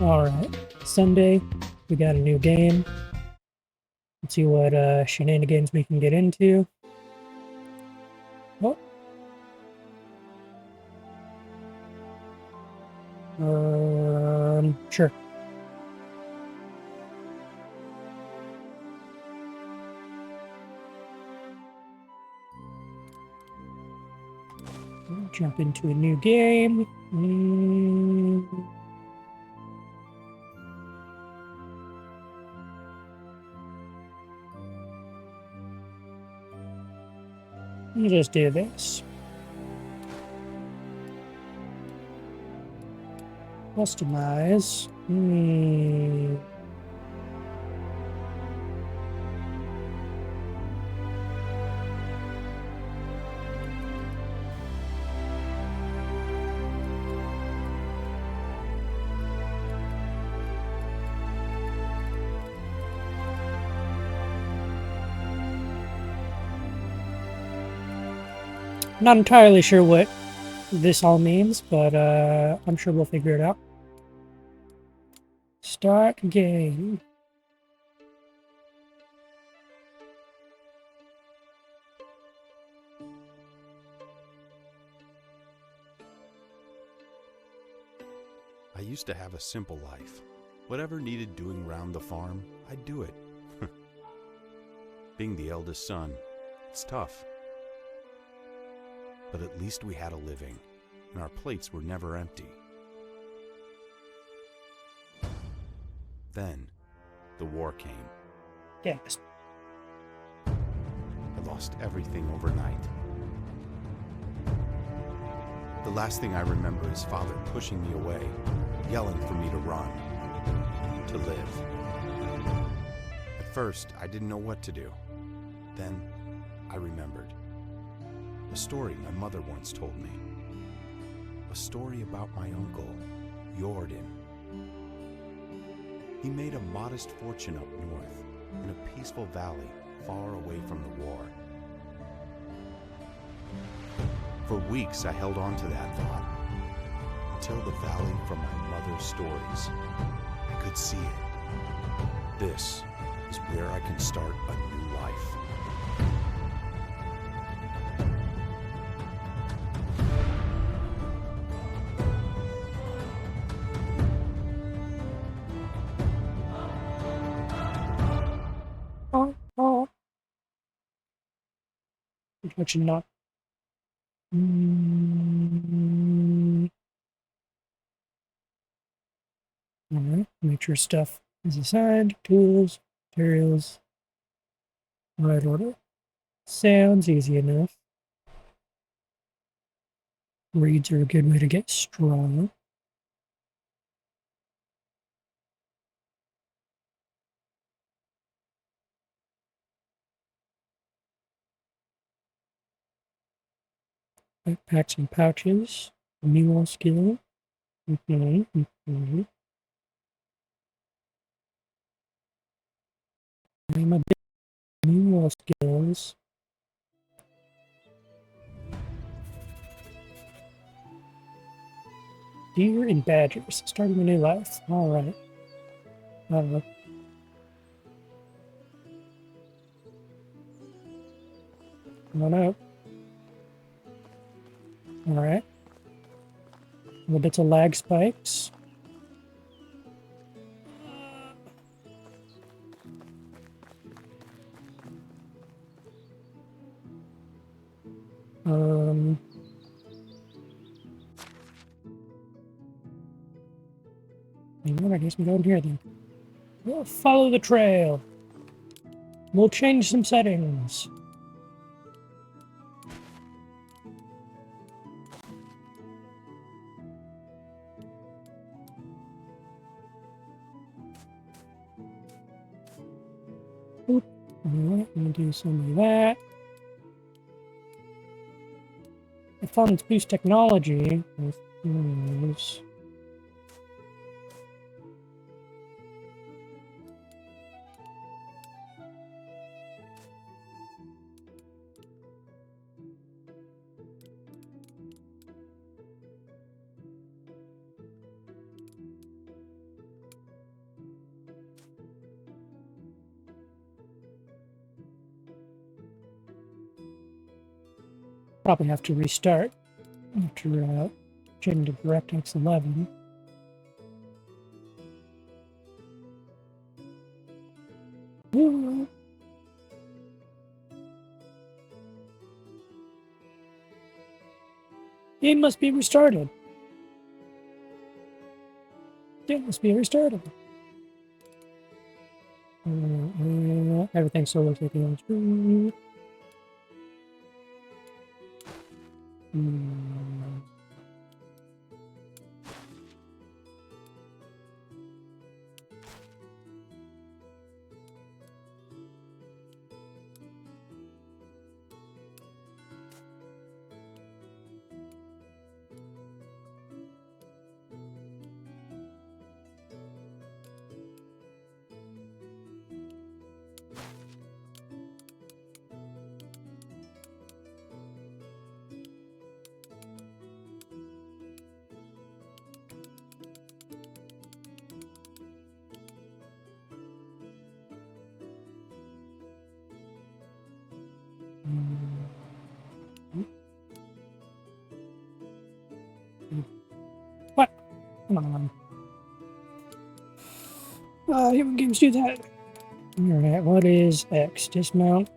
Alright, Sunday, we got a new game. Let's see what shenanigans we can get into. Oh. Sure. Jump into a new game. Let me just do this. Customize. Not entirely sure what this all means, but I'm sure we'll figure it out. Start game. I used to have a simple life. Whatever needed doing round the farm, I'd do it. Being the eldest son, it's tough. But at least we had a living, and our plates were never empty. Then, the war came. Yes. I lost everything overnight. The last thing I remember is Father pushing me away, yelling for me to run, to live. At first, I didn't know what to do. Then, I remembered. A story my mother once told me. A story about my uncle, Jordan. He made a modest fortune up north, in a peaceful valley far away from the war. For weeks I held on to that thought, until the valley from my mother's stories. I could see it. This is where I can start a new life. Oh. Reflection not. Alright, make sure stuff is assigned. Tools, materials, right order. Sounds easy enough. Reads are a good way to get strong. Backpacks and pouches. Mule skill. I'm a bit mule skills. Deer and badgers. Starting a new life. Alright. Come on out. Alright. Little bits of lag spikes. You know what, I guess we go in here then. We'll follow the trail. We'll change some settings. Oop. Alright, I'm gonna do some of that. I found this boost technology with those. Probably have to restart after changing to DirectX 11. Ooh. Game must be restarted. Game must be restarted. Everything still looks like it was. What? Come on. Human games do that. Alright, what is X? Dismount.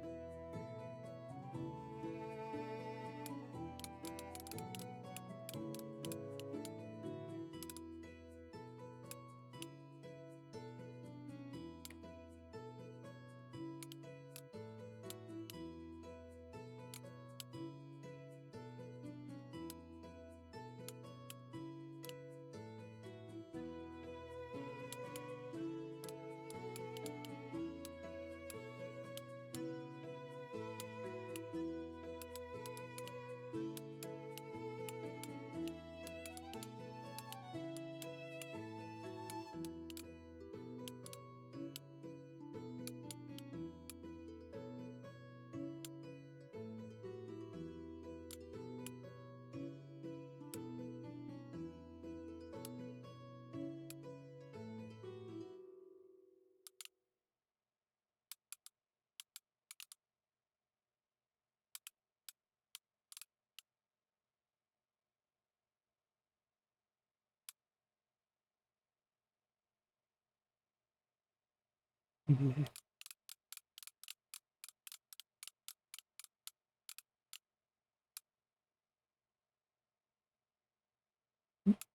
Yeah.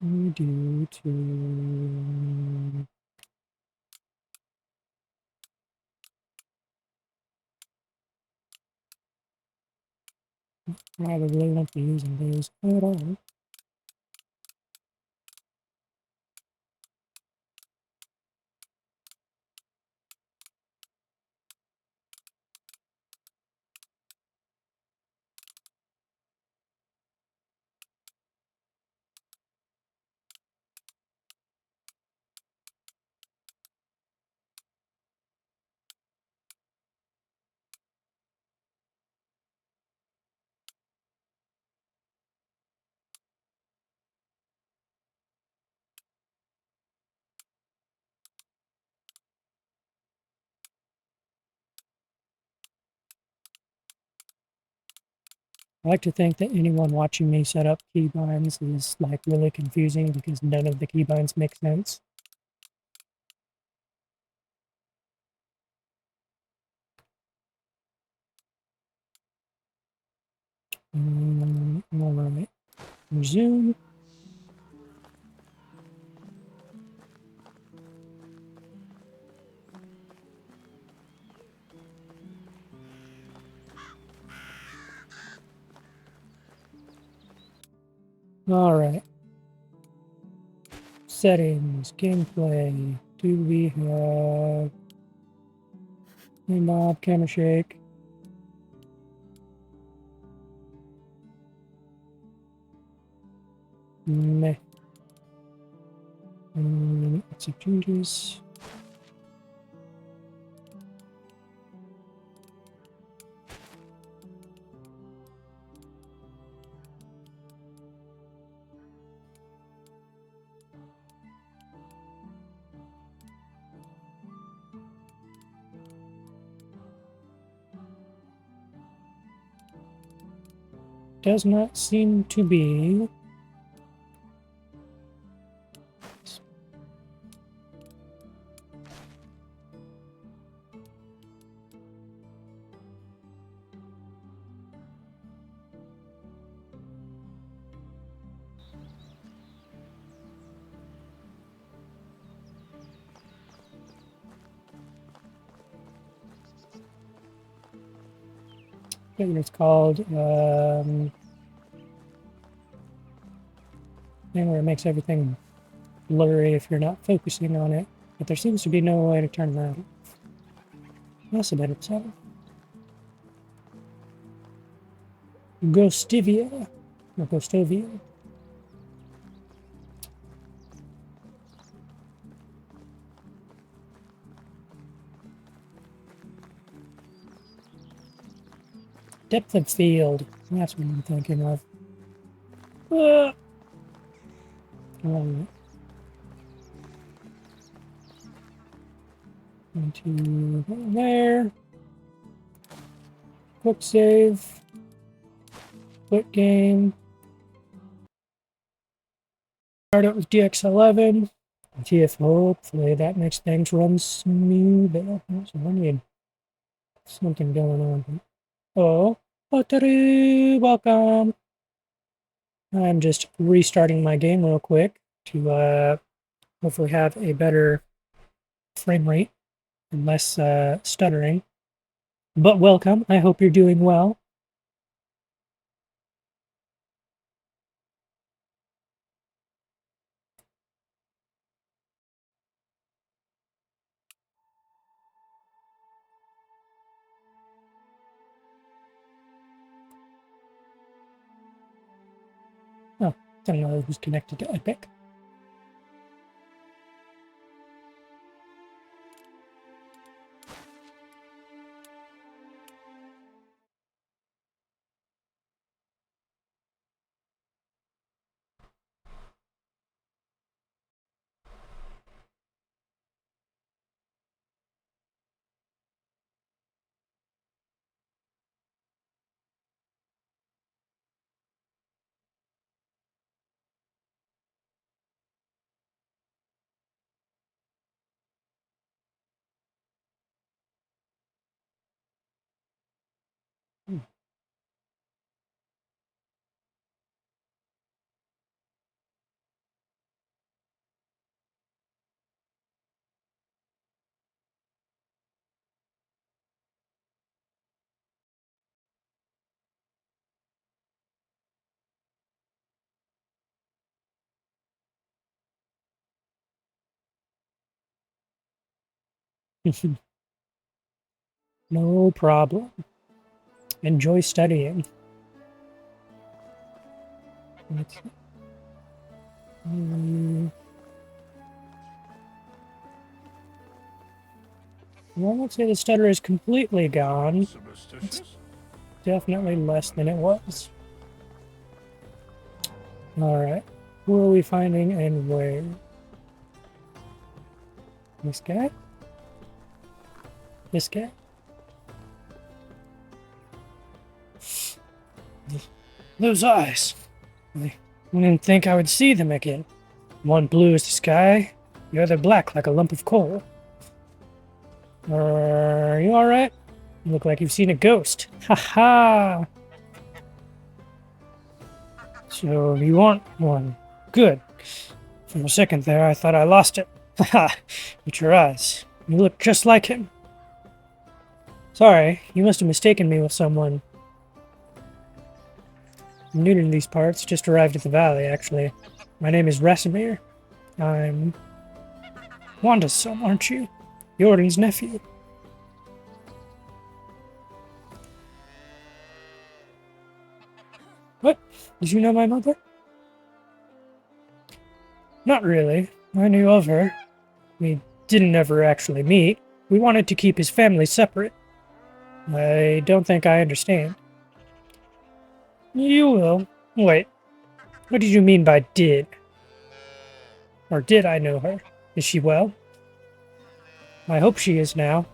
We do to probably won't be using those at all. I like to think that anyone watching me set up keybinds is like really confusing because none of the keybinds make sense. All right, resume. All right, settings, gameplay. Do we have knob, camera shake? Meh. Accept changes. Does not seem to be. I think it's called thing where it makes everything blurry if you're not focusing on it. But there seems to be no way to turn that off. That's a better setting. Ghostivia. Or Ghostovia. Depth of field. That's what I'm thinking of. Alright. Into there. Quick save. Quit game. Start it with DX11. See if hopefully that makes things run smoother. So I need something going on. Oh, Pottery, welcome. I'm just restarting my game real quick to hopefully have a better frame rate and less stuttering. But welcome. I hope you're doing well. Oh, I don't know who's connected to Epic. No problem. Enjoy studying. I won't say the stutter is completely gone. It's definitely less than it was. Alright. Who are we finding and where? This guy? This guy? Those eyes. I didn't think I would see them again. One blue as the sky, the other black like a lump of coal. Are you alright? You look like you've seen a ghost. Ha ha! So you want one. Good. For a second there, I thought I lost it. Ha ha! But your eyes. You look just like him. Sorry, you must have mistaken me with someone. I'm new to these parts, just arrived at the valley, actually. My name is Rasimir. I'm Wanda's son, aren't you? Jordan's nephew. What? Did you know my mother? Not really. I knew of her. We didn't ever actually meet. We wanted to keep his family separate. I don't think I understand. You will. Wait. What did you mean by did? Or did I know her? Is she well? I hope she is now.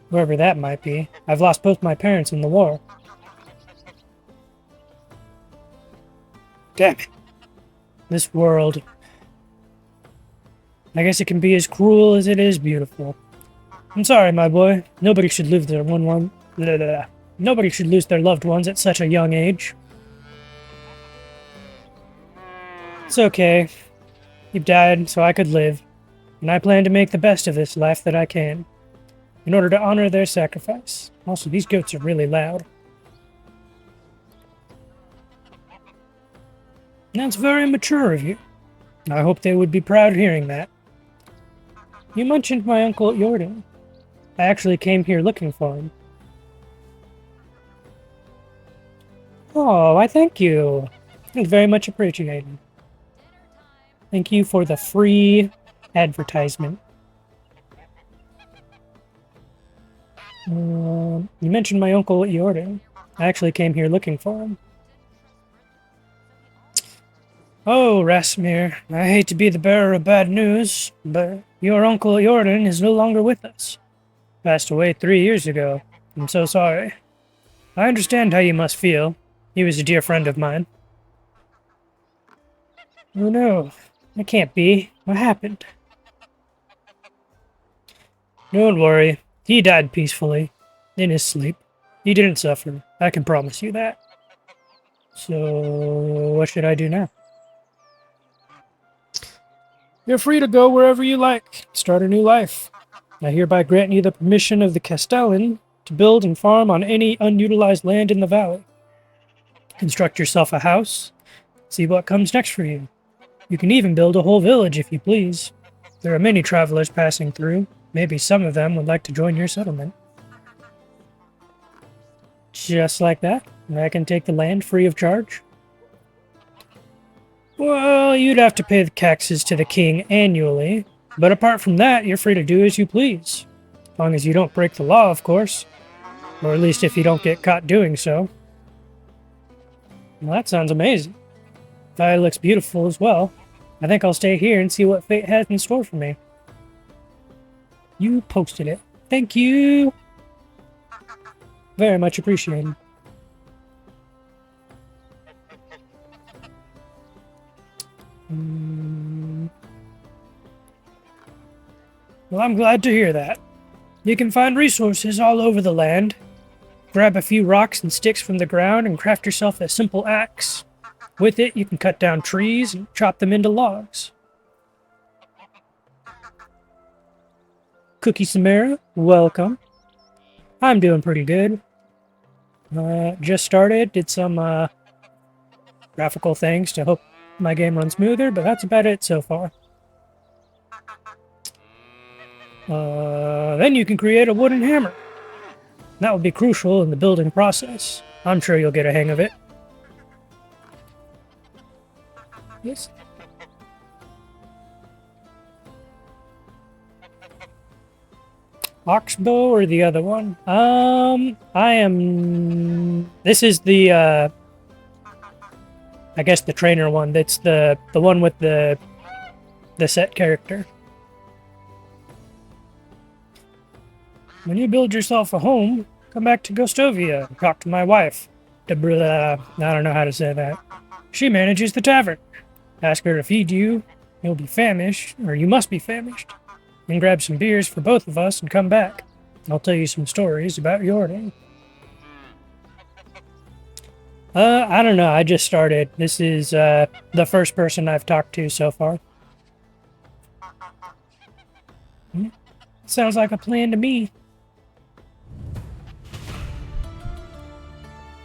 Whoever that might be. I've lost both my parents in the war. Damn it. This world. I guess it can be as cruel as it is beautiful. I'm sorry, my boy. Nobody should lose their Nobody should lose their loved ones at such a young age. It's okay. You've died so I could live, and I plan to make the best of this life that I can, in order to honor their sacrifice. Also, these goats are really loud. That's very mature of you. I hope they would be proud hearing that. You mentioned my uncle Jordan. I actually came here looking for him. Oh, I thank you. It's very much appreciated. Thank you for the free advertisement. You mentioned my uncle Jordan. I actually came here looking for him. Oh, Rasmir, I hate to be the bearer of bad news, but your uncle Jordan is no longer with us. Passed away 3 years ago. I'm so sorry. I understand how you must feel. He was a dear friend of mine. Oh no, that can't be. What happened? Don't worry. He died peacefully, in his sleep. He didn't suffer. I can promise you that. So, what should I do now? You're free to go wherever you like. Start a new life. I hereby grant you the permission of the Castellan to build and farm on any unutilized land in the valley. Construct yourself a house. See what comes next for you. You can even build a whole village if you please. There are many travelers passing through. Maybe some of them would like to join your settlement. Just like that, I can take the land free of charge. Well, you'd have to pay the taxes to the king annually, but apart from that, you're free to do as you please. As long as you don't break the law, of course. Or at least if you don't get caught doing so. Well, that sounds amazing. Valley looks beautiful as well. I think I'll stay here and see what fate has in store for me. You posted it. Thank you! Very much appreciated. Well, I'm glad to hear that. You can find resources all over the land. Grab a few rocks and sticks from the ground and craft yourself a simple axe. With it, you can cut down trees and chop them into logs. Cookie Samara, welcome. I'm doing pretty good. Just started, did some graphical things to hope my game runs smoother, but that's about it so far. Then you can create a wooden hammer. That will be crucial in the building process. I'm sure you'll get a hang of it. Yes. Oxbow or the other one? This is the, I guess the trainer one. That's the one with the set character. When you build yourself a home, come back to Ghostovia and talk to my wife. I don't know how to say that. She manages the tavern. Ask her to feed you. You'll be famished, or you must be famished. And grab some beers for both of us and come back. I'll tell you some stories about your day. I don't know. I just started. This is the first person I've talked to so far. Sounds like a plan to me.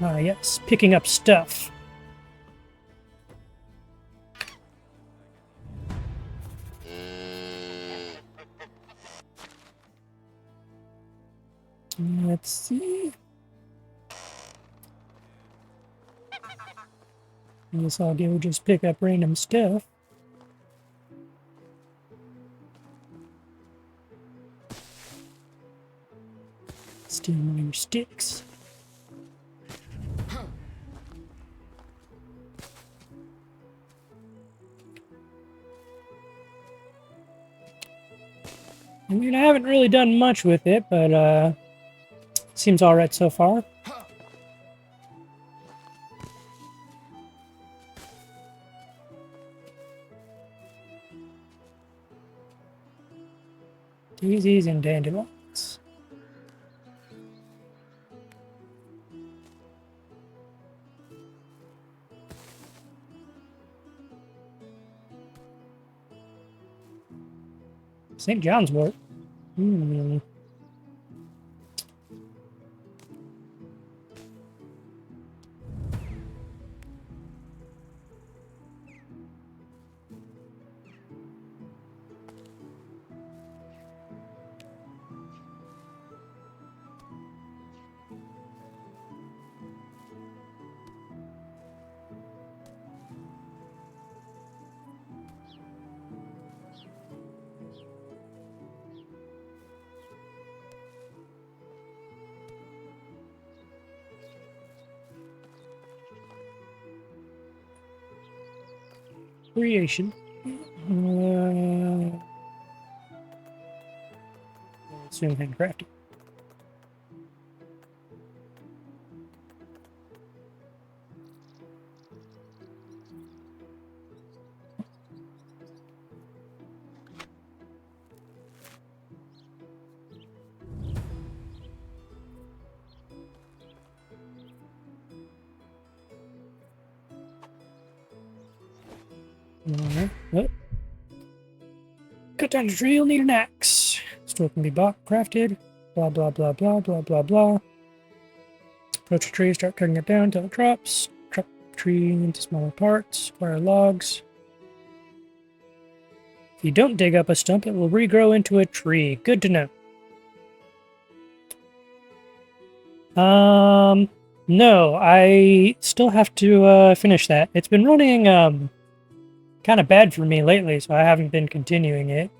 Ah, yes, picking up stuff. Let's see. I guess I'll go just pick up random stuff. Steal your sticks. I mean, I haven't really done much with it, but seems alright so far. Daisies and dandelions. St. John's wort. Hmm. Creation. Soon handcrafted. What? Cut down a tree, you'll need an axe. Store can be bought, crafted. Blah, blah, blah, blah, blah, blah, blah. Approach a tree, start cutting it down until it drops. Chop the tree into smaller parts. Acquire logs. If you don't dig up a stump, it will regrow into a tree. Good to know. No, I still have to finish that. It's been running kind of bad for me lately, so I haven't been continuing it.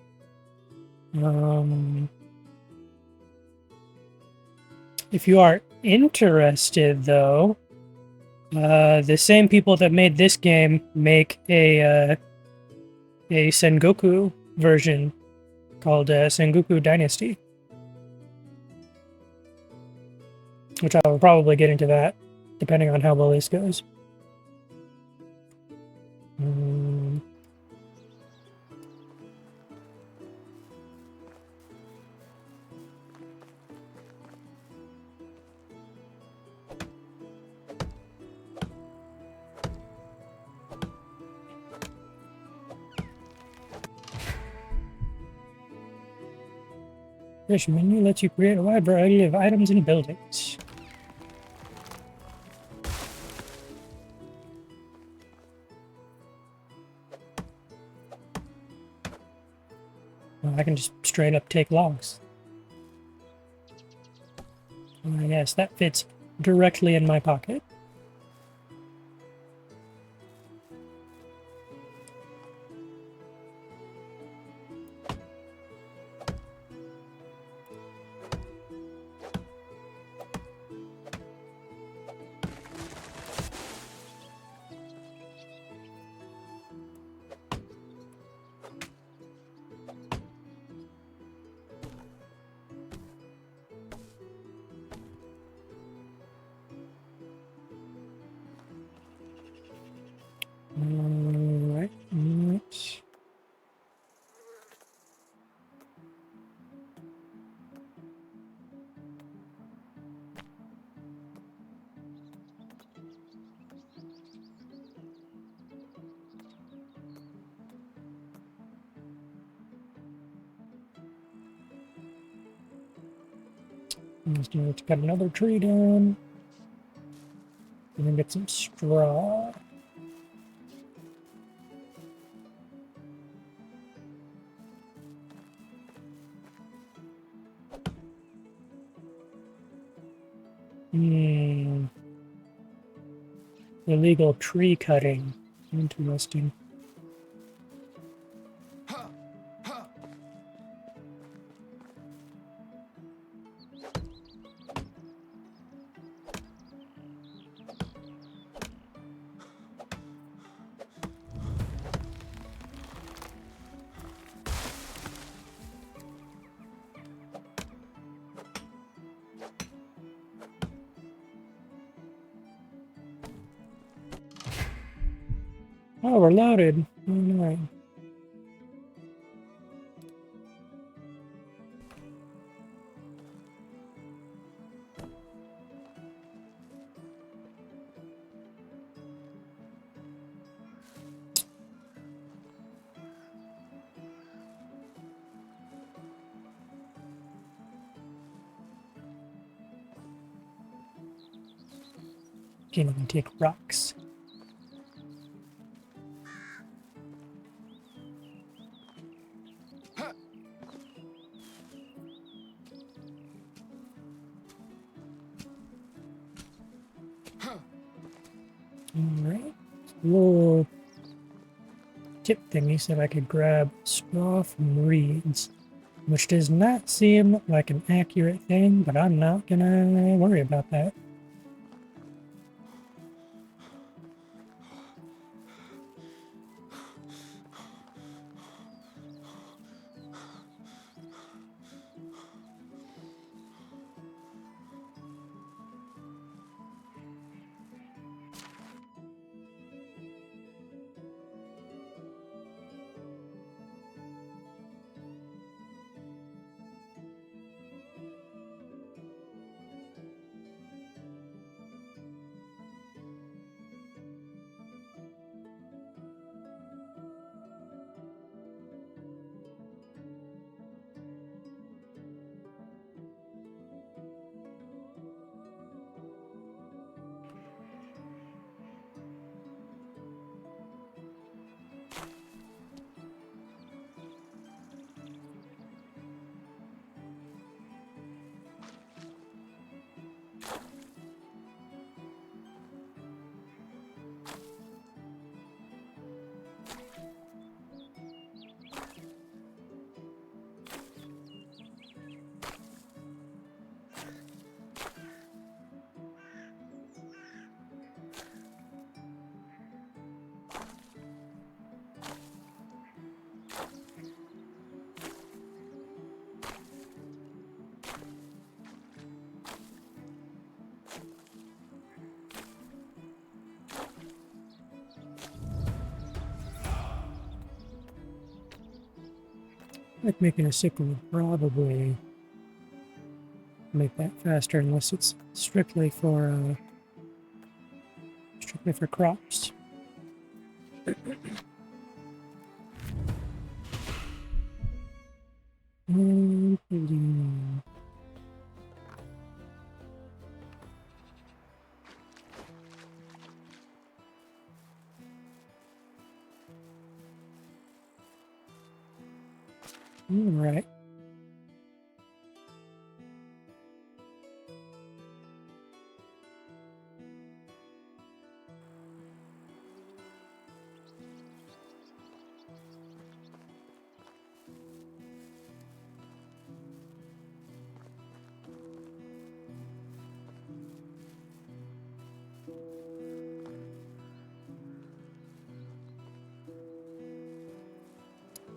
If you are interested, though, the same people that made this game make a Sengoku version called Sengoku Dynasty. Which I will probably get into that, depending on how well this goes. This menu lets you create a wide variety of items and buildings. I can just straight up take logs. Yes, that fits directly in my pocket. Alright, alright. Just need to cut another tree down. And then get some straw. Illegal tree cutting. Interesting. Oh, we're loaded. Alright. Can't even take rocks. Alright. Little tip thingy said I could grab straw from reeds, which does not seem like an accurate thing, but I'm not gonna worry about that. Like making a sickle would probably make that faster, unless it's strictly for crops. Right.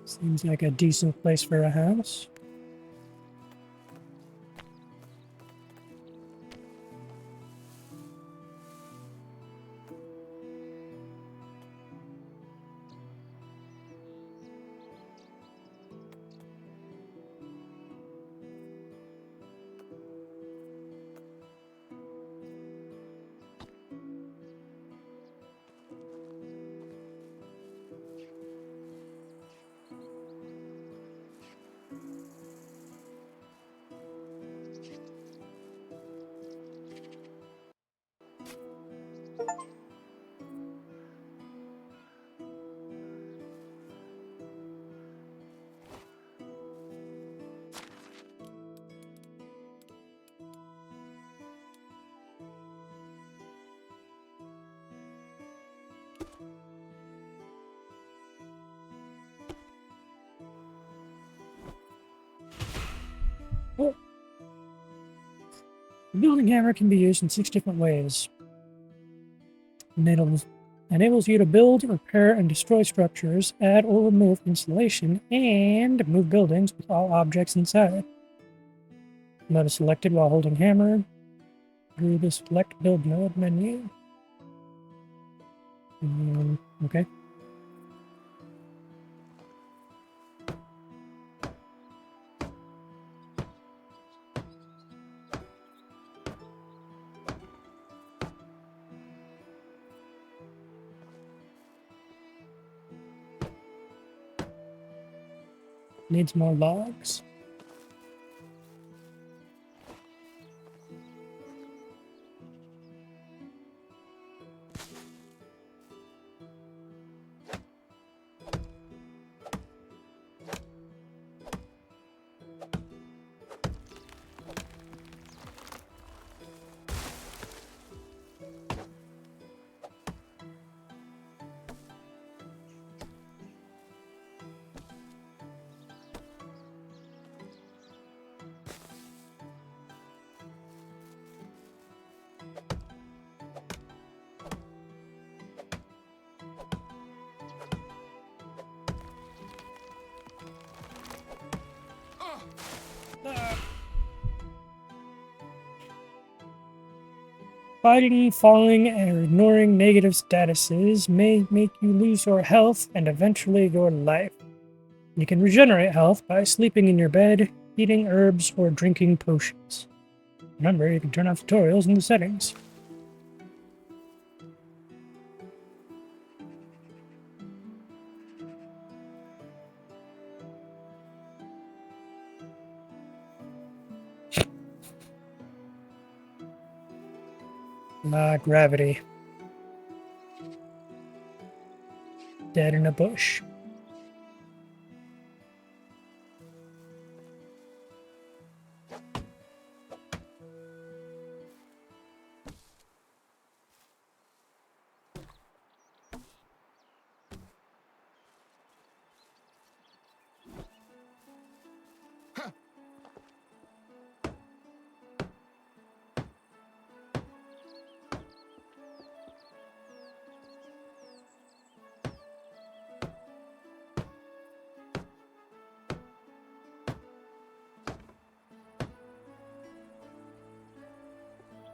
Seems like a decent place for a house. Oh. The building hammer can be used in 6 different ways. Enables you to build, repair, and destroy structures, add or remove insulation, and move buildings with all objects inside. Mode is selected while holding hammer through the select build mode menu. Okay. Needs more logs. Fighting, falling, and ignoring negative statuses may make you lose your health and eventually your life. You can regenerate health by sleeping in your bed, eating herbs, or drinking potions. Remember, you can turn off tutorials in the settings. Gravity. Dead in a bush.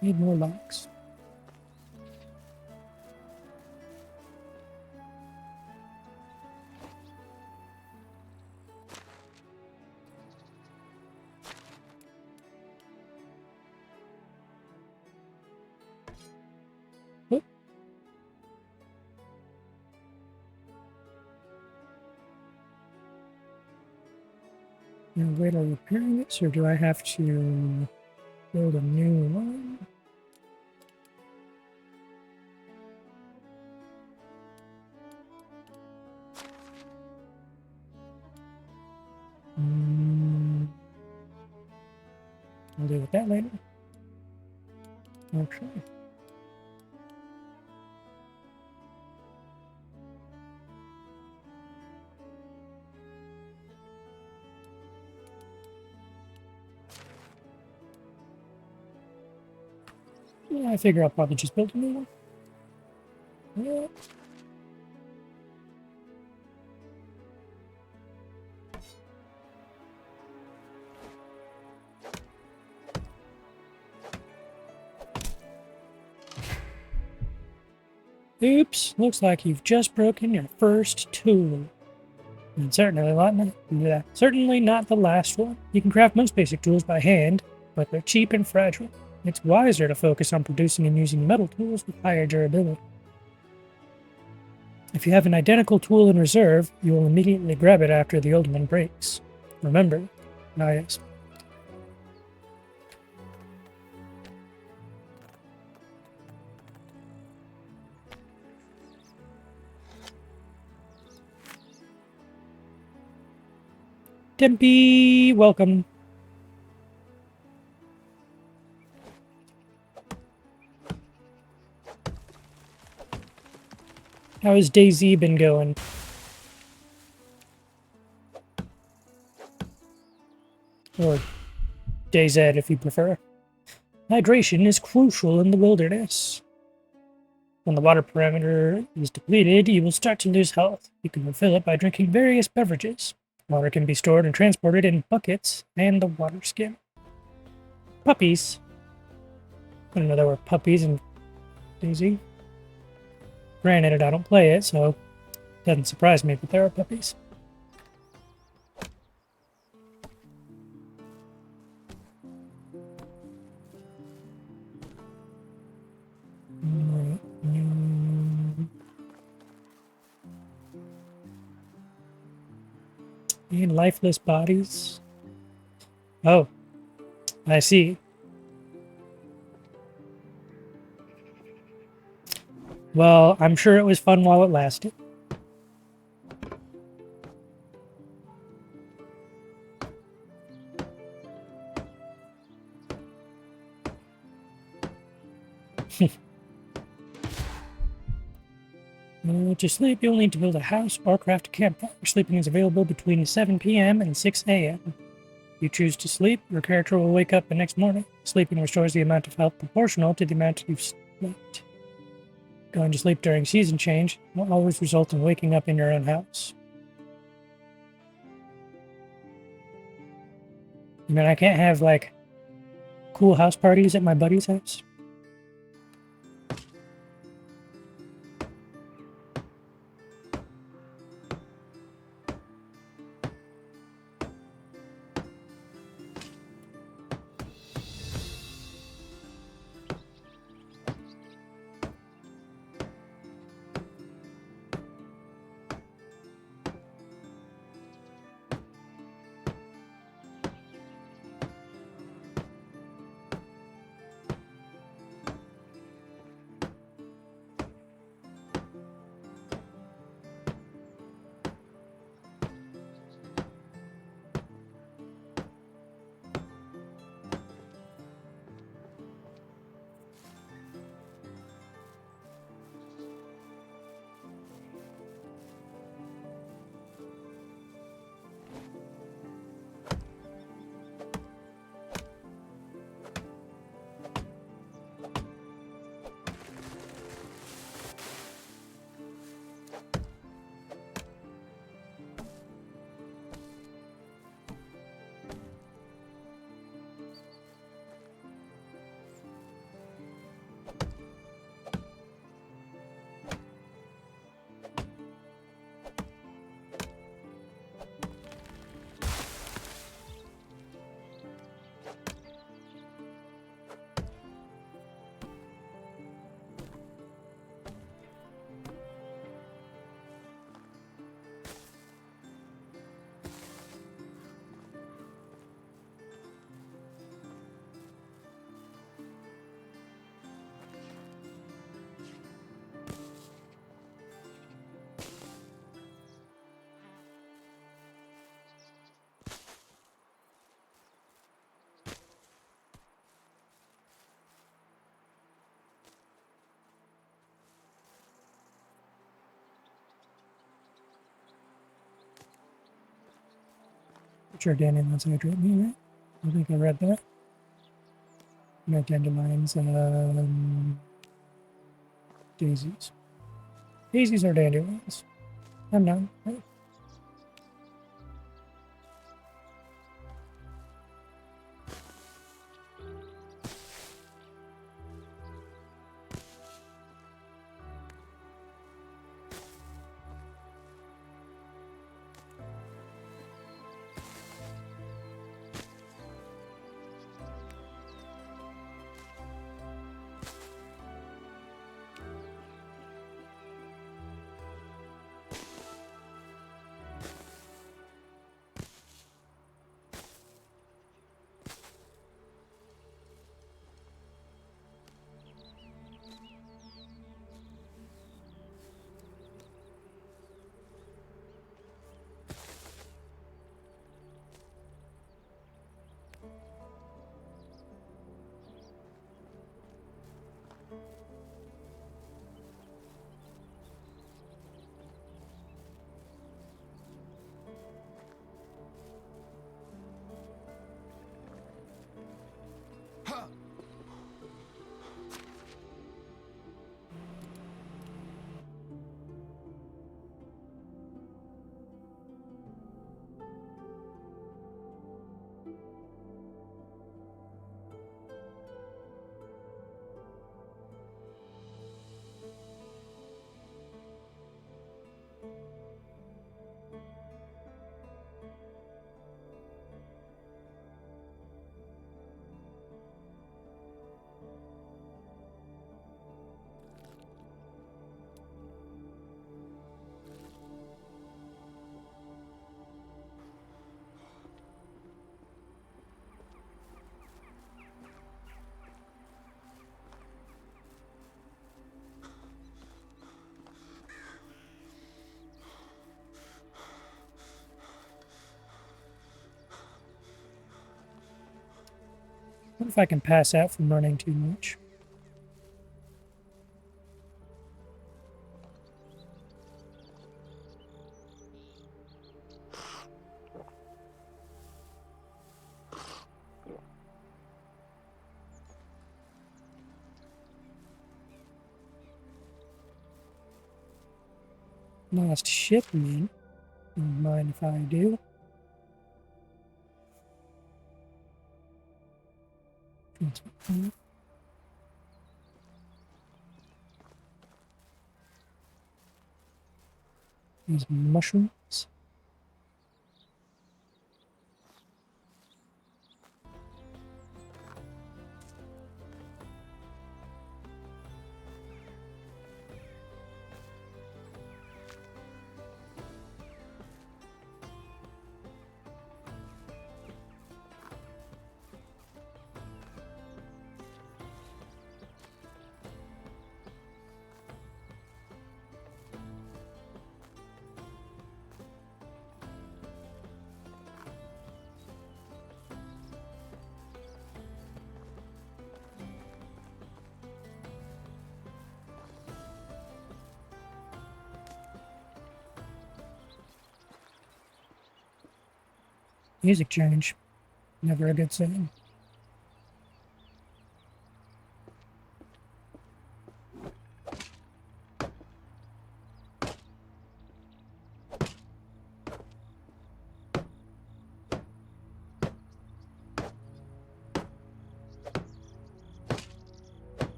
Need more logs. Whoop. Now, wait, are you repairing this, or do I have to build a new one? We'll deal with that later. Okay. Yeah, I figure I'll probably just build a new one. Yeah. Oops, looks like you've just broken your first tool. And certainly not the last one. You can craft most basic tools by hand, but they're cheap and fragile. It's wiser to focus on producing and using metal tools with higher durability. If you have an identical tool in reserve, you will immediately grab it after the old one breaks. Remember, yes. Tempe, welcome. How has Daisy been going? Or DayZ if you prefer. Hydration is crucial in the wilderness. When the water parameter is depleted, you will start to lose health. You can refill it by drinking various beverages. Water can be stored and transported in buckets and the water skin. Puppies. I didn't know there were puppies in Daisy. Granted, I don't play it, so it doesn't surprise me, but there are puppies. And lifeless bodies. Oh, I see. Well, I'm sure it was fun while it lasted. To sleep, you'll need to build a house or craft a campfire. Sleeping is available between 7 p.m. and 6 a.m. If you choose to sleep, your character will wake up the next morning. Sleeping restores the amount of health proportional to the amount you've slept. Going to sleep during season change will always result in waking up in your own house. I mean, I can't have, like, cool house parties at my buddy's house. Sure, dandelions hydrate me, right? I think I read that. No dandelions, daisies. Daisies are dandelions. I'm done. Right? What if I can pass out from running too much? Last shipment. Don't mind if I do. These mushrooms. Music change. Never a good sign.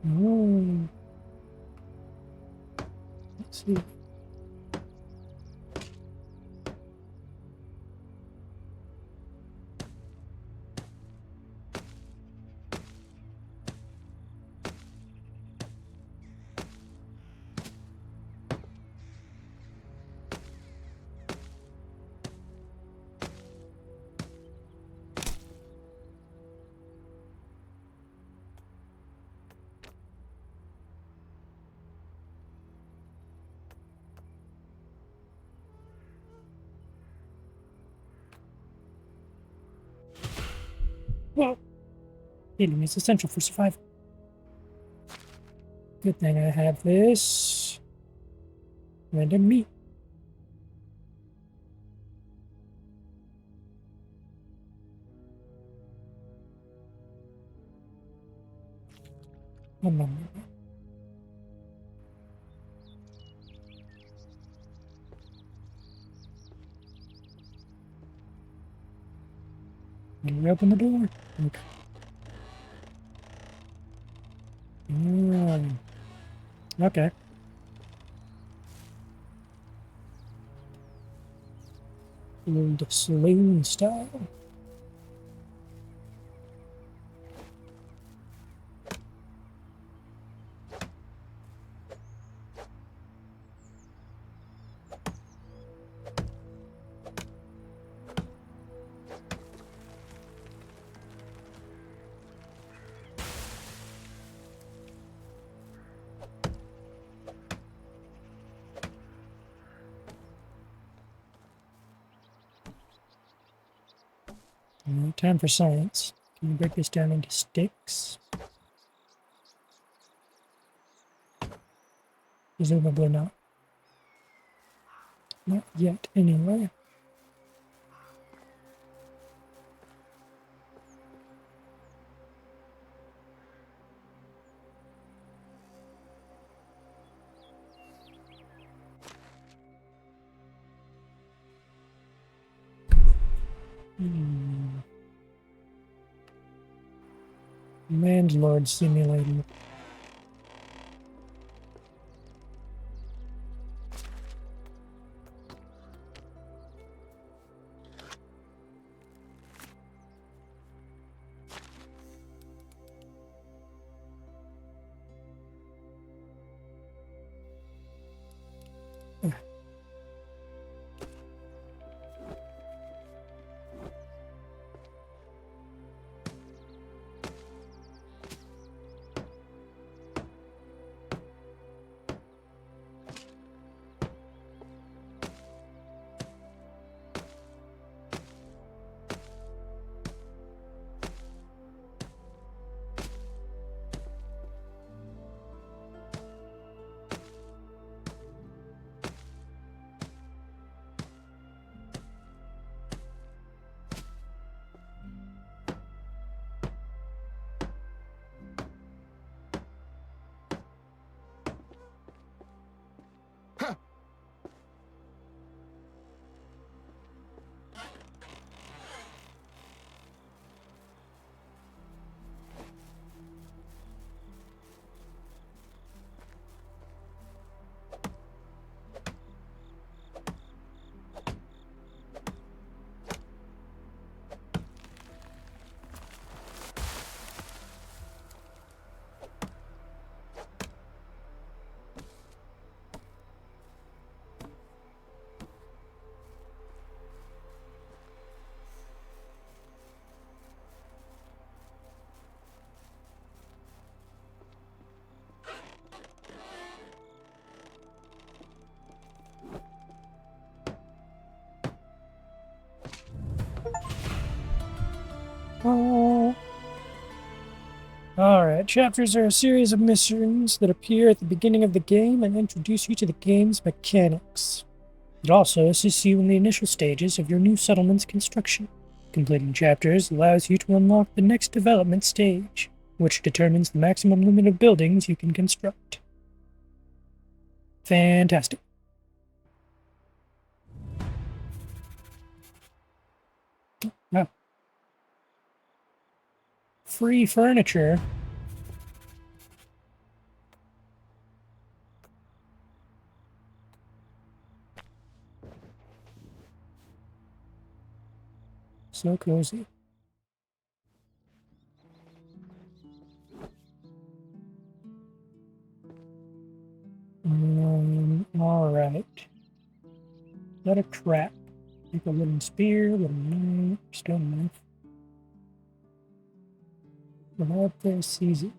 Oh. Let's see. Healing is essential for survival. Good thing I have this. Random meat. Nom, nom, nom. Can we open the door? Okay. Okay. Old saloon style. Time for science. Can you break this down into sticks? Presumably not. Not yet, anyway. Landlord simulator. Oh. Alright, chapters are a series of missions that appear at the beginning of the game and introduce you to the game's mechanics. It also assists you in the initial stages of your new settlement's construction. Completing chapters allows you to unlock the next development stage, which determines the maximum limit of buildings you can construct. Fantastic. Wow. Free furniture. So cozy. Alright. Is that a trap? Take a wooden spear, wooden knife, stone knife. Come up there, seize it.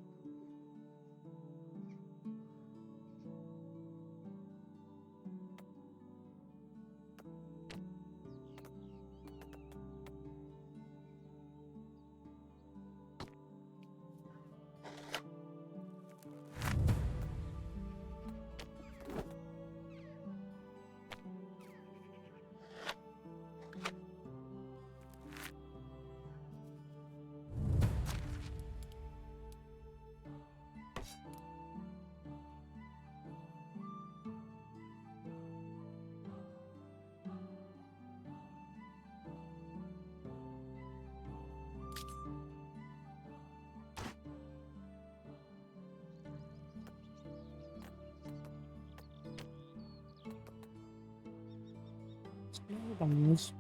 Skeletons.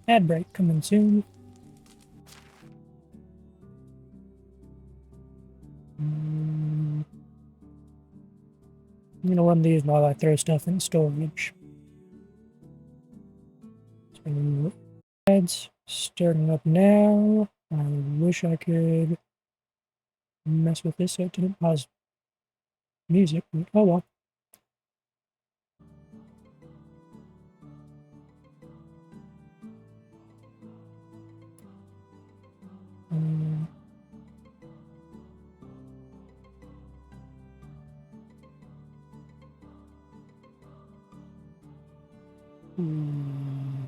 Ad break coming soon. I'm gonna run these while I throw stuff in storage. So, ads starting up now. I wish I could mess with this so it didn't pause music. But oh well. Um, hmm.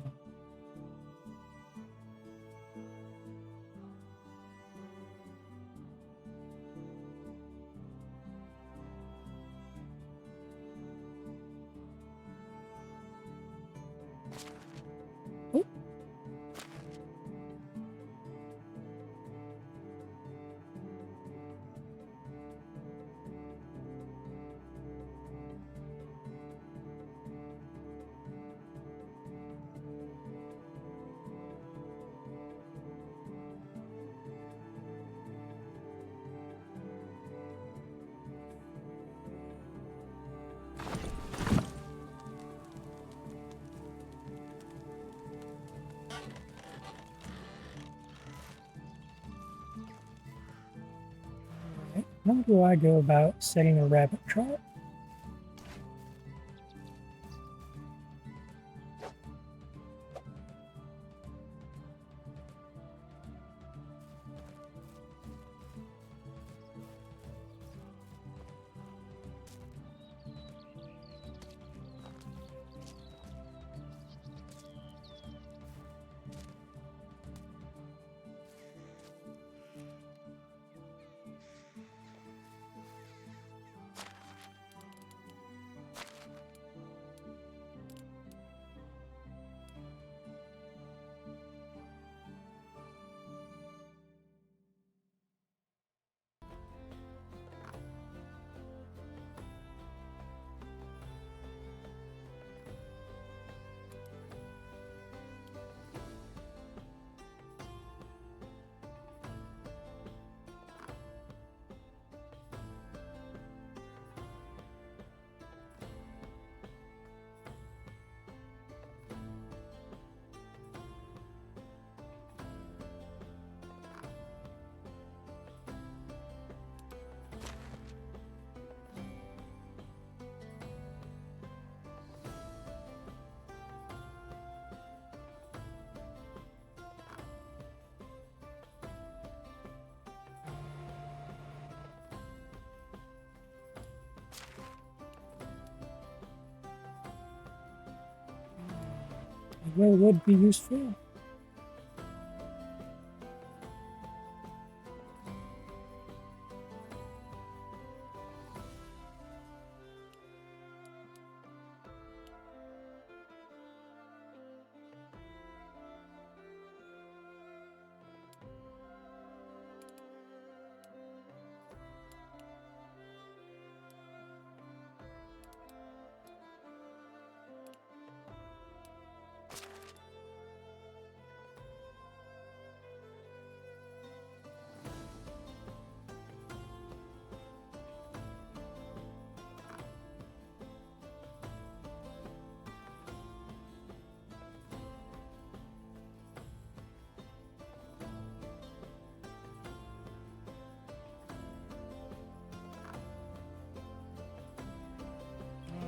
Oh, alright. How do I go about setting a rabbit trap? Where would be useful?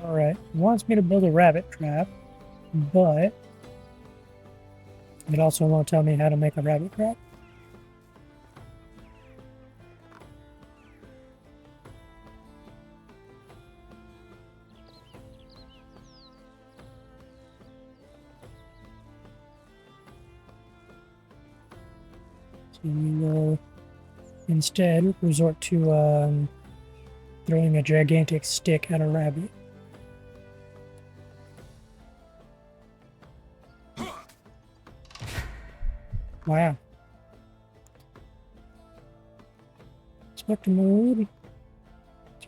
Alright, it wants me to build a rabbit trap, but it also won't tell me how to make a rabbit trap. So we will instead resort to throwing a gigantic stick at a rabbit. Wow. Inspector mode.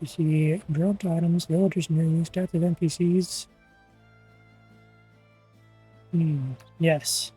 You see dropped items, villagers near you, stats of NPCs. Yes.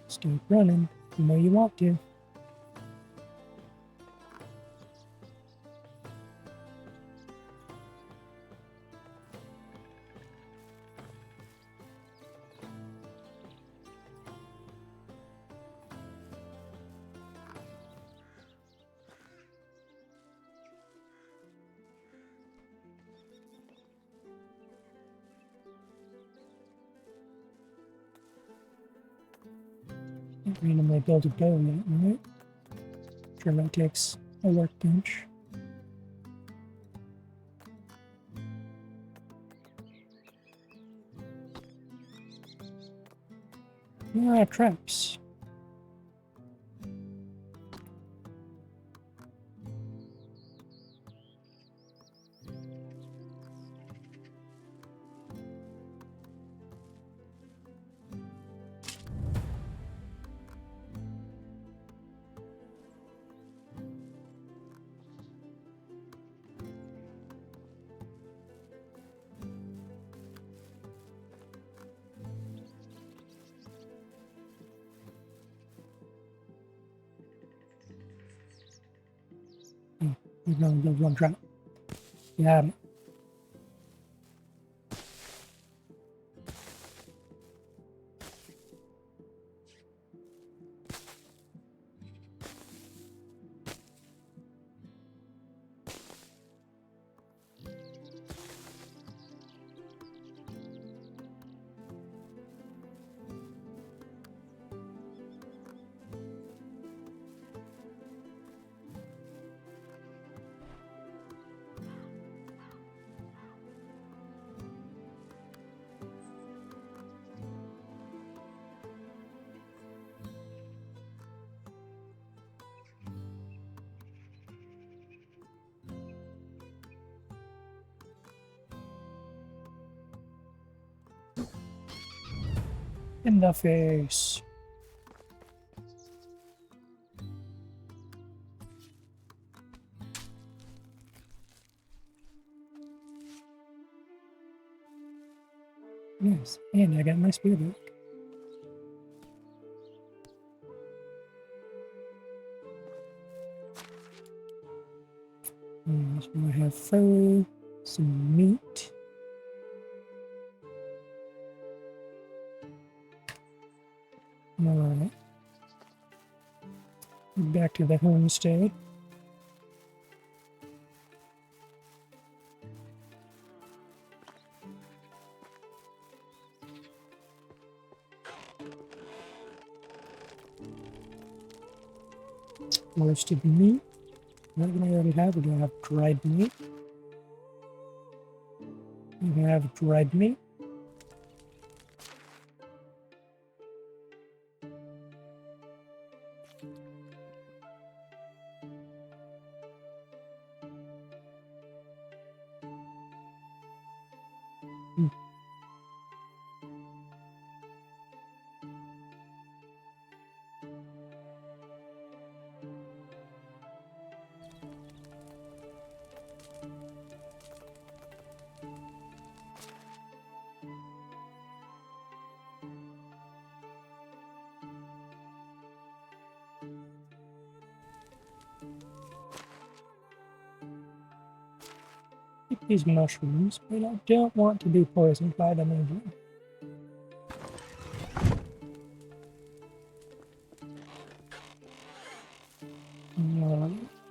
Stop running. You know you want to. Can't randomly build a bow yet, right? Sure that takes a workbench. Ah, traps. We're gonna build one trap. Yeah. In the face. Yes, and I got my spear back. So I have fur, some meat. Alright. Back to the homestead. Roasted meat. What do I already have? We do have dried meat. We have dried meat. Eat these mushrooms, but I don't want to be poisoned by them again.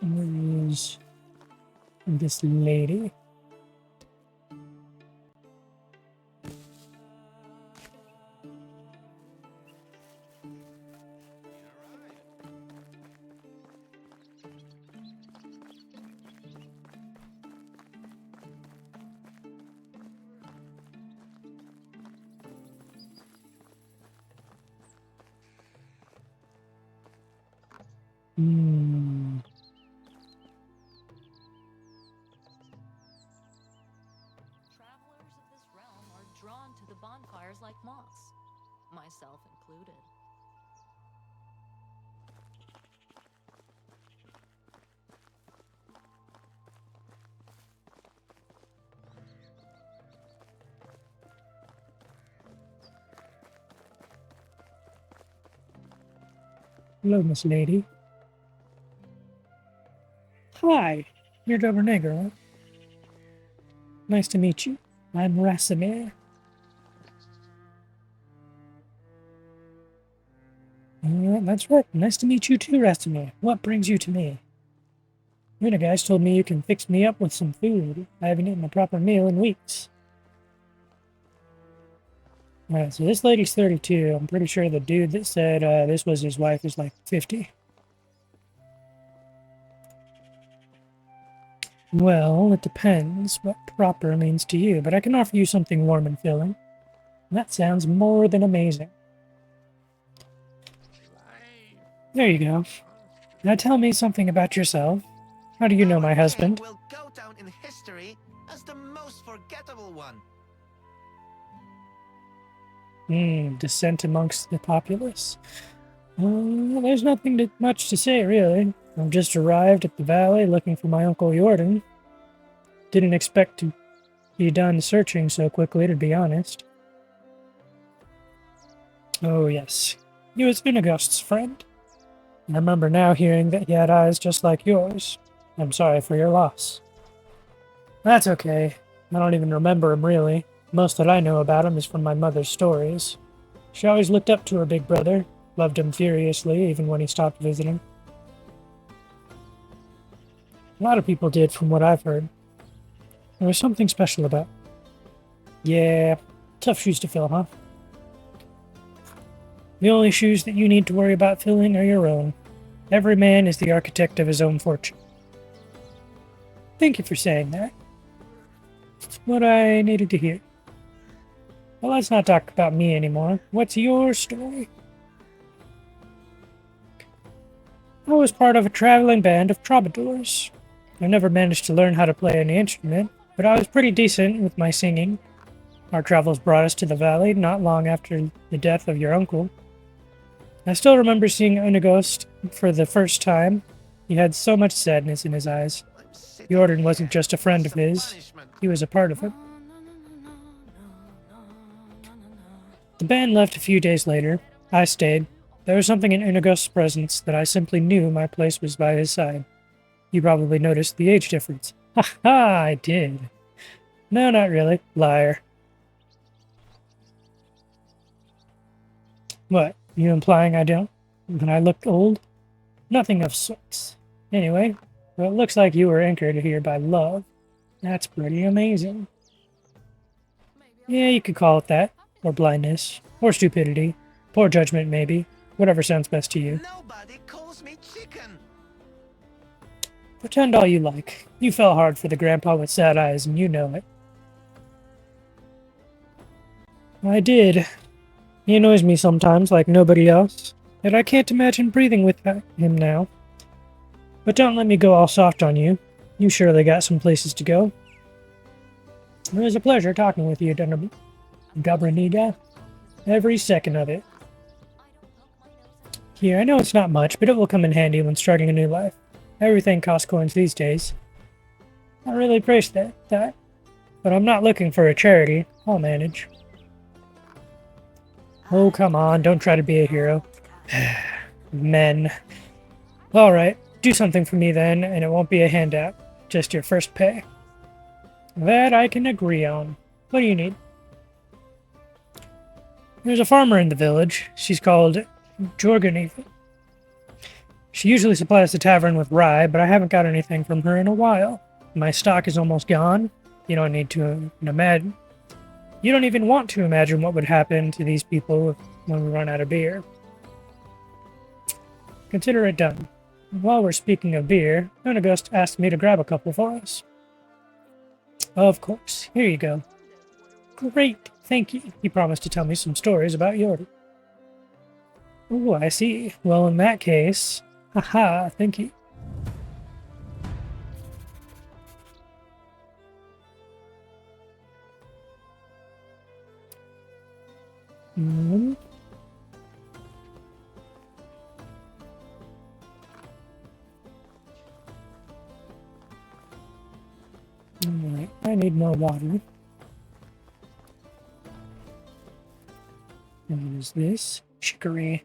Where is this lady? Travelers of this realm are drawn to the bonfires like moths, myself included. Hello, Miss Lady. Hi, you're Dobernager, huh? Nice to meet you. I'm Rasimir. That's right. Nice to meet you too, Rasimir. What brings you to me? You guys told me you can fix me up with some food. I haven't eaten a proper meal in weeks. Alright, so this lady's 32. I'm pretty sure the dude that said this was his wife is like 50. Well, it depends what proper means to you, but I can offer you something warm and filling. That sounds more than amazing. There you go. Now tell me something about yourself. How do you know my husband? Will go down in history as the most forgettable one. Dissent amongst the populace. There's nothing much to say, really. I've just arrived at the valley looking for my Uncle Jordan. Didn't expect to be done searching so quickly, to be honest. Oh, yes. He was Vinagost's friend. I remember now hearing that he had eyes just like yours. I'm sorry for your loss. That's okay. I don't even remember him, really. Most that I know about him is from my mother's stories. She always looked up to her big brother, loved him furiously, even when he stopped visiting. A lot of people did, from what I've heard. There was something special about him. Yeah, tough shoes to fill, huh? The only shoes that you need to worry about filling are your own. Every man is the architect of his own fortune. Thank you for saying that. It's what I needed to hear. Well, let's not talk about me anymore. What's your story? I was part of a traveling band of troubadours. I never managed to learn how to play any instrument, but I was pretty decent with my singing. Our travels brought us to the valley not long after the death of your uncle. I still remember seeing Unagost for the first time. He had so much sadness in his eyes. Jordan wasn't just a friend of his, he was a part of it. The band left a few days later. I stayed. There was something in Unagost's presence that I simply knew my place was by his side. You probably noticed the age difference. Ha ha, I did. No, not really. Liar. What? You implying I don't? That I look old? Nothing of sorts. Anyway, well, it looks like you were anchored here by love. That's pretty amazing. Yeah, you could call it that. Or blindness. Or stupidity. Poor judgment, maybe. Whatever sounds best to you. Nobody calls me chicken. Pretend all you like. You fell hard for the grandpa with sad eyes, and you know it. I did. He annoys me sometimes like nobody else, and I can't imagine breathing with him now. But don't let me go all soft on you. You surely got some places to go. It was a pleasure talking with you, Gabranida. Every second of it. Here, I know it's not much, but it will come in handy when starting a new life. Everything costs coins these days. I really appreciate that, but I'm not looking for a charity. I'll manage. Oh, come on, don't try to be a hero. Men. Alright, do something for me then, and it won't be a handout. Just your first pay. That I can agree on. What do you need? There's a farmer in the village. She's called Jorgen. She usually supplies the tavern with rye, but I haven't got anything from her in a while. My stock is almost gone. You don't need to imagine. You don't even want to imagine what would happen to these people when we run out of beer. Consider it done. While we're speaking of beer, Donagust asked me to grab a couple for us. Of course. Here you go. Great, thank you. He promised to tell me some stories about Jordan. Oh, I see. Well, in that case, haha, thank you. Hmm. Alright, I need more water. What is this? Chicory.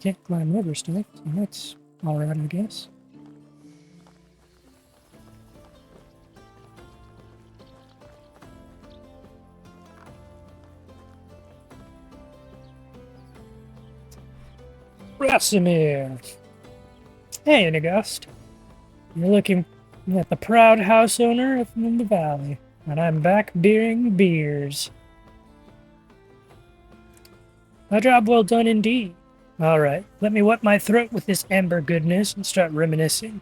Can't climb over stuff, so that's alright, I guess. Rasimir! Hey, Nagast. You're looking at the proud house owner from the valley, and I'm back beering beers. A job well done indeed. Alright, let me wet my throat with this amber goodness and start reminiscing.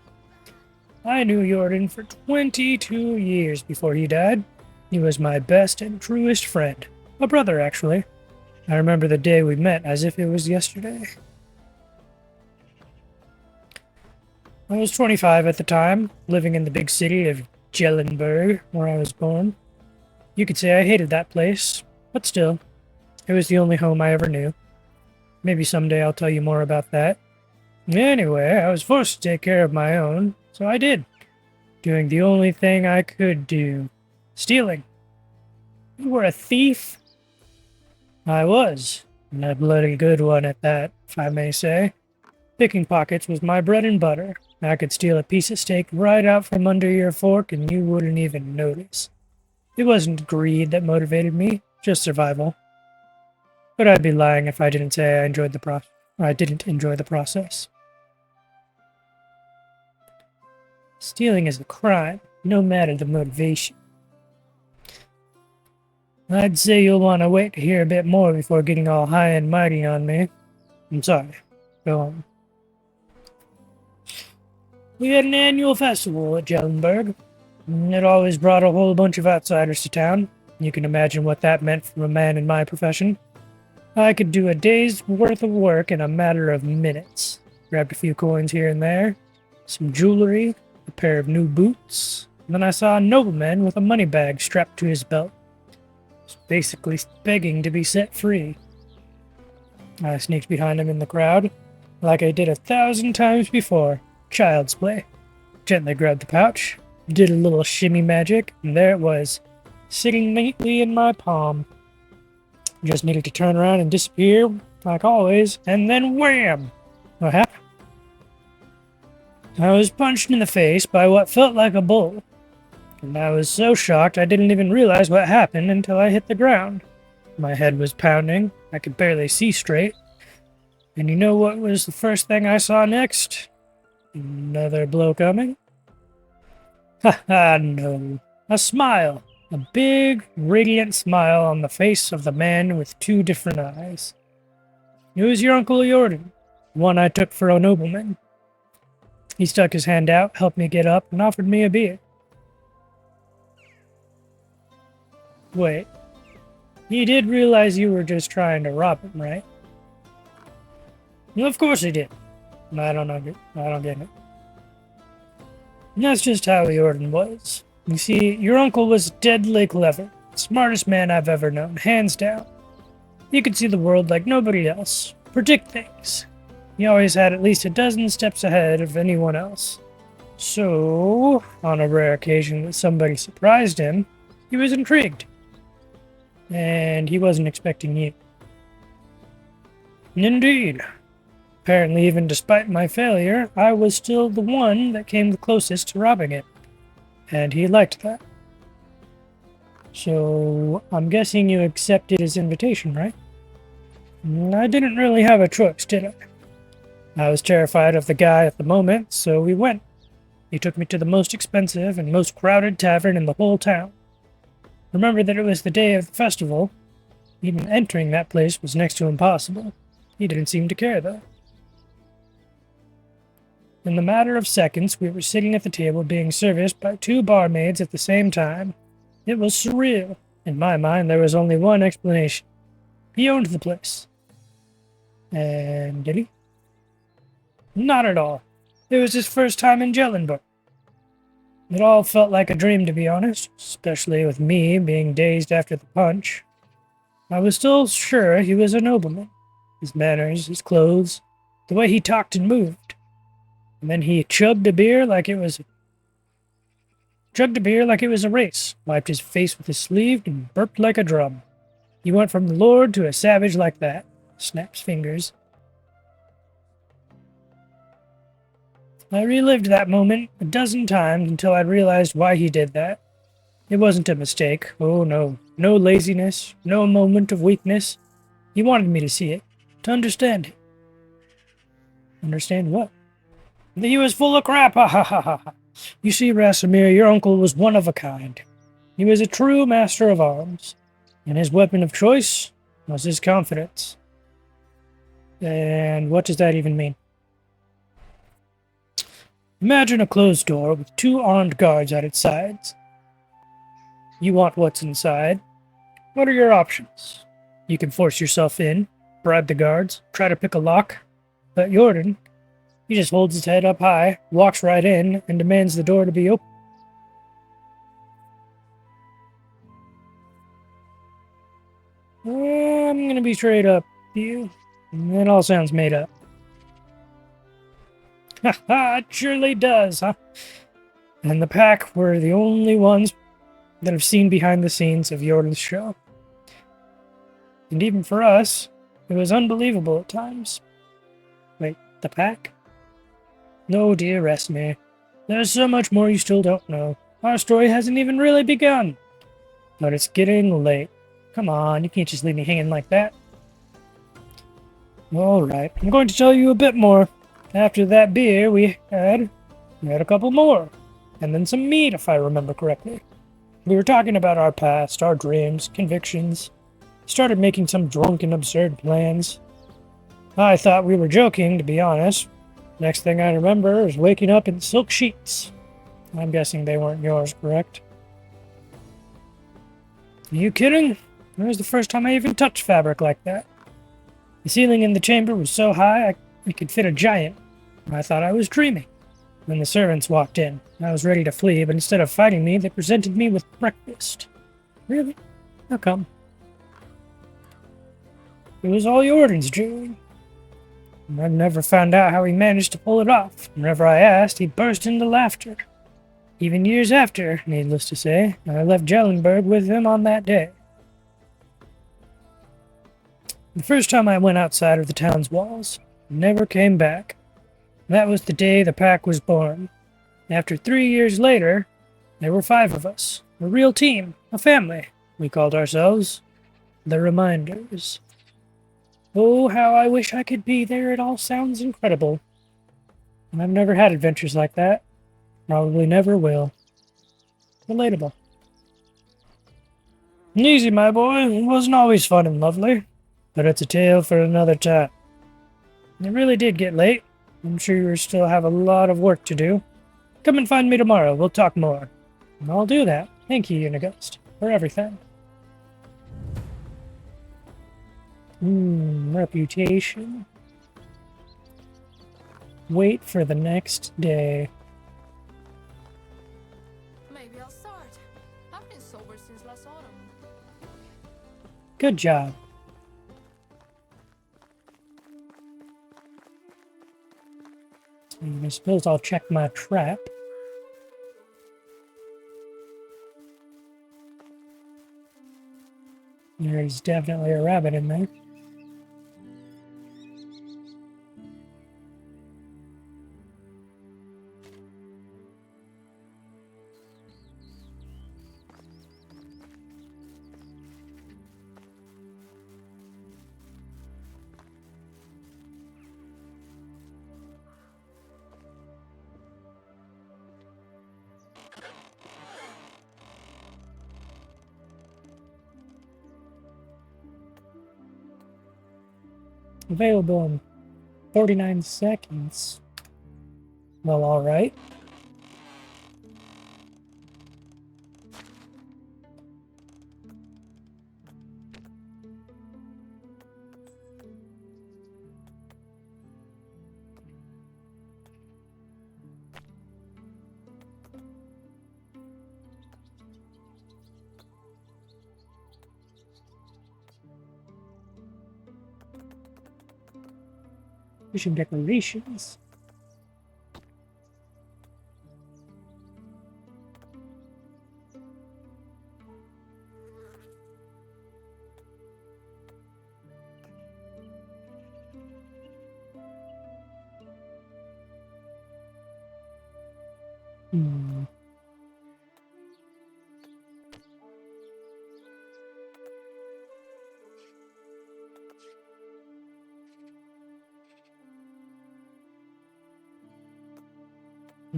I knew Jordan for 22 years before he died. He was my best and truest friend. A brother, actually. I remember the day we met as if it was yesterday. I was 25 at the time, living in the big city of Jellenberg, where I was born. You could say I hated that place, but still, it was the only home I ever knew. Maybe someday I'll tell you more about that. Anyway, I was forced to take care of my own, so I did. Doing the only thing I could do. Stealing. You were a thief? I was. And a bloody good one at that, if I may say. Picking pockets was my bread and butter. I could steal a piece of steak right out from under your fork and you wouldn't even notice. It wasn't greed that motivated me, just survival. But I'd be lying if I didn't say I didn't enjoy the process. Stealing is a crime, no matter the motivation. I'd say you'll want to wait to hear a bit more before getting all high and mighty on me. I'm sorry. Go on. We had an annual festival at Jellenberg. It always brought a whole bunch of outsiders to town. You can imagine what that meant for a man in my profession. I could do a day's worth of work in a matter of minutes. Grabbed a few coins here and there, some jewelry, a pair of new boots, and then I saw a nobleman with a money bag strapped to his belt. He's basically begging to be set free. I sneaked behind him in the crowd, like I did 1,000 times before. Child's play. Gently grabbed the pouch, did a little shimmy magic, and there it was, sitting neatly in my palm. Just needed to turn around and disappear, like always, and then wham! What happened? I was punched in the face by what felt like a bull. And I was so shocked I didn't even realize what happened until I hit the ground. My head was pounding, I could barely see straight. And you know what was the first thing I saw next? Another blow coming? Haha, no. A smile. A big, radiant smile on the face of the man with two different eyes. It was your Uncle Jordan, one I took for a nobleman. He stuck his hand out, helped me get up, and offered me a beer. Wait. He did realize you were just trying to rob him, right? Well, of course he did. I don't get it. And that's just how Jordan was. You see, your uncle was deadly clever. Smartest man I've ever known, hands down. He could see the world like nobody else. Predict things. He always had at least a dozen steps ahead of anyone else. So, on a rare occasion that somebody surprised him, he was intrigued. And he wasn't expecting you. Indeed. Apparently, even despite my failure, I was still the one that came the closest to robbing it. And he liked that. So, I'm guessing you accepted his invitation, right? I didn't really have a choice, did I? I was terrified of the guy at the moment, so we went. He took me to the most expensive and most crowded tavern in the whole town. Remember that it was the day of the festival. Even entering that place was next to impossible. He didn't seem to care, though. In the matter of seconds, we were sitting at the table being serviced by 2 barmaids at the same time. It was surreal. In my mind, there was only one explanation. He owned the place. And did he? Not at all. It was his first time in Jellenburg. It all felt like a dream, to be honest, especially with me being dazed after the punch. I was still sure he was a nobleman. His manners, his clothes, the way he talked and moved. And then he chugged a beer like it was a race, wiped his face with his sleeve, and burped like a drum. He went from the lord to a savage like that. Snaps fingers. I relived that moment a dozen times until I realized why he did that. It wasn't a mistake. Oh no. No laziness. No moment of weakness. He wanted me to see it. To understand it. Understand what? That he was full of crap. Ha ha ha ha. You see, Rasimir, your uncle was one of a kind. He was a true master of arms. And his weapon of choice was his confidence. And what does that even mean? Imagine a closed door with 2 armed guards at its sides. You want what's inside. What are your options? You can force yourself in, bribe the guards, try to pick a lock. But Jordan, he just holds his head up high, walks right in, and demands the door to be open. I'm gonna be straight up with you. It all sounds made up. Ha ha, it surely does, huh? And the pack were the only ones that have seen behind the scenes of Jordan's show. And even for us, it was unbelievable at times. Wait, the pack? No, dear Rasimir. There's so much more you still don't know. Our story hasn't even really begun. But it's getting late. Come on, you can't just leave me hanging like that. Alright, I'm going to tell you a bit more. After that beer we had a couple more. And then some meat, if I remember correctly. We were talking about our past, our dreams, convictions. Started making some drunken, absurd plans. I thought we were joking, to be honest. Next thing I remember is waking up in silk sheets. I'm guessing they weren't yours, correct? Are you kidding? It was the first time I even touched fabric like that. The ceiling in the chamber was so high I could fit a giant. I thought I was dreaming. When the servants walked in, I was ready to flee, but instead of fighting me, they presented me with breakfast. Really? How come? It was all Jordan's doing. I've never found out how he managed to pull it off. Whenever I asked, he burst into laughter. Even years after, needless to say, I left Jellenburg with him on that day. The first time I went outside of the town's walls, I never came back. That was the day the pack was born. After 3 years later, there were 5 of us. A real team, a family. We called ourselves the Reminders. Oh, how I wish I could be there. It all sounds incredible. I've never had adventures like that. Probably never will. Relatable. Easy, my boy. It wasn't always fun and lovely. But it's a tale for another time. It really did get late. I'm sure you still have a lot of work to do. Come and find me tomorrow. We'll talk more. And I'll do that. Thank you, Unigust, for everything. Reputation. Wait for the next day. Good job. And I suppose I'll check my trap. There's definitely a rabbit in there. Available in 49 seconds. Well, alright. Fishing decorations. Hmm.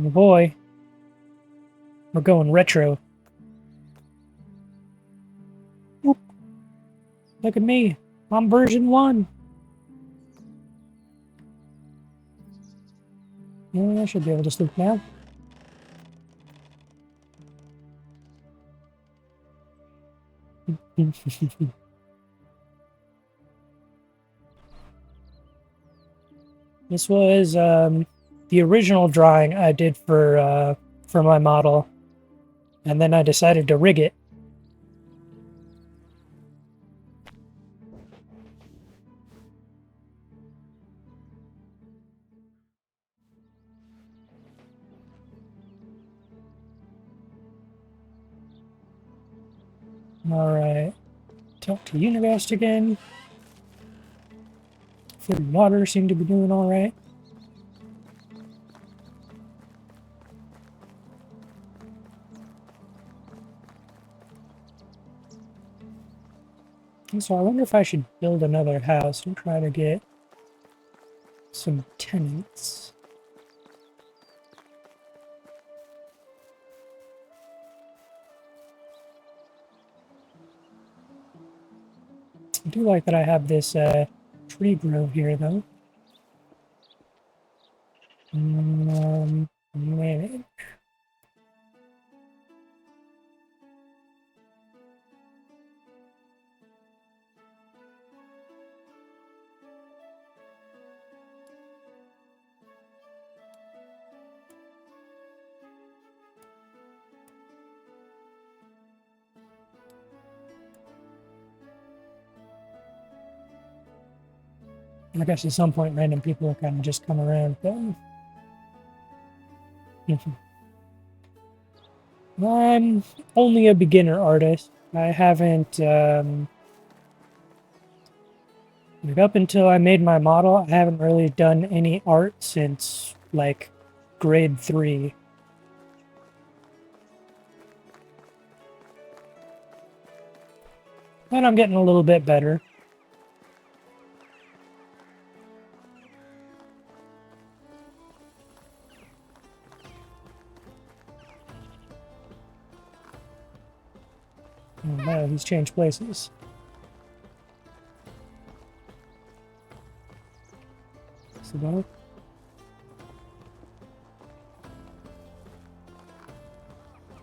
Oh boy. We're going retro. Whoop. Look at me. I'm version 1. Yeah, I should be able to sleep now. This was the original drawing I did for my model, and then I decided to rig it. Alright. Talk to Univast again. Food and water seem to be doing alright. So I wonder if I should build another house and try to get some tenants. I do like that I have this tree grove here, though. Manage. I guess at some point random people will kind of just come around then. I'm only a beginner artist. I haven't, like up until I made my model, I haven't really done any art since, like, grade 3. And I'm getting a little bit better. Oh no, he's changed places. So that.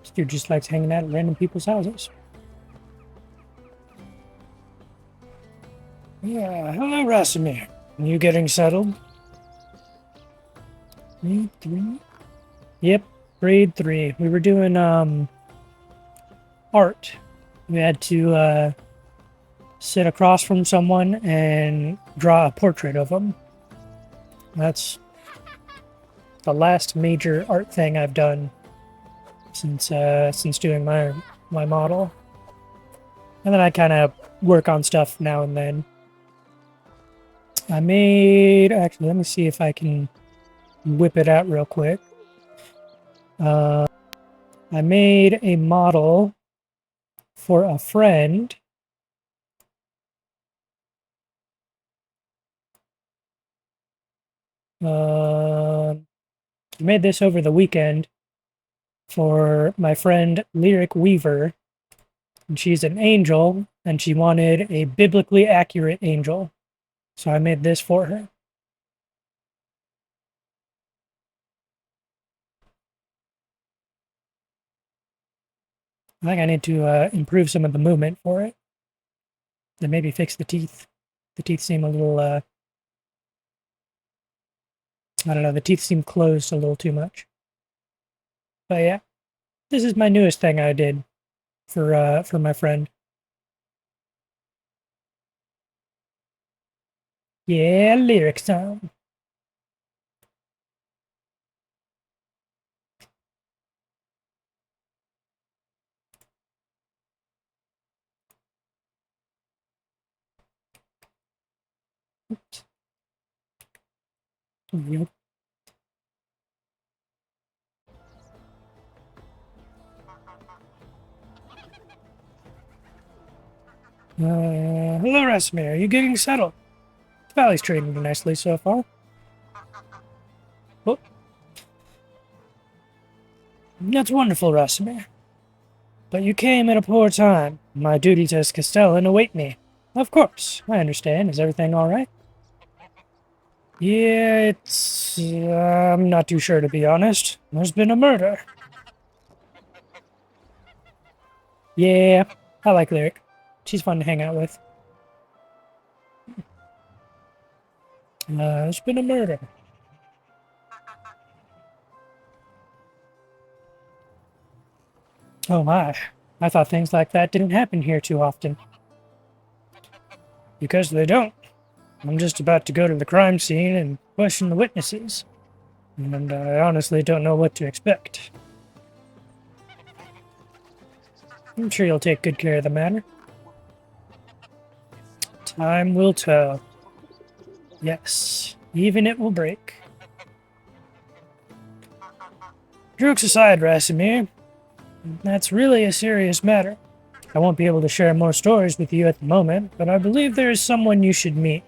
This dude just likes hanging out at random people's houses. Yeah, hello, Rasimir. You getting settled? Grade 3? Yep, grade 3. We were doing, art. We had to, sit across from someone and draw a portrait of them. That's the last major art thing I've done since doing my model. And then I kind of work on stuff now and then. Actually, let me see if I can whip it out real quick. I made a model for a friend. I made this over the weekend for my friend Lyric Weaver. And she's an angel, and she wanted a biblically accurate angel. So I made this for her. I think I need to improve some of the movement for it. And maybe fix the teeth. The teeth seem a little, I don't know, the teeth seem closed a little too much. But yeah, this is my newest thing I did for my friend. Yeah, lyrics time. Yep. Hello, Rasimir. Are you getting settled? The valley's treating you nicely so far. Oh. That's wonderful, Rasimir. But you came at a poor time. My duties as Castellan await me. Of course, I understand. Is everything all right? Yeah, it's... I'm not too sure, to be honest. There's been a murder. Yeah, I like Lyric. She's fun to hang out with. There's been a murder. Oh my. I thought things like that didn't happen here too often. Because they don't. I'm just about to go to the crime scene and question the witnesses. And I honestly don't know what to expect. I'm sure you'll take good care of the matter. Time will tell. Yes, even it will break. Jokes aside, Rasimir, that's really a serious matter. I won't be able to share more stories with you at the moment, but I believe there is someone you should meet.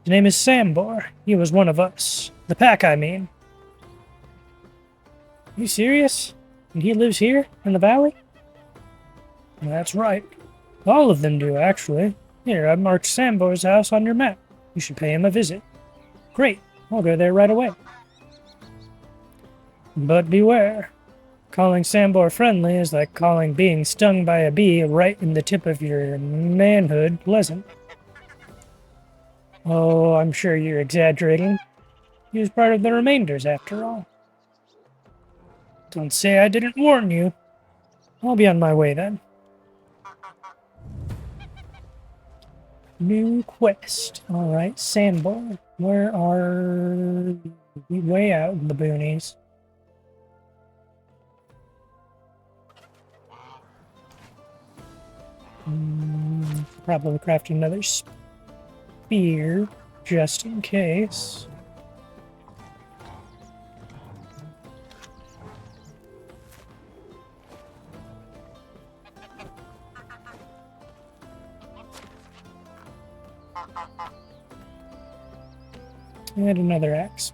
His name is Sambor. He was one of us. The pack, I mean. You serious? And he lives here, in the valley? That's right. All of them do, actually. Here, I've marked Sambor's house on your map. You should pay him a visit. Great. I'll go there right away. But beware. Calling Sambor friendly is like calling being stung by a bee right in the tip of your manhood pleasant. Oh, I'm sure you're exaggerating. He was part of the remainders, after all. Don't say I didn't warn you. I'll be on my way then. New quest. Alright, Sambor. Where are we? Way out in the boonies. Probably craft another spear, just in case. And another axe.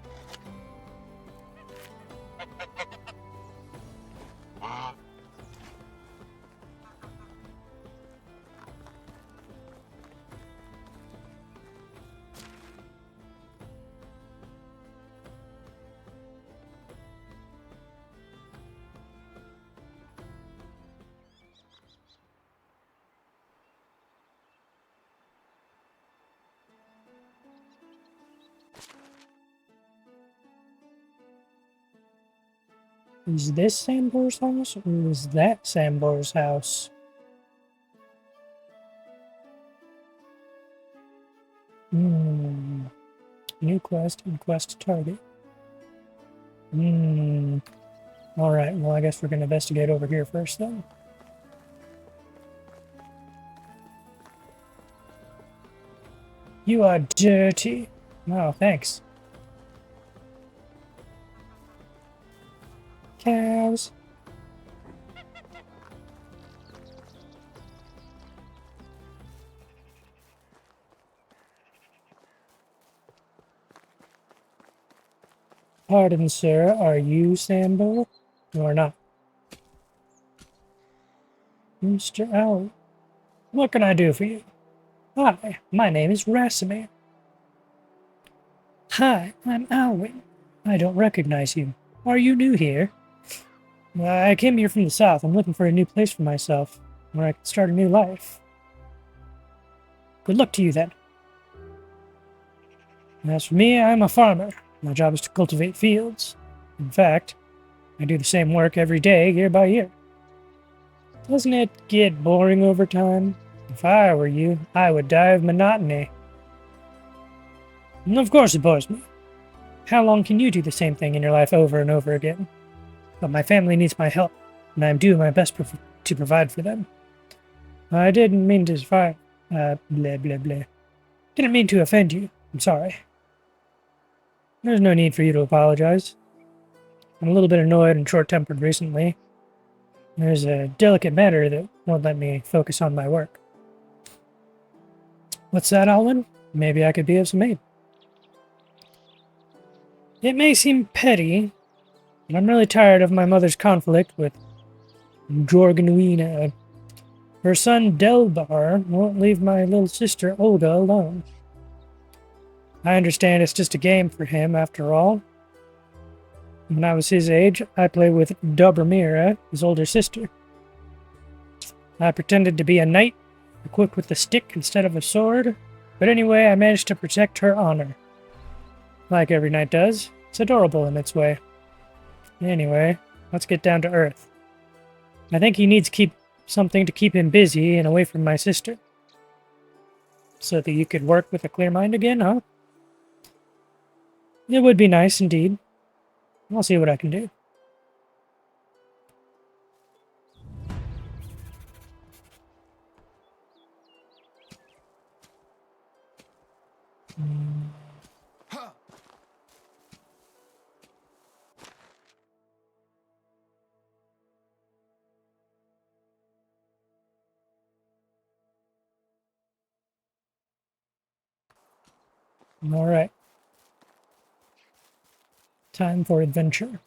Is this Sambor's house, or is that Sambor's house? Hmm. New quest and quest target. Hmm. Alright, well, I guess we're going to investigate over here first then. You are dirty. Oh, thanks. Cows. Pardon, sir, are you Sambo? Or not? Mr. Owl, what can I do for you? Hi, my name is Rasamir. Hi, I'm Alwyn. I don't recognize you. Are you new here? I came here from the south. I'm looking for a new place for myself, where I can start a new life. Good luck to you then. As for me, I'm a farmer. My job is to cultivate fields. In fact, I do the same work every day, year by year. Doesn't it get boring over time? If I were you, I would die of monotony. And of course it bores me. How long can you do the same thing in your life over and over again? But my family needs my help, and I'm doing my best to provide for them. I didn't mean to blah blah blah. Didn't mean to offend you. I'm sorry. There's no need for you to apologize. I'm a little bit annoyed and short-tempered recently. There's a delicate matter that won't let me focus on my work. What's that, Alwyn? Maybe I could be of some aid. It may seem petty, but I'm really tired of my mother's conflict with Jorgenwina. Her son Delbar won't leave my little sister Olga alone. I understand it's just a game for him, after all. When I was his age, I played with Dobromira, his older sister. I pretended to be a knight, equipped with a stick instead of a sword, but anyway, I managed to protect her honor. Like every knight does, it's adorable in its way. Anyway, let's get down to earth. I think he needs something to keep him busy and away from my sister. So that you could work with a clear mind again, huh? It would be nice indeed. I'll see what I can do. Alright. Time for adventure.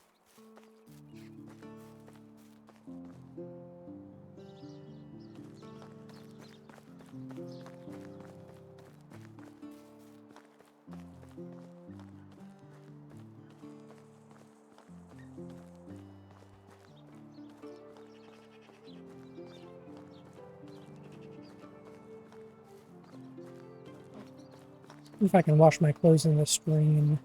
If I can wash my clothes in the stream.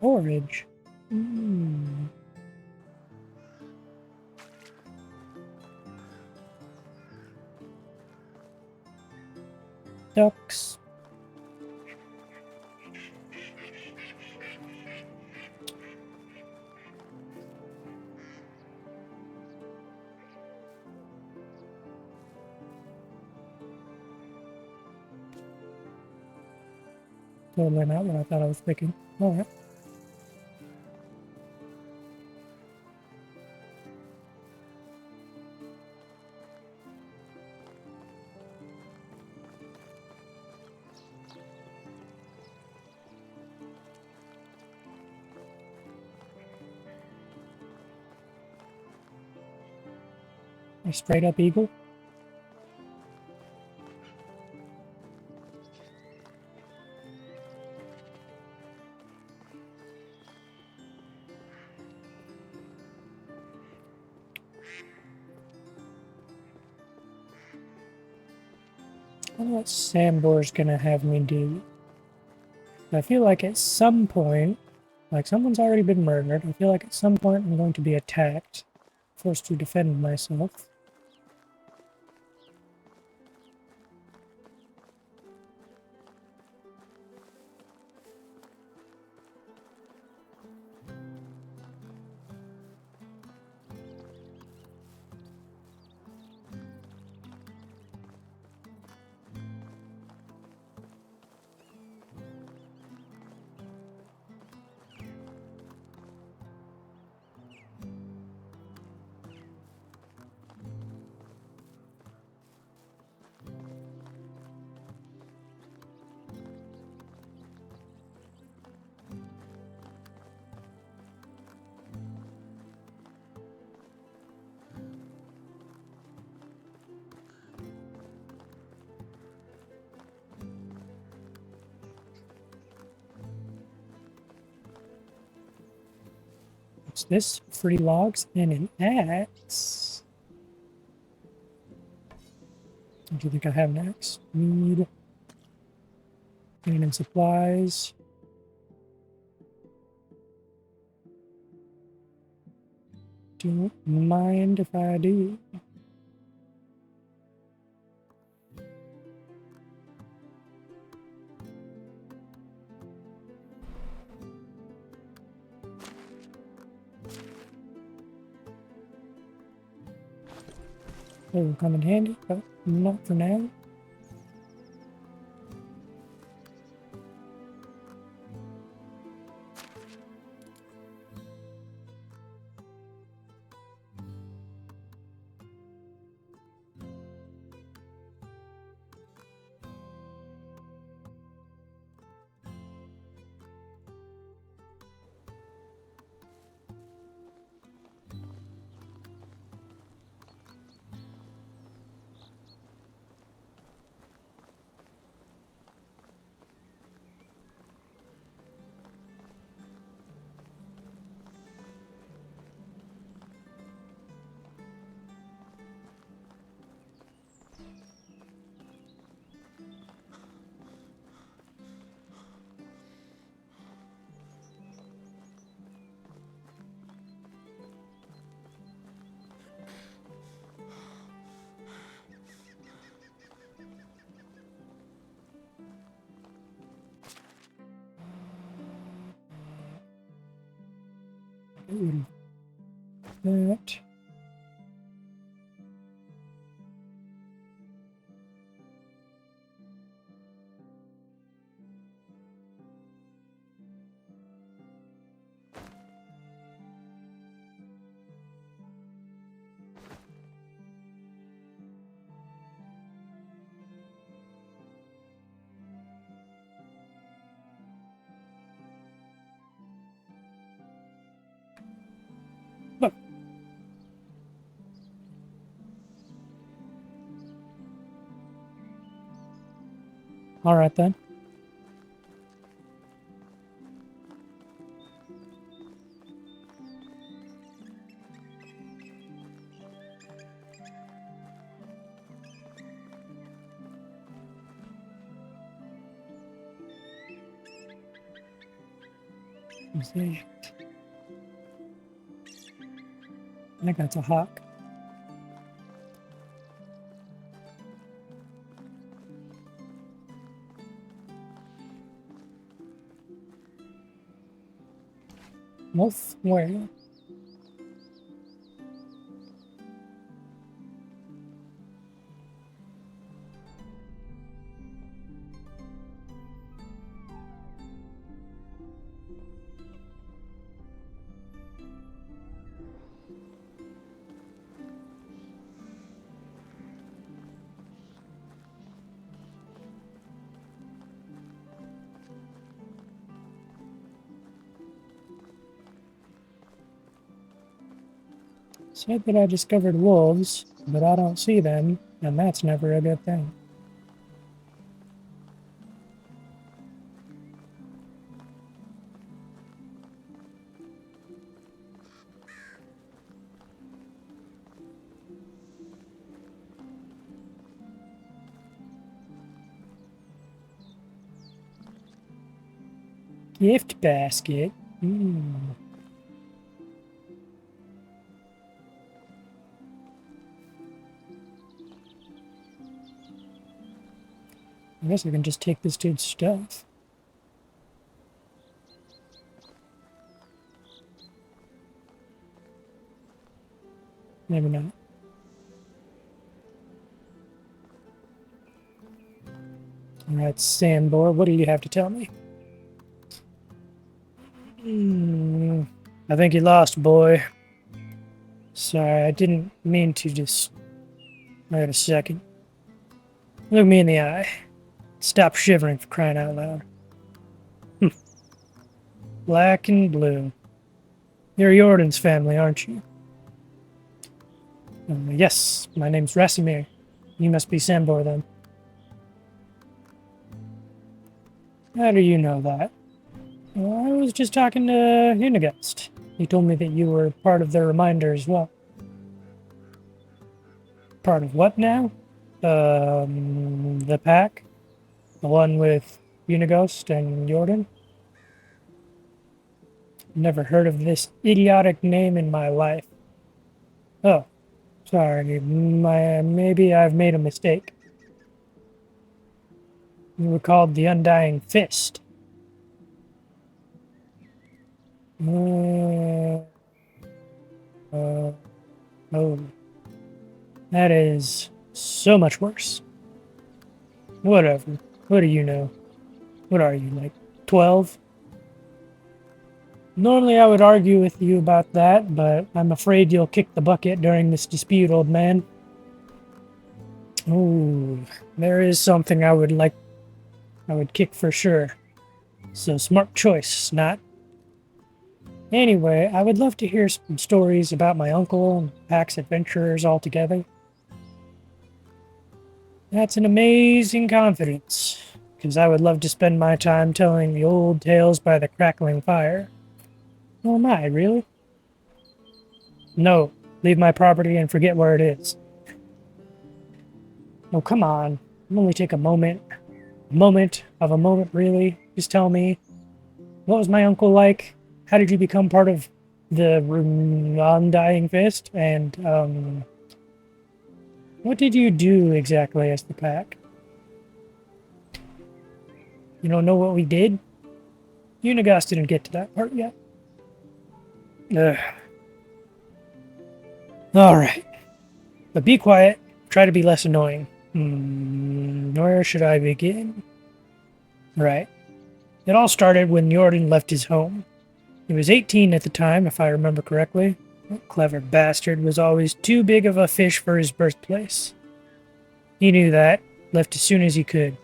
Forage. Ducks. Totally not what I thought I was picking. Alright. A straight up eagle. I wonder what Sambor's gonna have me do. I feel like at some point, like someone's already been murdered, I feel like at some point I'm going to be attacked, forced to defend myself. What's this? 3 logs and an axe. Do you think I have an axe? Need and supplies. Don't mind if I do. It will come in handy, but not for now. That. Look. All right then. What's that? I think that's a hawk. Wolf, where? Said that I discovered wolves, but I don't see them, and that's never a good thing. Gift basket. I guess I can just take this dude's stuff. Maybe not. Alright, Sandbor, what do you have to tell me? I think you lost, boy. Sorry, I didn't mean to just... Wait a second. Look me in the eye. Stop shivering, for crying out loud. Black and blue. You're Jordan's family, aren't you? Yes, my name's Rasimir. You must be Sambor then. How do you know that? Well, I was just talking to Unigast. He told me that you were part of their reminder as well. Part of what now? The pack? The one with Unigast and Jordan? Never heard of this idiotic name in my life. Oh, sorry. Maybe I've made a mistake. You were called the Undying Fist. Oh. That is so much worse. Whatever. What do you know? What are you, like 12? Normally I would argue with you about that, but I'm afraid you'll kick the bucket during this dispute, old man. Ooh, there is something I would kick for sure. So smart choice, Snot. Anyway, I would love to hear some stories about my uncle and Pack's adventurers all together. That's an amazing confidence, because I would love to spend my time telling the old tales by the crackling fire. Oh, am I, really? No, leave my property and forget where it is. Oh, come on. It'll only take a moment. A moment, really. Just tell me, what was my uncle like? How did you become part of the Undying Fist? And, what did you do exactly as the pack? You don't know what we did? Unigast didn't get to that part yet. Ugh. Alright. But be quiet. Try to be less annoying. Where should I begin? Right. It all started when Jordan left his home. He was 18 at the time, if I remember correctly. That clever bastard was always too big of a fish for his birthplace. He knew that, left as soon as he could.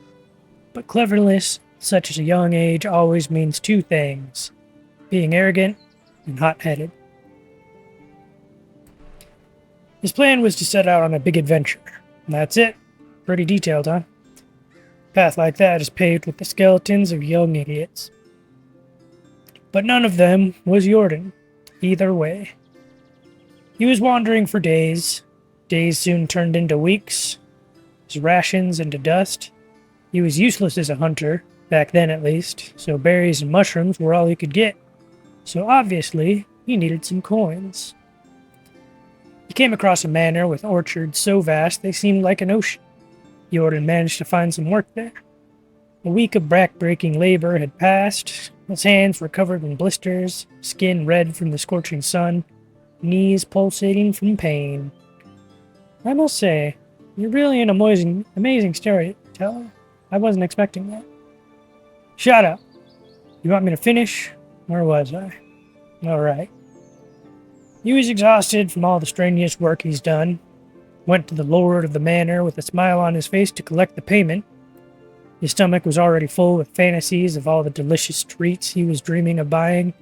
But cleverness, such as a young age, always means two things. Being arrogant and hot-headed. His plan was to set out on a big adventure. And that's it. Pretty detailed, huh? A path like that is paved with the skeletons of young idiots. But none of them was Jordan, either way. He was wandering for days. Days soon turned into weeks. His rations into dust. He was useless as a hunter, back then at least, so berries and mushrooms were all he could get. So obviously, he needed some coins. He came across a manor with orchards so vast they seemed like an ocean. Jordan managed to find some work there. A week of back-breaking labor had passed. His hands were covered in blisters, skin red from the scorching sun, knees pulsating from pain. I must say, you're really an amazing storyteller. I wasn't expecting that. Shut up. You want me to finish? Where was I? Alright. He was exhausted from all the strenuous work he's done. Went to the lord of the manor with a smile on his face to collect the payment. His stomach was already full with fantasies of all the delicious treats he was dreaming of buying.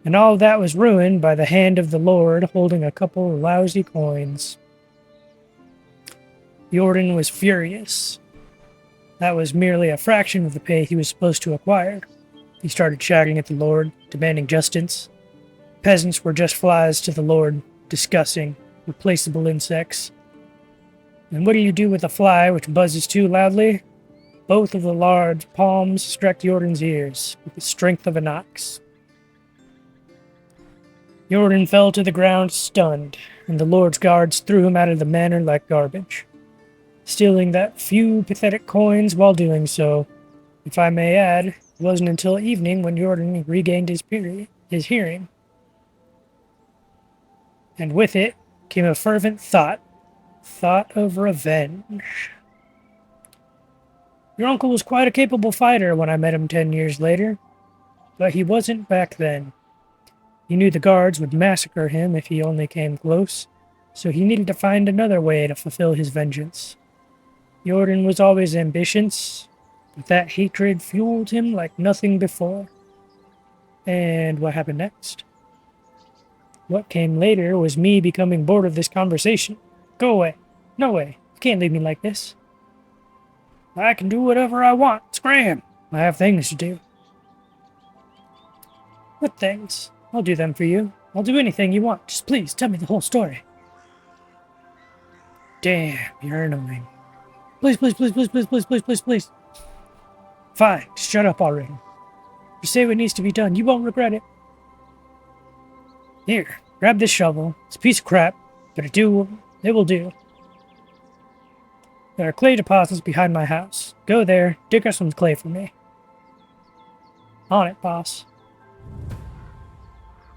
And all that was ruined by the hand of the Lord holding a couple of lousy coins. Jordan was furious. That was merely a fraction of the pay he was supposed to acquire. He started shouting at the Lord, demanding justice. Peasants were just flies to the Lord, disgusting, replaceable insects. And what do you do with a fly which buzzes too loudly? Both of the large palms struck Jordan's ears with the strength of an ox. Jordan fell to the ground stunned, and the Lord's guards threw him out of the manor like garbage, stealing that few pathetic coins while doing so. If I may add, it wasn't until evening when Jordan regained his hearing. And with it came a fervent thought of revenge. Your uncle was quite a capable fighter when I met him 10 years later, but he wasn't back then. He knew the guards would massacre him if he only came close, so he needed to find another way to fulfill his vengeance. Jordan was always ambitious, but that hatred fueled him like nothing before. And what happened next? What came later was me becoming bored of this conversation. Go away. No way. You can't leave me like this. I can do whatever I want. Scram! I have things to do. What things? I'll do them for you. I'll do anything you want. Just please tell me the whole story. Damn, you're annoying. Please, please, please, please, please, please, please, please, please. Fine, shut up already. You say what needs to be done. You won't regret it. Here, grab this shovel. It's a piece of crap, but it will do. There are clay deposits behind my house. Go there, dig up some clay for me. On it, boss.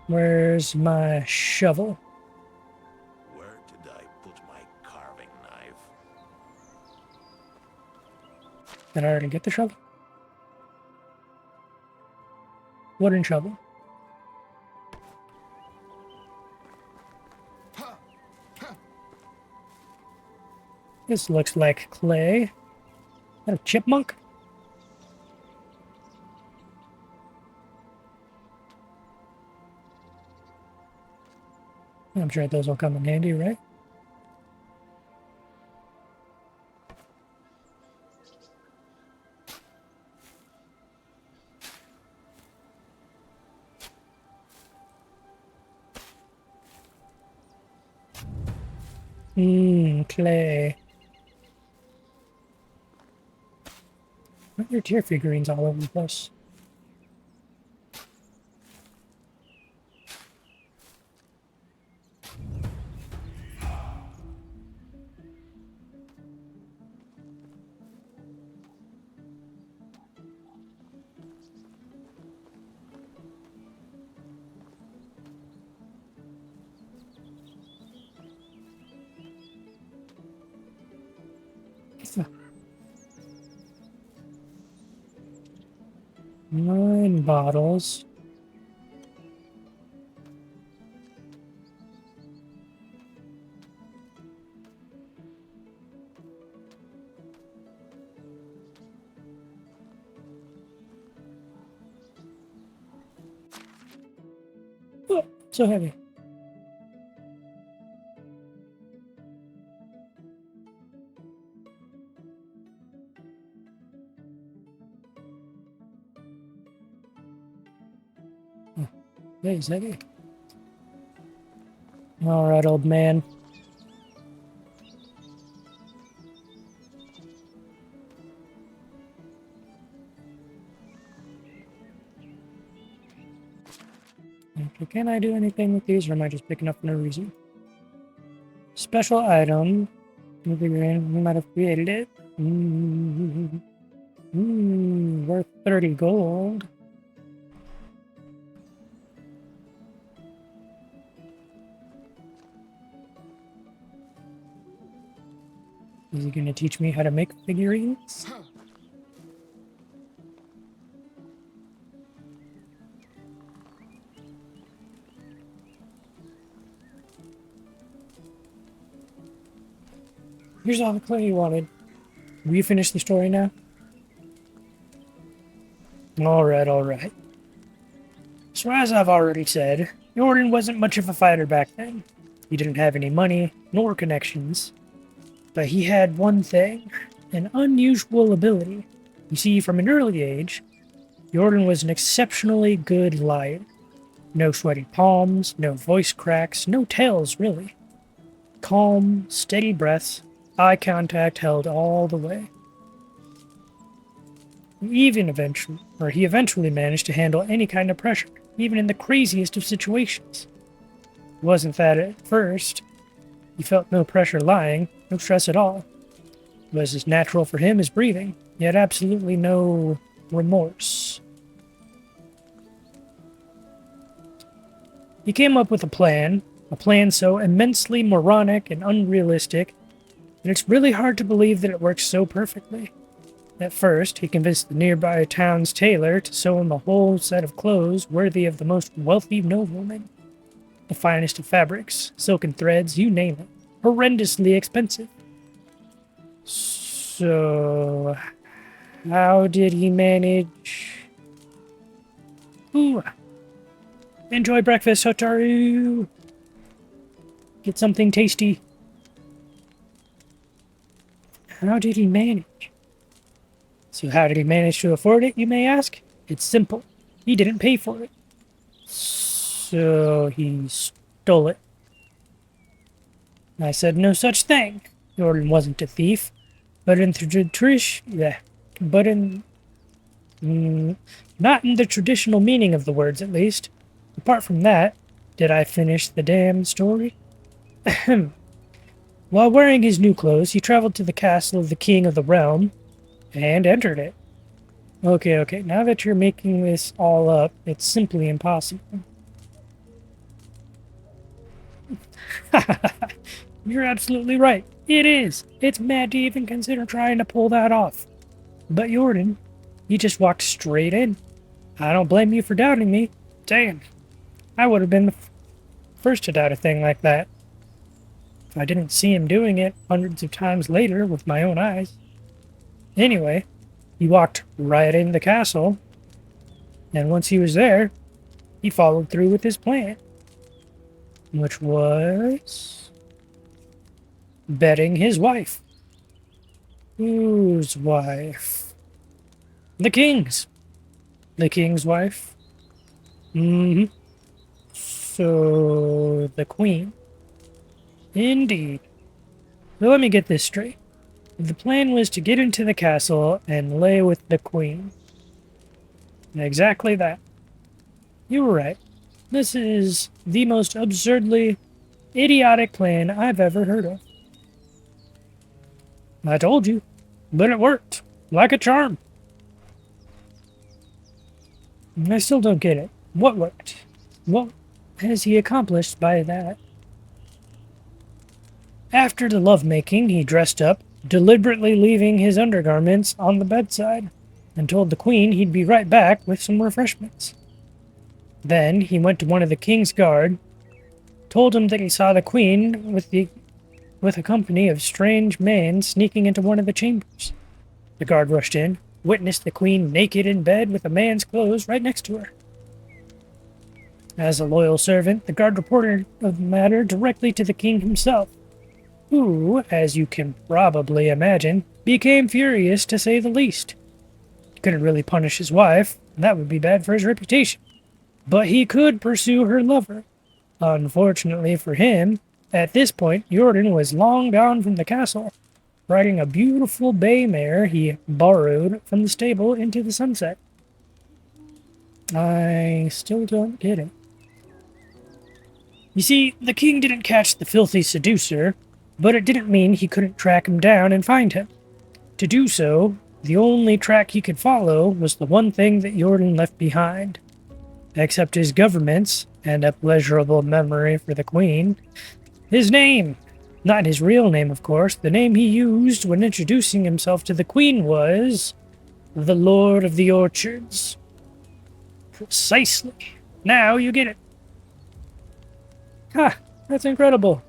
Where's my shovel? Where did I put my carving knife? Did I already get the shovel? Wooden shovel. This looks like clay. Is that a chipmunk? I'm sure those will come in handy, right? Clay. Why are your tier figurines all over the place? Nine bottles. Oh, so heavy. Yeah, he's heavy. Alright, old man. Okay, can I do anything with these, or am I just picking up for no reason? Special item. We might have created it. Worth 30 gold. Is he gonna teach me how to make figurines? Here's all the clay you wanted. Will you finish the story now? Alright, alright. So as I've already said, Jordan wasn't much of a fighter back then. He didn't have any money, nor connections. But he had one thing, an unusual ability. You see, from an early age, Jordan was an exceptionally good liar. No sweaty palms, no voice cracks, no tells, really. Calm, steady breaths, eye contact held all the way. He eventually managed to handle any kind of pressure, even in the craziest of situations. It wasn't that at first. He felt no pressure lying, no stress at all. It was as natural for him as breathing, yet absolutely no remorse. He came up with a plan so immensely moronic and unrealistic that it's really hard to believe that it works so perfectly. At first, he convinced the nearby town's tailor to sew him a whole set of clothes worthy of the most wealthy nobleman. The finest of fabrics, silken threads, you name it. Horrendously expensive. So, how did he manage? Ooh. Enjoy breakfast, Hotaru! Get something tasty. How did he manage? So how did he manage to afford it, you may ask? It's simple. He didn't pay for it. So he stole it. I said no such thing. Jordan wasn't a thief. But in not in the traditional meaning of the words, at least. Apart from that, did I finish the damn story? While wearing his new clothes, he traveled to the castle of the king of the realm and entered it. Okay, now that you're making this all up, it's simply impossible. You're absolutely right. It is. It's mad to even consider trying to pull that off. But Jordan, he just walked straight in. I don't blame you for doubting me. Damn. I would have been the first to doubt a thing like that. If I didn't see him doing it hundreds of times later with my own eyes. Anyway, he walked right in the castle, and once he was there, he followed through with his plan, which was betting his wife. Whose wife? The king's. The king's wife? Mm-hmm. So, the queen. Indeed. So let me get this straight. The plan was to get into the castle and lay with the queen. Exactly that. You were right. This is the most absurdly idiotic plan I've ever heard of. I told you, but it worked. Like a charm. I still don't get it. What worked? What has he accomplished by that? After the lovemaking, he dressed up, deliberately leaving his undergarments on the bedside, and told the queen he'd be right back with some refreshments. Then he went to one of the king's guard, told him that he saw the queen with a company of strange men sneaking into one of the chambers. The guard rushed in, witnessed the queen naked in bed with a man's clothes right next to her. As a loyal servant, the guard reported the matter directly to the king himself, who, as you can probably imagine, became furious to say the least. He couldn't really punish his wife, and that would be bad for his reputation. But he could pursue her lover. Unfortunately for him, at this point, Jordan was long gone from the castle, riding a beautiful bay mare he borrowed from the stable into the sunset. I still don't get it. You see, the king didn't catch the filthy seducer, but it didn't mean he couldn't track him down and find him. To do so, the only track he could follow was the one thing that Jordan left behind. Except his government's, and a pleasurable memory for the queen, his name. Not his real name, of course. The name he used when introducing himself to the queen was the Lord of the Orchards. Precisely. Now you get it. Ha! That's incredible.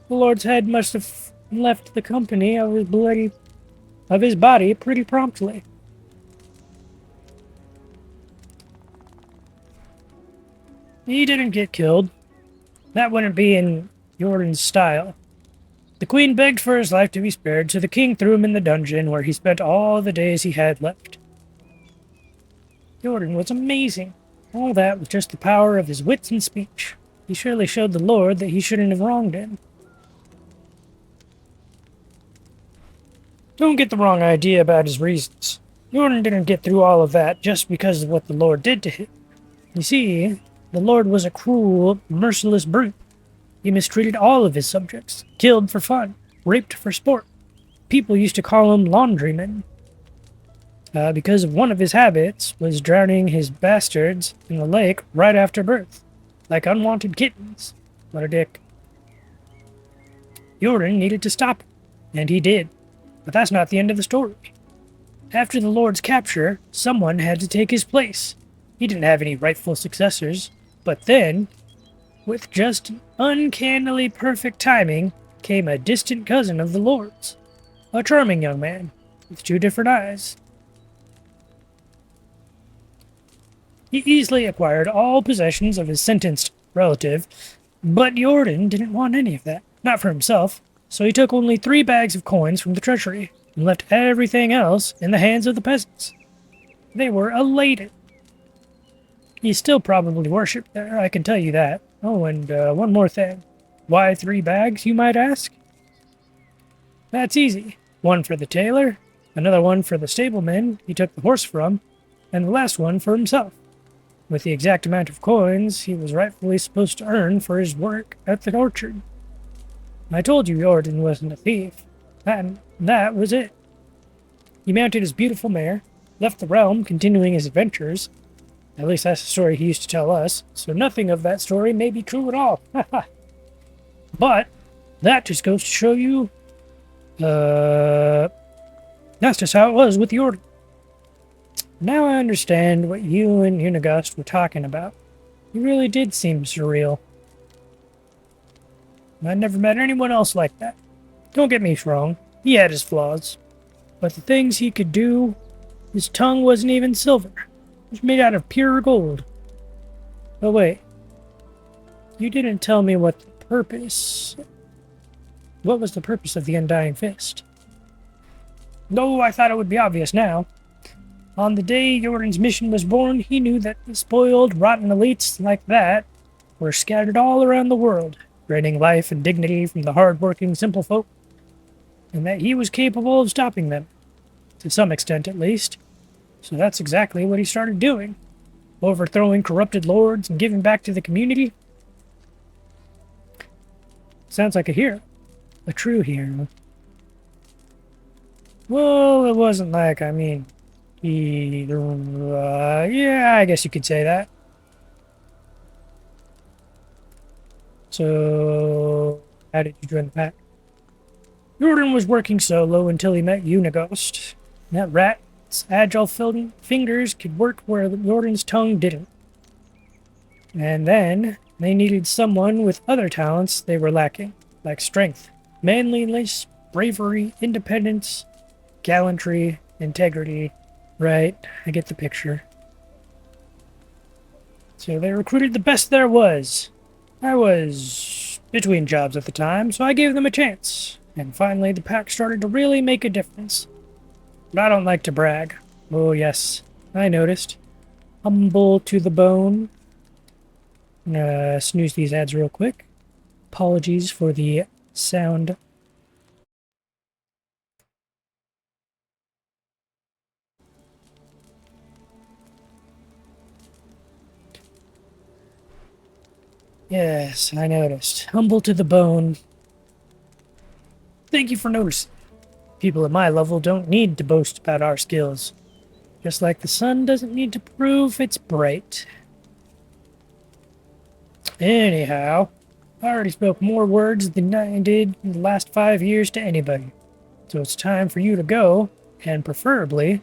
The Lord's head must have left the company of his body pretty promptly. He didn't get killed. That wouldn't be in Jordan's style. The queen begged for his life to be spared, so the king threw him in the dungeon where he spent all the days he had left. Jordan was amazing. All that was just the power of his wits and speech. He surely showed the Lord that he shouldn't have wronged him. Don't get the wrong idea about his reasons. Jordan didn't get through all of that just because of what the Lord did to him. You see, the Lord was a cruel, merciless brute. He mistreated all of his subjects, killed for fun, raped for sport. People used to call him laundryman. Because of one of his habits was drowning his bastards in the lake right after birth, like unwanted kittens. What a dick. Jordan needed to stop him, and he did. But that's not the end of the story. After the Lord's capture, someone had to take his place. He didn't have any rightful successors, but then, with just uncannily perfect timing, came a distant cousin of the Lord's. A charming young man, with 2 different eyes. He easily acquired all possessions of his sentenced relative, but Jordan didn't want any of that, not for himself, so he took only 3 bags of coins from the treasury and left everything else in the hands of the peasants. They were elated. He still probably worshipped there, I can tell you that. Oh, and one more thing. Why 3 bags, you might ask? That's easy. 1 for the tailor, another one for the stableman he took the horse from, and the last one for himself, with the exact amount of coins he was rightfully supposed to earn for his work at the orchard. I told you Jordan wasn't a thief. That was it. He mounted his beautiful mare, left the realm continuing his adventures. At least that's the story he used to tell us, so nothing of that story may be true at all. But that just goes to show you, that's just how it was with Jordan. Now I understand what you and Unigust were talking about. He really did seem surreal. I never met anyone else like that. Don't get me wrong, he had his flaws. But the things he could do, his tongue wasn't even silver. It was made out of pure gold. Oh wait, you didn't tell me what the purpose... What was the purpose of the Undying Fist? No, I thought it would be obvious now. On the day Jordan's mission was born, he knew that the spoiled, rotten elites like that were scattered all around the world, draining life and dignity from the hard-working simple folk, and that he was capable of stopping them, to some extent at least. So that's exactly what he started doing, overthrowing corrupted lords and giving back to the community. Sounds like a hero, a true hero. Well, it wasn't like, yeah, I guess you could say that. So, how did you join the pack? Jordan was working solo until he met Unighost. That rat's agile fingers could work where Jordan's tongue didn't. And then, they needed someone with other talents they were lacking, like strength, manliness, bravery, independence, gallantry, integrity. Right, I get the picture. So they recruited the best there was. I was between jobs at the time, so I gave them a chance. And finally, the pack started to really make a difference. But I don't like to brag. Oh yes, I noticed. Humble to the bone. Snooze these ads real quick. Apologies for the sound. Yes, I noticed. Humble to the bone. Thank you for noticing. People at my level don't need to boast about our skills. Just like the sun doesn't need to prove it's bright. Anyhow, I already spoke more words than I did in the last 5 years to anybody. So it's time for you to go, and preferably,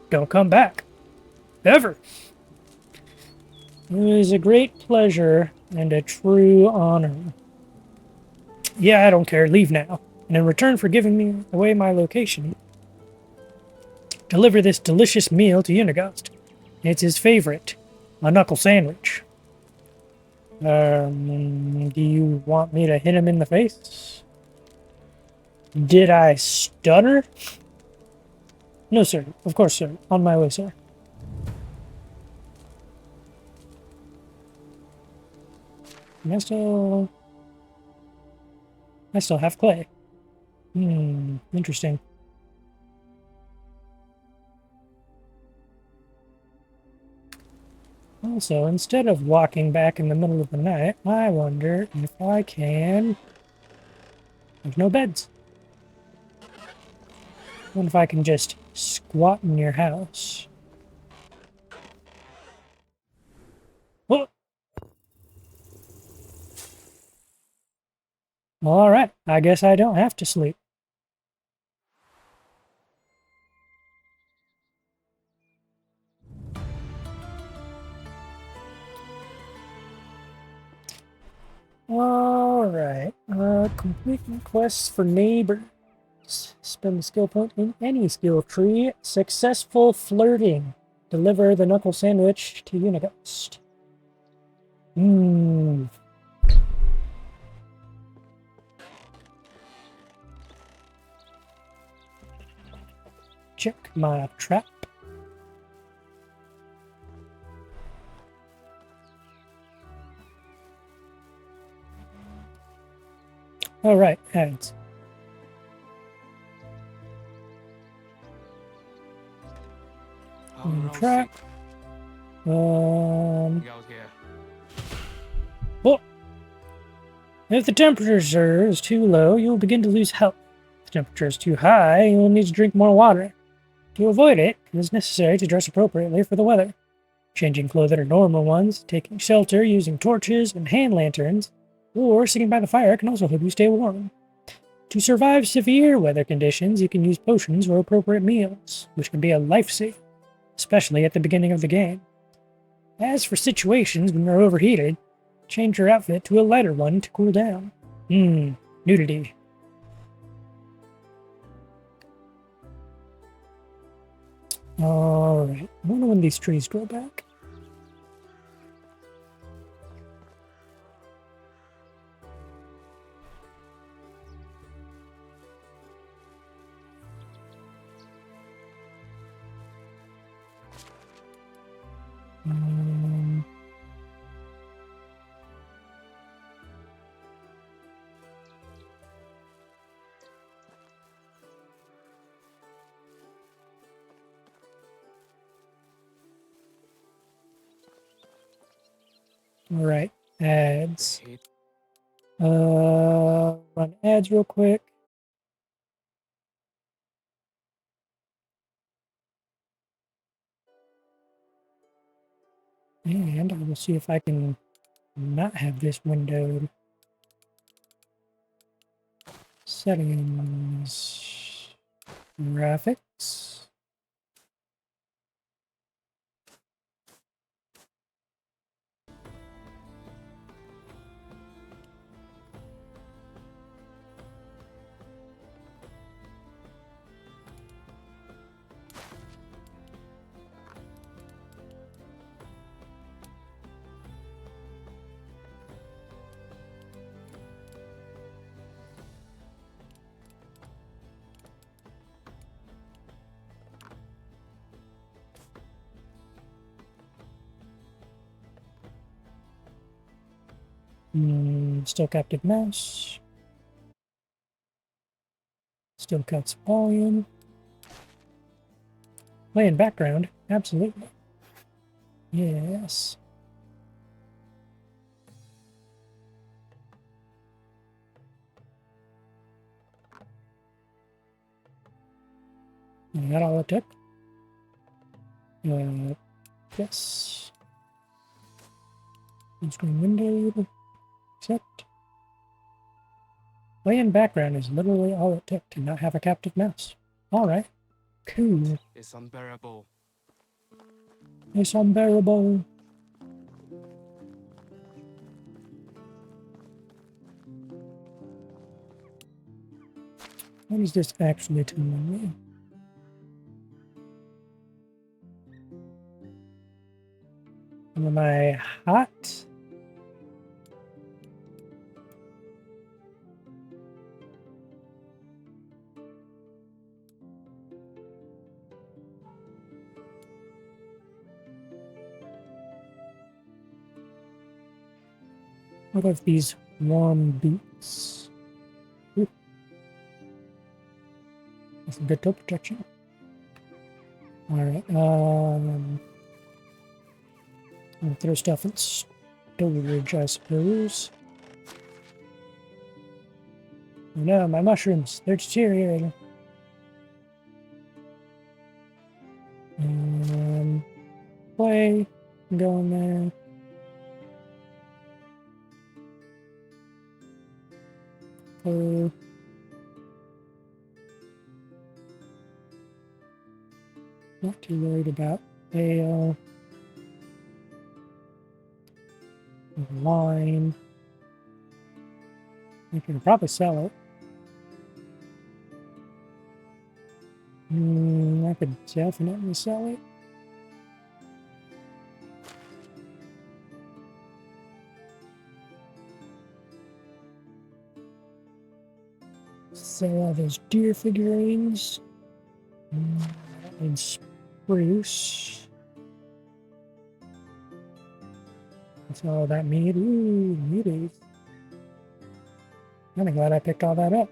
don't come back. Ever. It was a great pleasure and a true honor. Yeah, I don't care. Leave now. And in return for giving me away my location, deliver this delicious meal to Unighost. It's his favorite, a knuckle sandwich. Do you want me to hit him in the face? Did I stutter? No, sir. Of course, sir. On my way, sir. And I still have clay. Interesting. Also, instead of walking back in the middle of the night, I wonder if I can... There's no beds. I wonder if I can just squat in your house. Oh! Alright, I guess I don't have to sleep. Alright, complete quests for neighbors. Spend the skill point in any skill tree. Successful flirting. Deliver the knuckle sandwich to Unighost. Check my trap. Alright, ads. Trap. Oh. If the temperature is too low, you'll begin to lose health. If the temperature is too high, you'll need to drink more water. To avoid it, it is necessary to dress appropriately for the weather. Changing clothing to normal ones, taking shelter using torches and hand lanterns, or sitting by the fire can also help you stay warm. To survive severe weather conditions, you can use potions or appropriate meals, which can be a lifesaver, especially at the beginning of the game. As for situations when you're overheated, change your outfit to a lighter one to cool down. Nudity. Alright, I wonder when these trees grow back. Alright, ads. Run ads real quick. And I will see if I can not have this windowed. Settings. Graphics. Still captive mouse. Still cuts volume. Play in background. Absolutely. Yes. Is that all it took? Yes. Screen window. Accept. Play in background is literally all it took to not have a captive mouse. Alright. Cool. It's unbearable. It's unbearable. What is this actually telling me? Am I hot? What of these warm boots? Ooh, that's some good toe protection. Alright, I'll throw stuff in storage, I suppose. Oh no, my mushrooms, they're deteriorating. Play, go in there. Oh. Not too worried about ale. Wine. I can probably sell it. I could definitely sell it. Sell all those deer figurines. That means spruce. That's all that meat. Ooh, meaties. I'm glad I picked all that up.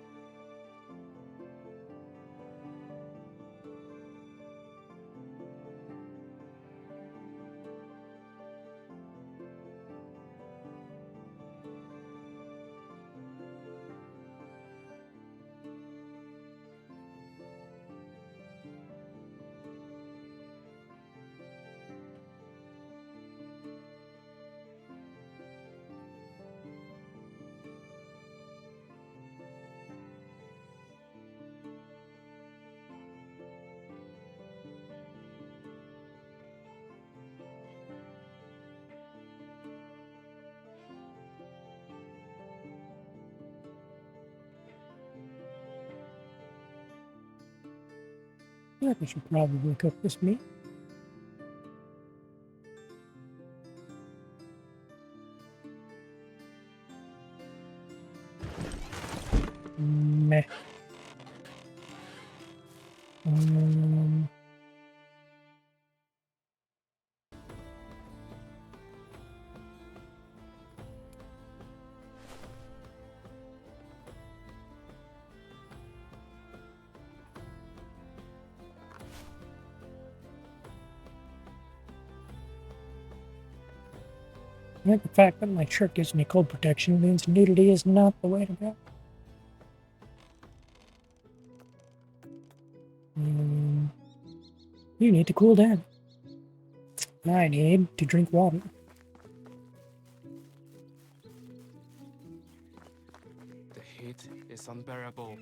I think I should probably cook this meat. Meh. I think the fact that my shirt gives me cold protection means nudity is not the way to go. You need to cool down. I need to drink water. The heat is unbearable.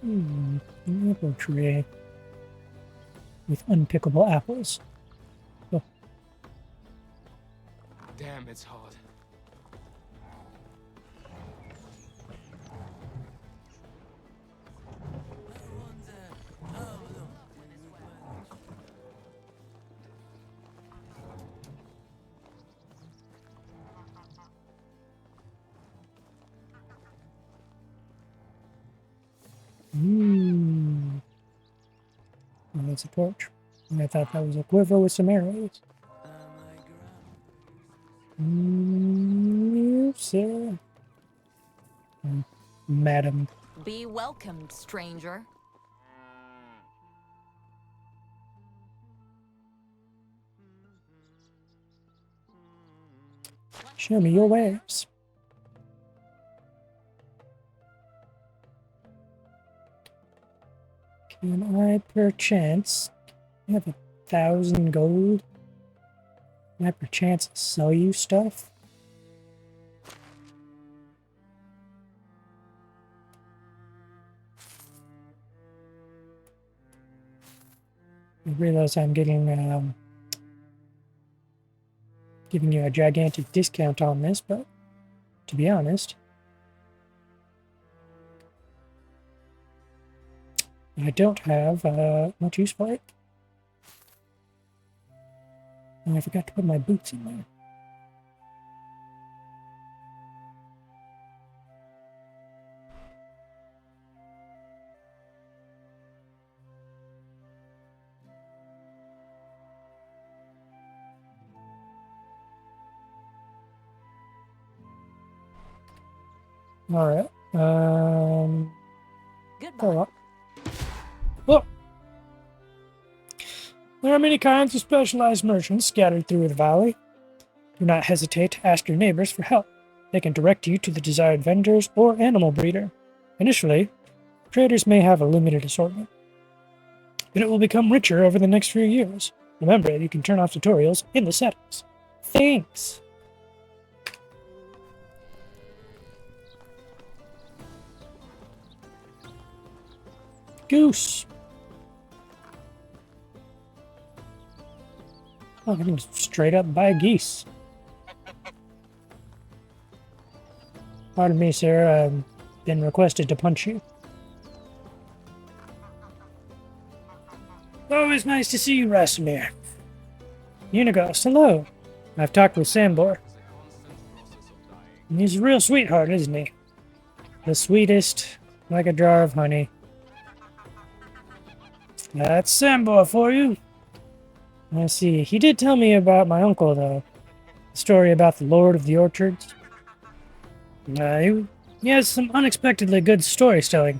An apple tree with unpickable apples. Oh, Damn, it's hot. oh, that's a torch. And I thought that was a quiver with some arrows. Sir. Madam. Be welcomed, stranger. Show me your wares. Can I perchance have 1,000 gold? Can I perchance sell you stuff? I realize I'm getting giving you a gigantic discount on this, but to be honest, I don't have much use for it. And I forgot to put my boots in there. Alright. Goodbye. Go up. Oh! There are many kinds of specialized merchants scattered through the valley. Do not hesitate to ask your neighbors for help. They can direct you to the desired vendors or animal breeder. Initially, traders may have a limited assortment, but it will become richer over the next few years. Remember, you can turn off tutorials in the settings. Thanks! Goose! Oh, I can just straight up buy geese. Pardon me, sir. I've been requested to punch you. Always nice to see you, Rasomir. Unigos, hello. I've talked with Sambor. He's a real sweetheart, isn't he? The sweetest, like a jar of honey. That's Sambor for you. I see. He did tell me about my uncle, though. The story about the Lord of the Orchards. He has some unexpectedly good storytelling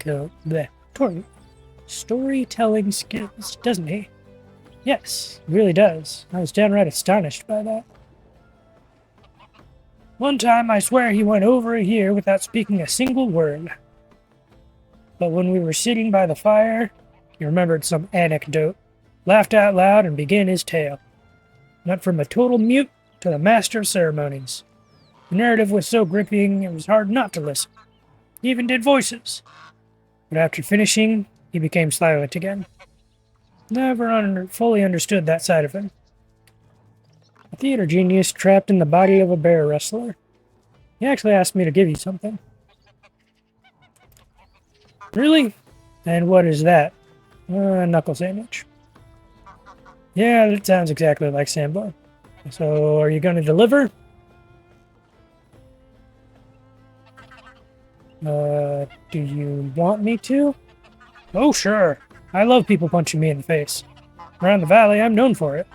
skills, doesn't he? Yes, he really does. I was downright astonished by that. One time, I swear he went over a year without speaking a single word. But when we were sitting by the fire, he remembered some anecdote, laughed out loud, and began his tale. Went from a total mute to the master of ceremonies. The narrative was so gripping, it was hard not to listen. He even did voices. But after finishing, he became silent again. Never fully understood that side of him. A theater genius trapped in the body of a bear wrestler. He actually asked me to give you something. Really? And what is that? A knuckle sandwich. Yeah, that sounds exactly like Sambo. So, are you going to deliver? Do you want me to? Oh, sure. I love people punching me in the face. Around the valley, I'm known for it.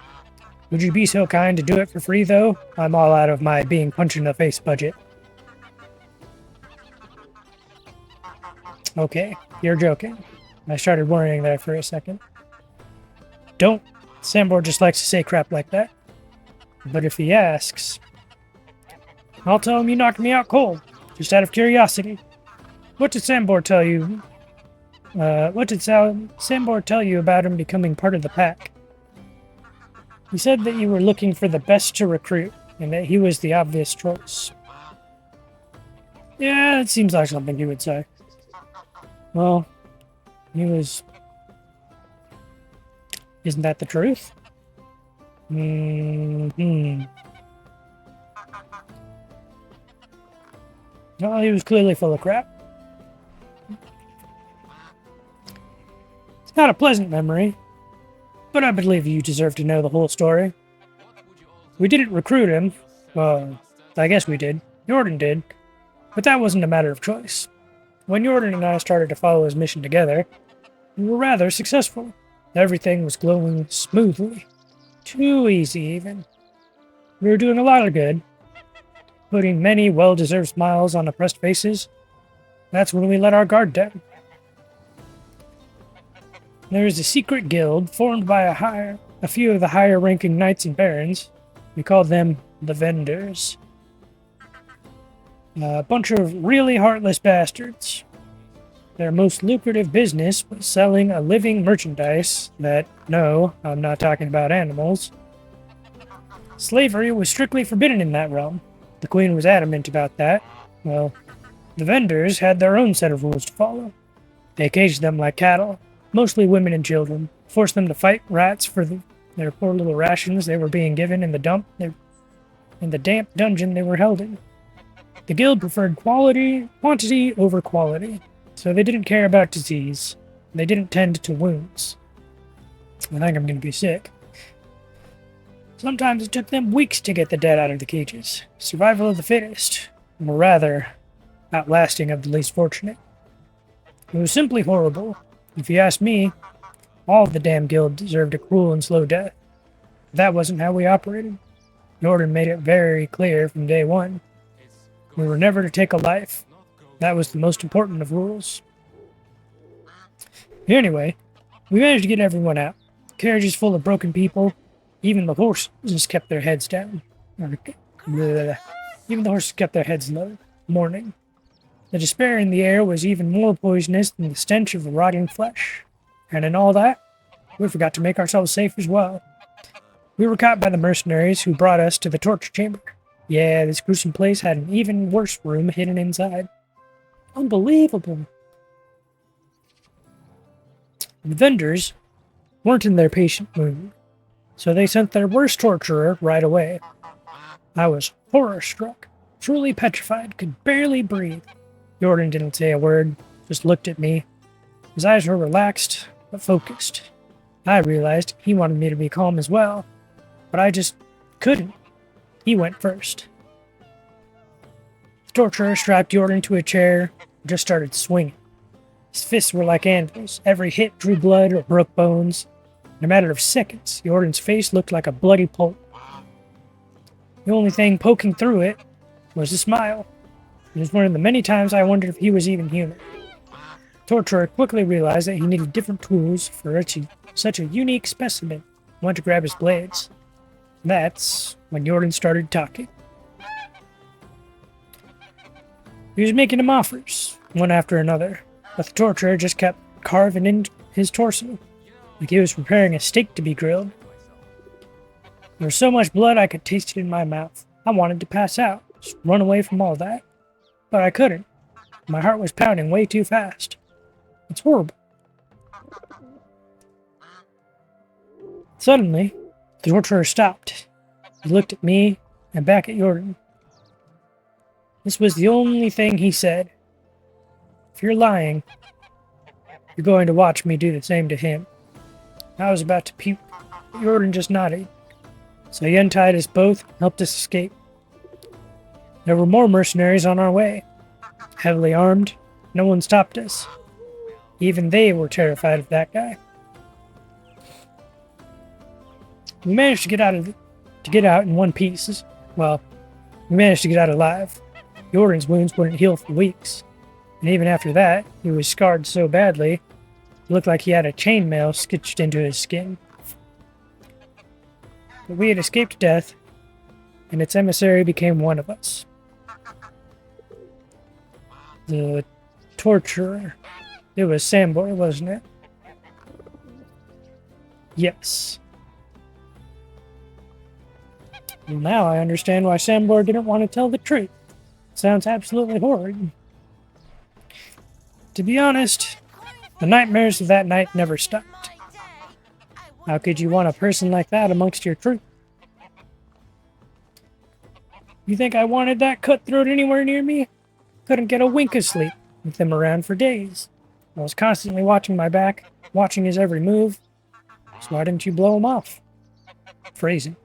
Would you be so kind to do it for free, though? I'm all out of my being punched in the face budget. Okay, you're joking. I started worrying there for a second. Don't. Sambor just likes to say crap like that. But if he asks, I'll tell him you knocked me out cold, just out of curiosity. What did Sambor tell you? What did Sambor tell you about him becoming part of the pack? He said that you were looking for the best to recruit, and that he was the obvious choice. Yeah, it seems like something he would say. Well, he was... Isn't that the truth? Well, he was clearly full of crap. It's not a pleasant memory, but I believe you deserve to know the whole story. We didn't recruit him. Well, I guess we did. Jordan did. But that wasn't a matter of choice. When Jordan and I started to follow his mission together, we were rather successful. Everything was glowing smoothly. Too easy, even. We were doing a lot of good, putting many well-deserved smiles on oppressed faces. That's when we let our guard down. There is a secret guild formed by a few of the higher-ranking knights and barons. We called them the Vendors. A bunch of really heartless bastards. Their most lucrative business was selling a living merchandise that, no, I'm not talking about animals. Slavery was strictly forbidden in that realm. The Queen was adamant about that. Well, the Vendors had their own set of rules to follow. They caged them like cattle, mostly women and children, forced them to fight rats for their poor little rations they were being given in the dump. in the damp dungeon they were held in. The guild preferred quantity over quality, so they didn't care about disease. They didn't tend to wounds. I think I'm going to be sick. Sometimes it took them weeks to get the dead out of the cages. Survival of the fittest, or rather, outlasting of the least fortunate. It was simply horrible. If you ask me, all of the damn guild deserved a cruel and slow death. That wasn't how we operated. Jordan made it very clear from day one. We were never to take a life. That was the most important of rules. Anyway, we managed to get everyone out. Carriages full of broken people. Even the horses kept their heads down. Even the horses kept their heads low, mourning. The despair in the air was even more poisonous than the stench of the rotting flesh. And in all that, we forgot to make ourselves safe as well. We were caught by the mercenaries who brought us to the torture chamber. Yeah, this gruesome place had an even worse room hidden inside. Unbelievable. The vendors weren't in their patient mood, so they sent their worst torturer right away. I was horror-struck, truly petrified, could barely breathe. Jordan didn't say a word, just looked at me. His eyes were relaxed, but focused. I realized he wanted me to be calm as well, but I just couldn't. He went first. The torturer strapped Jordan to a chair and just started swinging. His fists were like anvils. Every hit drew blood or broke bones. In a matter of seconds, Jordan's face looked like a bloody pulp. The only thing poking through it was a smile. It was one of the many times I wondered if he was even human. The torturer quickly realized that he needed different tools for such a unique specimen. He went to grab his blades. That's when Jordan started talking. He was making him offers, one after another, but the torturer just kept carving in his torso, like he was preparing a steak to be grilled. There was so much blood I could taste it in my mouth. I wanted to pass out, just run away from all that. But I couldn't. My heart was pounding way too fast. It's horrible. Suddenly, the torturer stopped. He looked at me and back at Jordan. This was the only thing he said. If you're lying, you're going to watch me do the same to him. I was about to puke, but Jordan just nodded. So he untied us both and helped us escape. There were more mercenaries on our way. Heavily armed, no one stopped us. Even they were terrified of that guy. We managed to get out in one piece. Well, we managed to get out alive. Jordan's wounds wouldn't heal for weeks. And even after that, he was scarred so badly, it looked like he had a chainmail stitched into his skin. But we had escaped death, and its emissary became one of us. The torturer. It was Sambor, wasn't it? Yes. Well, now I understand why Sambor didn't want to tell the truth. Sounds absolutely horrid. To be honest, the nightmares of that night never stopped. How could you want a person like that amongst your troop? You think I wanted that cutthroat anywhere near me? Couldn't get a wink of sleep with them around for days. I was constantly watching my back, watching his every move. So why didn't you blow him off? Phrasing.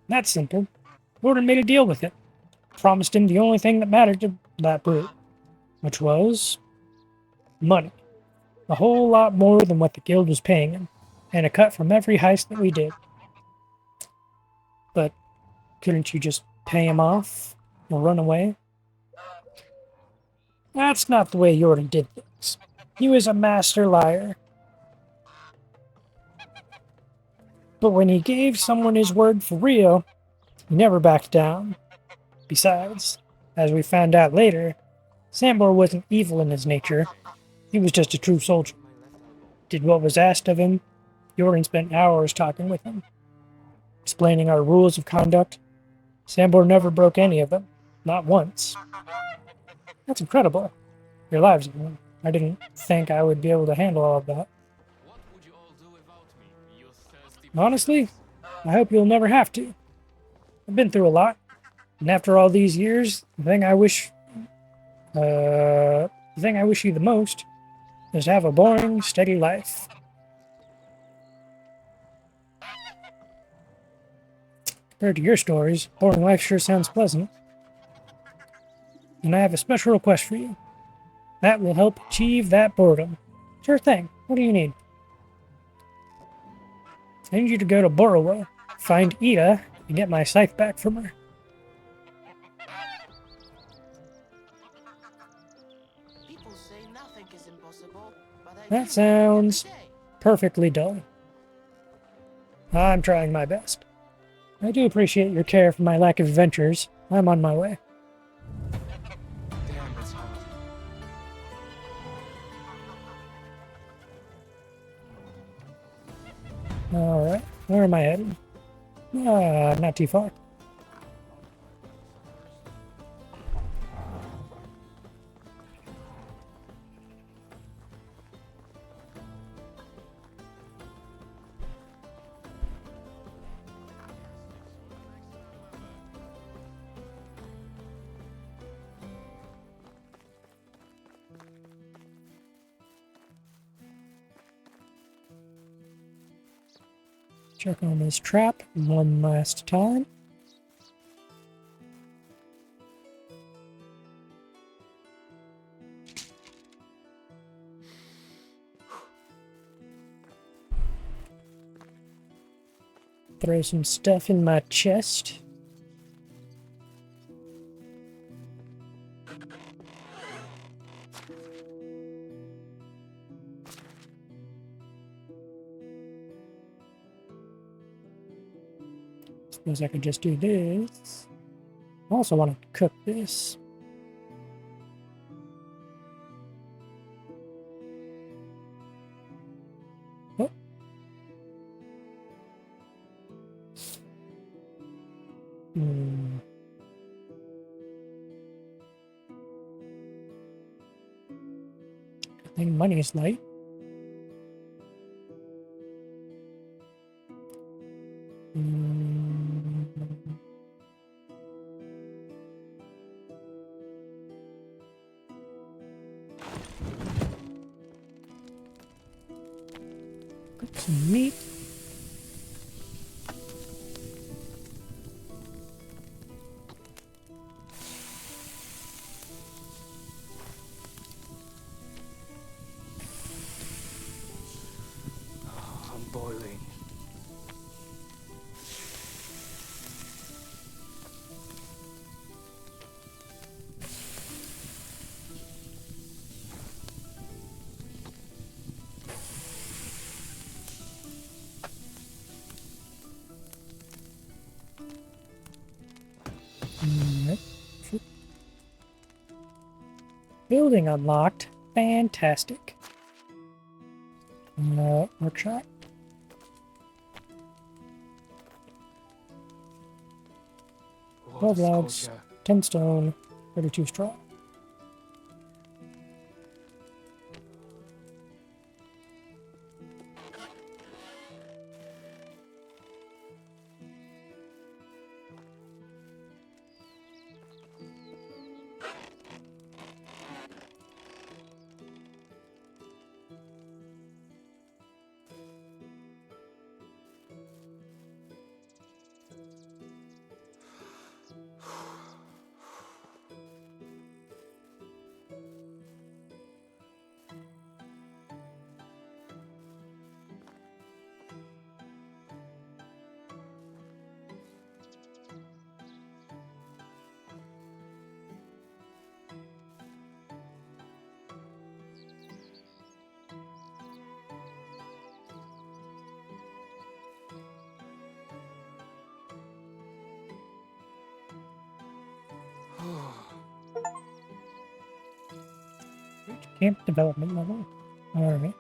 That's simple. Jordan made a deal with him. Promised him the only thing that mattered to that brute, which was money. A whole lot more than what the guild was paying him, and a cut from every heist that we did. But couldn't you just pay him off or run away? That's not the way Jordan did things. He was a master liar. But when he gave someone his word for real, he never backed down. Besides, as we found out later, Sambor wasn't evil in his nature. He was just a true soldier. Did what was asked of him. Jordan spent hours talking with him, explaining our rules of conduct. Sambor never broke any of them. Not once. That's incredible. Your lives, I didn't think I would be able to handle all of that. What would you all do without me, you thirsty... Honestly, I hope you'll never have to. I've been through a lot, and after all these years, the thing I wish you the most is to have a boring, steady life. Compared to your stories, boring life sure sounds pleasant. And I have a special request for you. That will help achieve that boredom. Sure thing. What do you need? I need you to go to Borowa, find Ida, and get my scythe back from her. People say nothing is impossible, but I That do sounds every day. perfectly dull. I'm trying my best. I do appreciate your care for my lack of adventures. I'm on my way. Damn, it's hot. Alright, where am I headed? Not too far. Check on this trap one last time. Throw some stuff in my chest. Suppose I could just do this. I also want to cook this. Oh. I think money is light. Got some meat. Oh, I'm boiling. Alright. Building unlocked. Fantastic. Workshop. What 12 is logs, culture? 10 stone, 32 straw. Reach camp development level. Alright.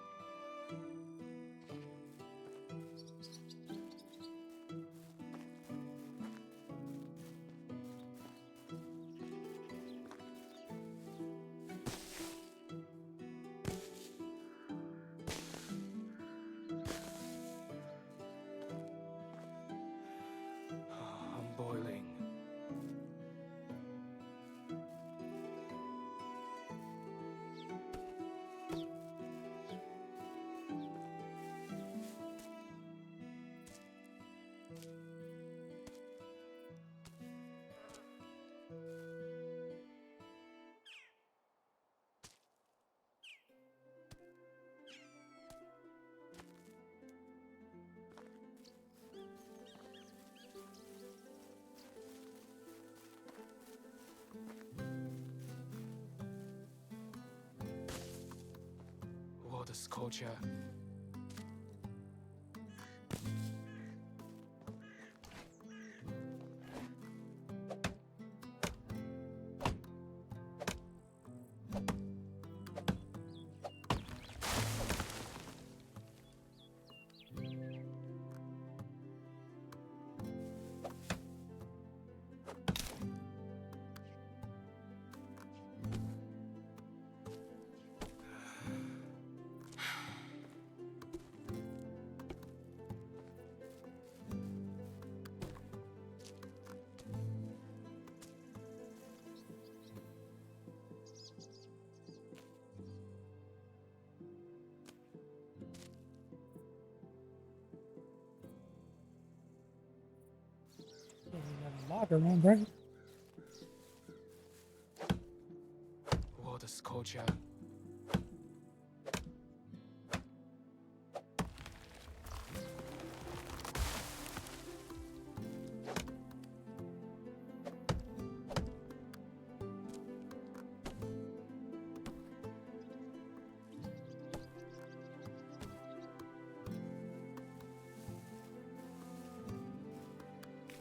scorcher. Logger one, right? Water scorcher.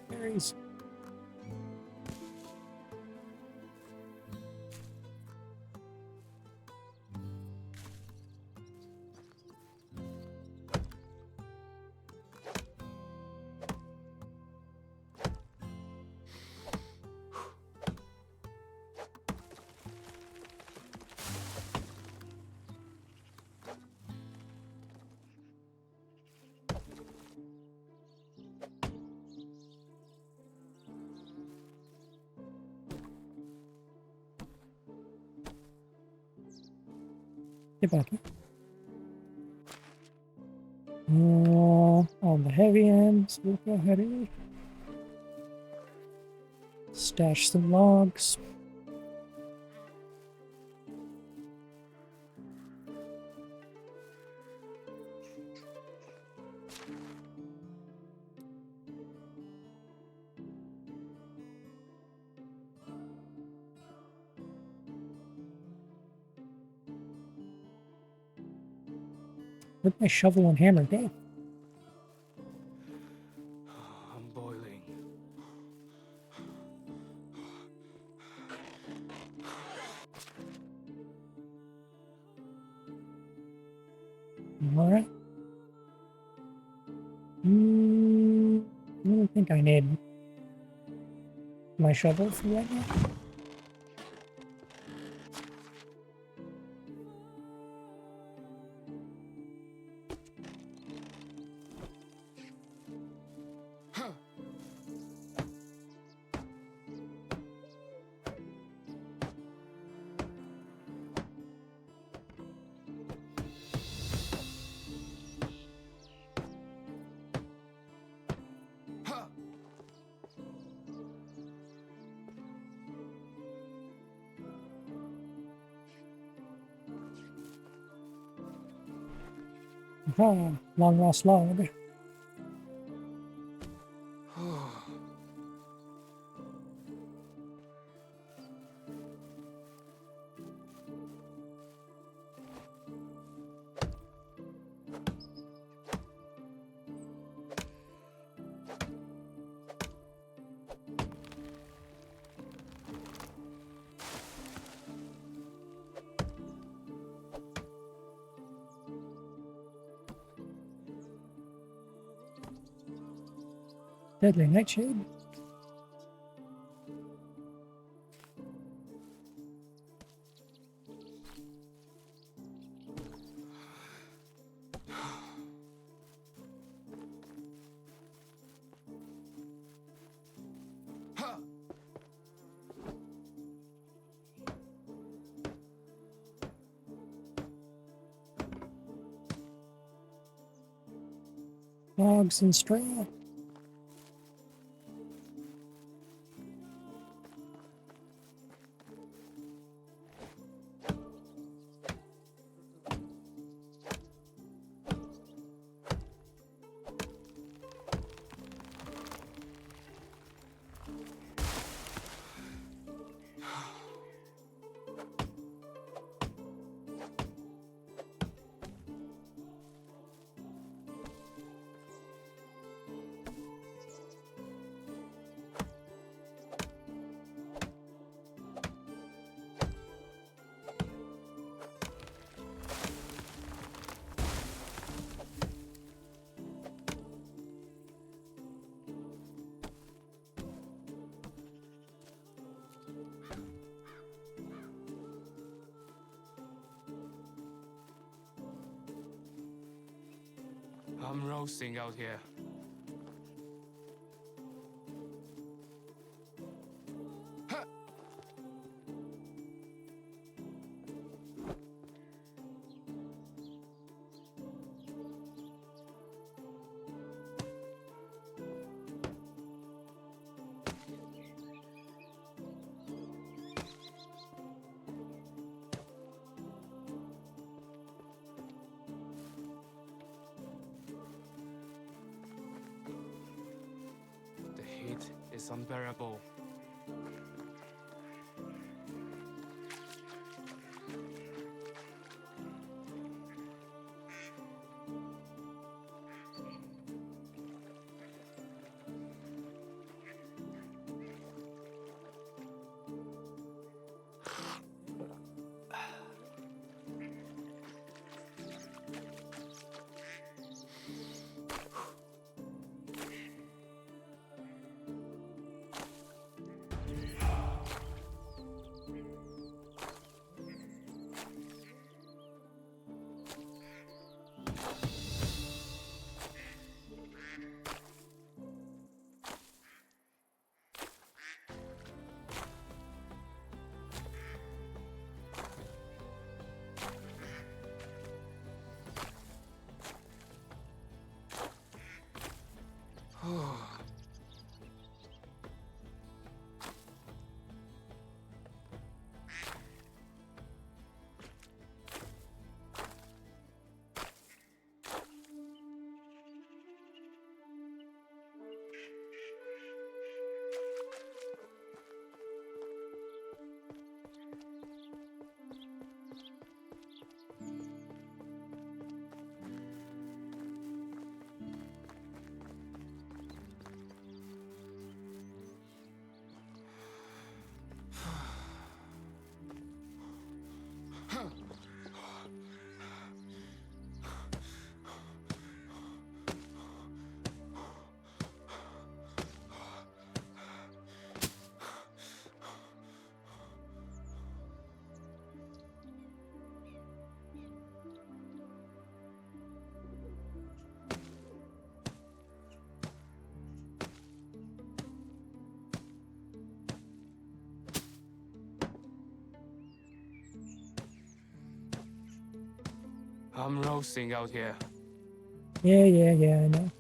Berries. Get back here. On the heavy end, so we'll go ahead and stash some logs. Where'd my shovel and hammer go? I'm boiling. Alright. I don't think I need my shovel for right now. Ah, long lost log. Deadly nightshade. Logs and straw. I'm roasting out here. The heat is unbearable. I'm roasting out here. Yeah, I know.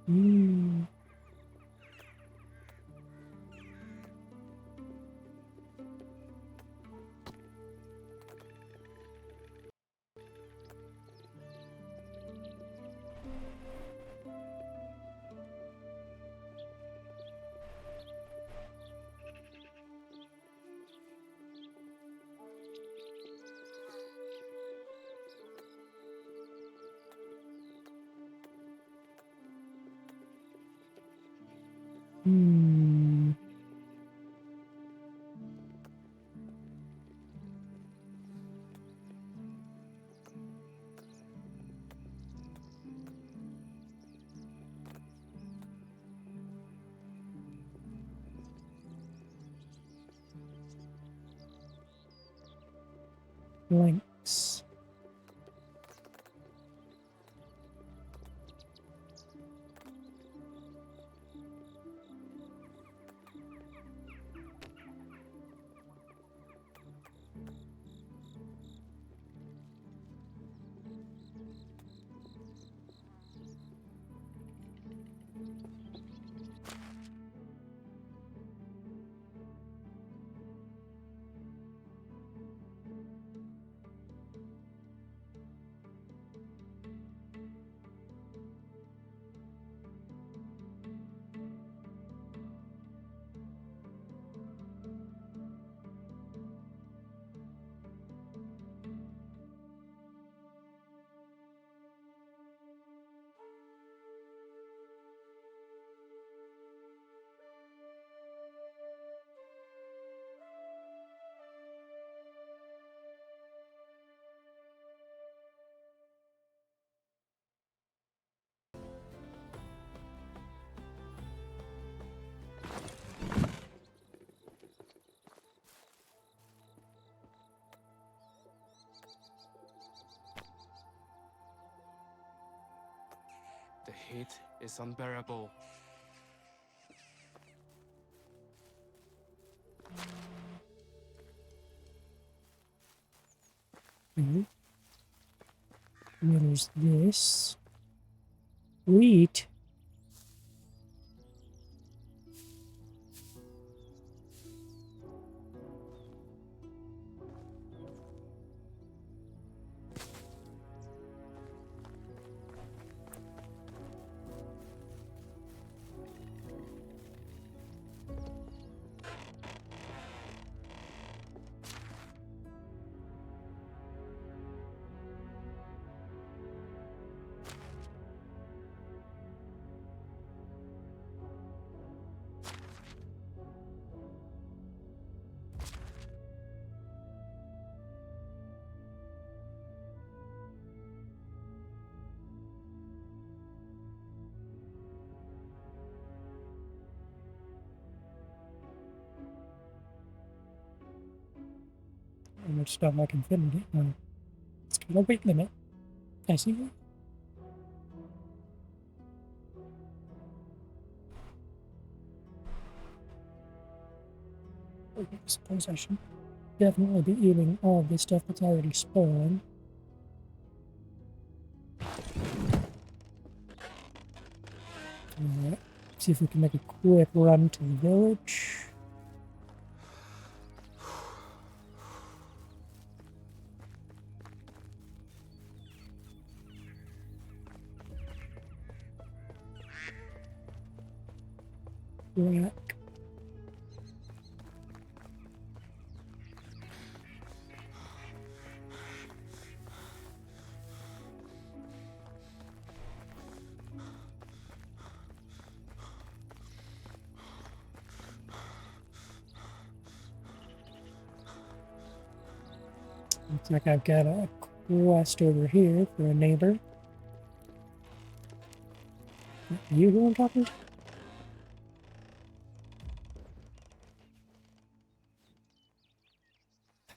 Mm. Hmm. Links. heat is unbearable. Mhm. What is this? Wheat. How much stuff I can fit in it. It's got a weight limit. I see that. I suppose I should definitely be eating all of this stuff that's already spawned. Alright. See if we can make a quick run to the village. Right. Looks like I've got a quest over here for a neighbor. You who I'm talking to?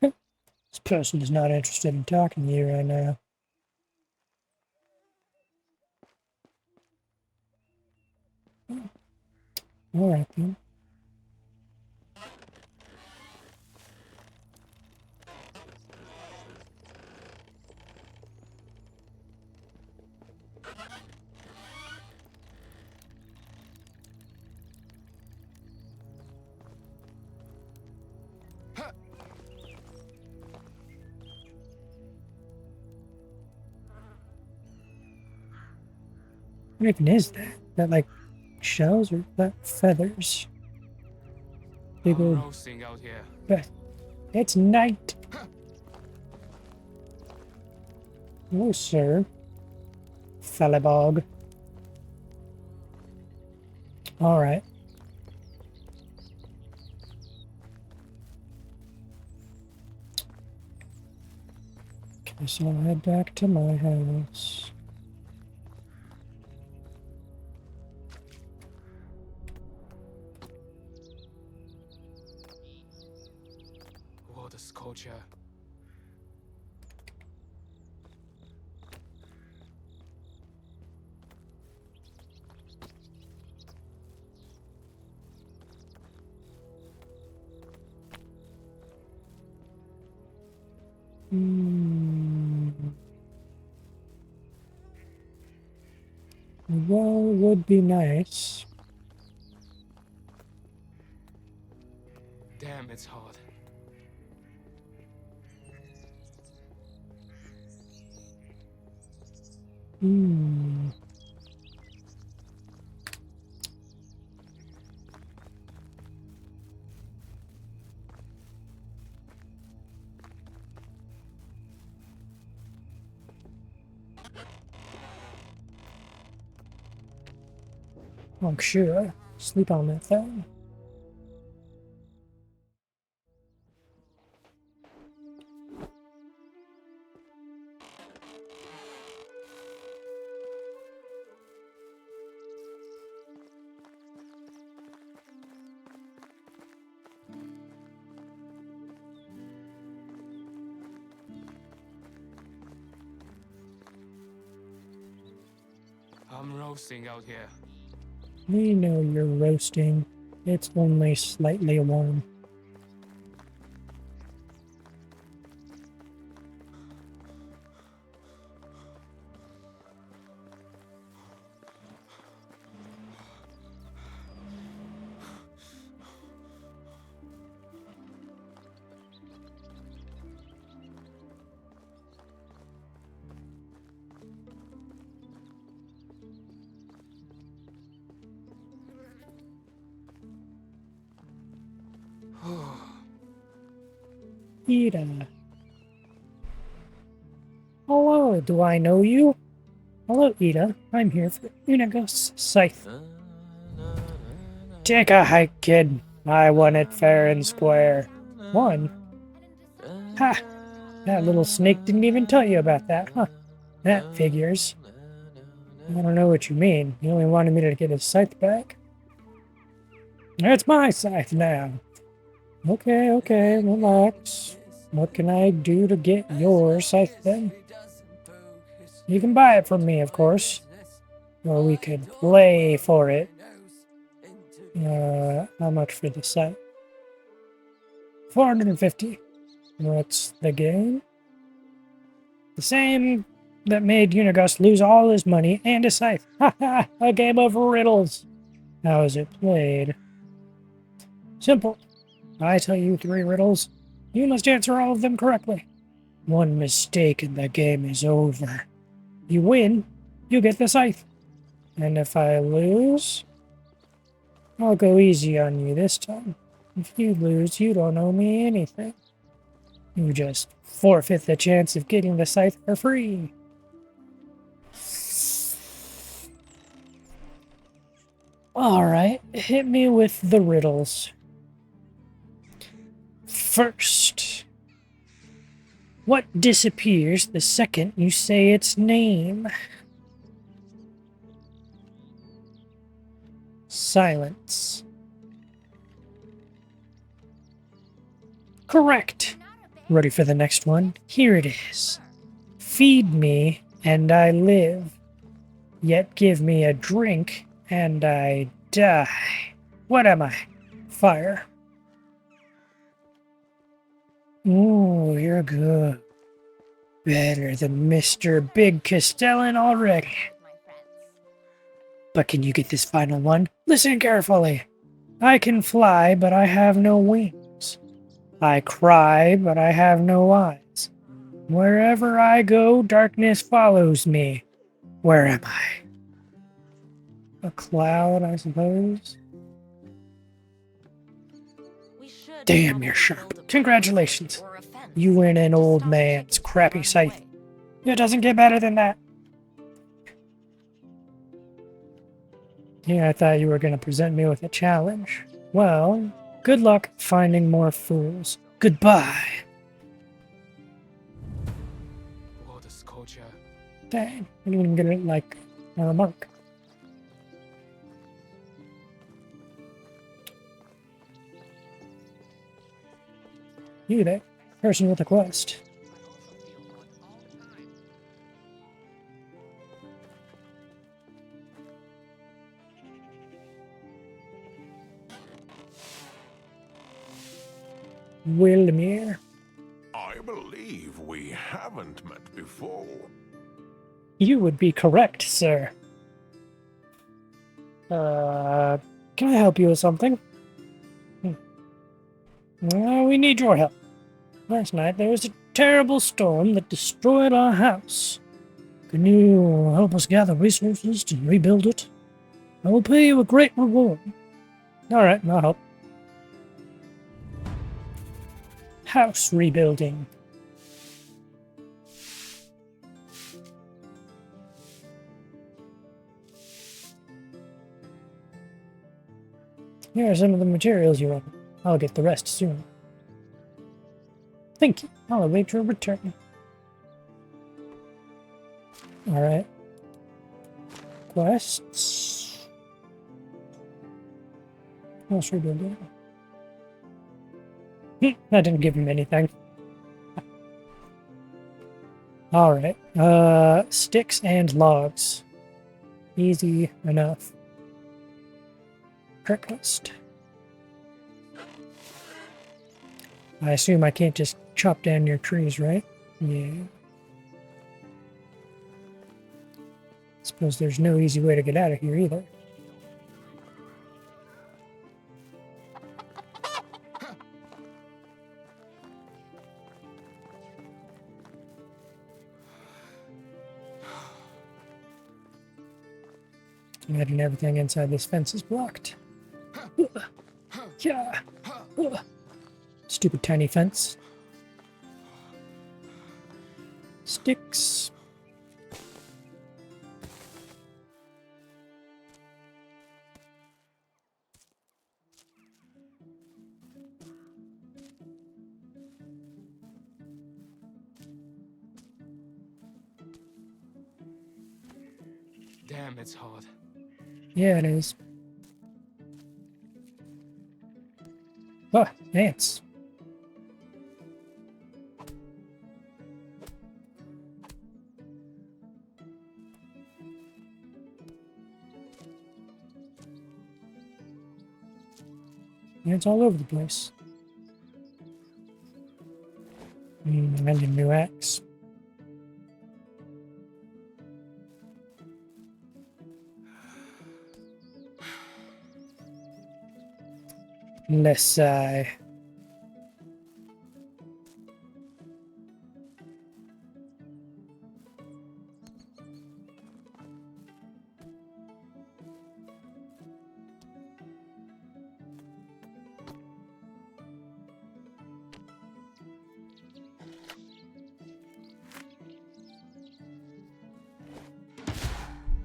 This person is not interested in talking to you right now. Alright then. What even is that? That like shells or that feathers? Big I'm old roasting out here. But it's night. No, sir. Fellibog. Alright. Okay, so I'll head back to my house. What a sculpture. Well, would be nice. Damn, it's hot. Oh, sure. Sleep on that thing. I'm roasting out here. We know you're roasting. It's only slightly warm. Ida. Hello, do I know you? Hello, Ida. I'm here for Unigos Scythe. Take a hike, kid. I won it fair and square. Won? Ha! That little snake didn't even tell you about that, huh? That figures. I don't know what you mean. He only wanted me to get his scythe back. It's my scythe now. Okay, relax. What can I do to get your scythe then? You can buy it from me, of course. Or we could play for it. How much for the scythe? 450. What's the game? The same that made Unigos lose all his money and his scythe. Ha ha! A game of riddles. How is it played? Simple. I tell you 3 riddles. You must answer all of them correctly. One mistake and the game is over. You win, you get the scythe. And if I lose, I'll go easy on you this time. If you lose, you don't owe me anything. You just forfeit the chance of getting the scythe for free. Alright, hit me with the riddles. First, what disappears the second you say its name? Silence. Correct. Ready for the next one? Here it is. Feed me and I live, yet give me a drink and I die. What am I? Fire. Ooh, you're good. Better than Mr. Big Castellan already. But can you get this final one? Listen carefully. I can fly, but I have no wings. I cry, but I have no eyes. Wherever I go, darkness follows me. Where am I? A cloud, I suppose? Damn, you're sharp. Congratulations. You win an old man's crappy scythe. It doesn't get better than that. Yeah, I thought you were going to present me with a challenge. Well, good luck finding more fools. Goodbye. What a sculpture. Dang, I didn't even get it like a monk. You there, person with a quest. Wilmere. I believe we haven't met before. You would be correct, sir. Can I help you with something? We need your help. Last night there was a terrible storm that destroyed our house. Can you help us gather resources to rebuild it? I will pay you a great reward. Alright, I'll help. House rebuilding. Here are some of the materials you want. I'll get the rest soon. Thank you. I'll await your return. Alright. Quests. House rebuilding. That didn't give him anything. Alright. Sticks and logs. Easy enough. Checklist. I assume I can't just chop down your trees, right? Yeah. Suppose there's no easy way to get out of here either. Imagine everything inside this fence is blocked. Yeah. Stupid tiny fence. Sticks. Damn, it's hard. Yeah, it is. Oh, ants. Ants all over the place. I need a new axe. Less sigh.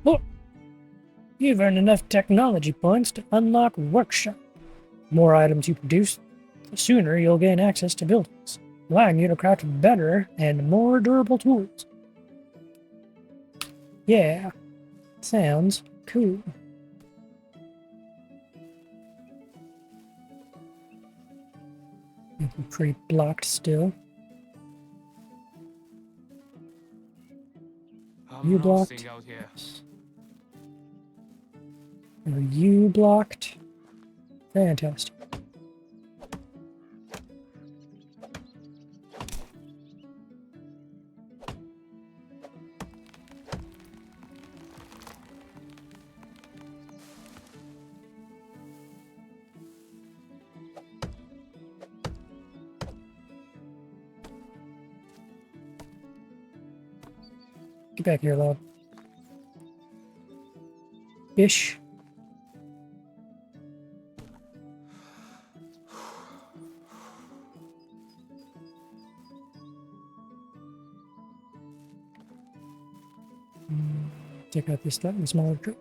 Look! You've earned enough technology points to unlock workshop. The more items you produce, the sooner you'll gain access to buildings, allowing you to craft better and more durable tools. Yeah, sounds cool. I'm pretty blocked still. I'm You roasting blocked? out here. Are you blocked? Fantastic. Get back here, love. Fish. Take out this slightly smaller tree.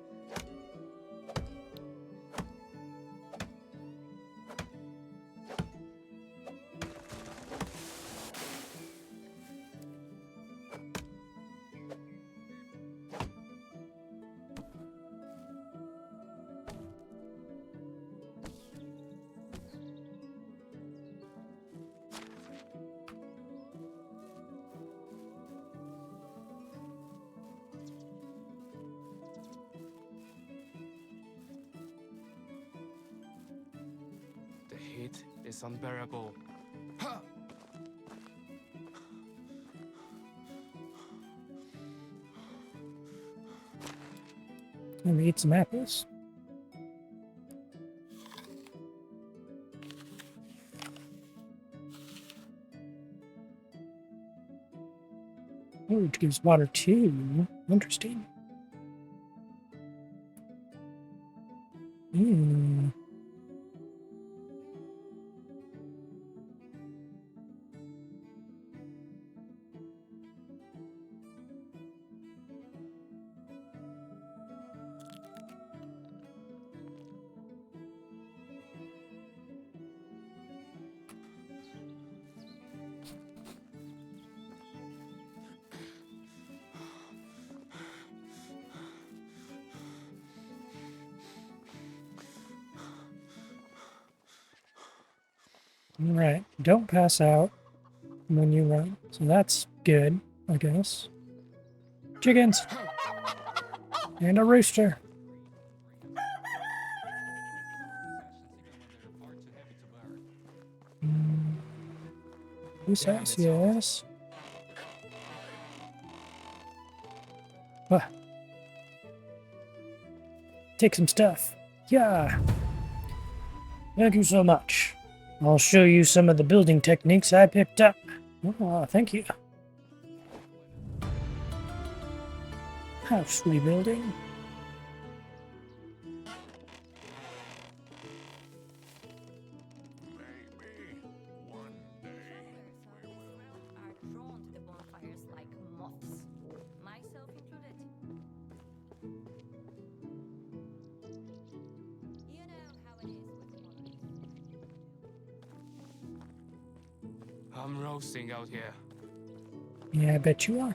The heat is unbearable. Let me eat some apples. Oh, it gives water too. Interesting. Hmm. Alright, don't pass out when you run. So that's good, I guess. Chickens! And a rooster. Who's that? Yes. Ah. Take some stuff. Yeah. Thank you so much. I'll show you some of the building techniques I picked up. Oh, thank you. House rebuilding. Maybe one day we will. Are drawn to the bonfires like moths, myself included. You know how it is with I'm roasting out here. Yeah, I bet you are.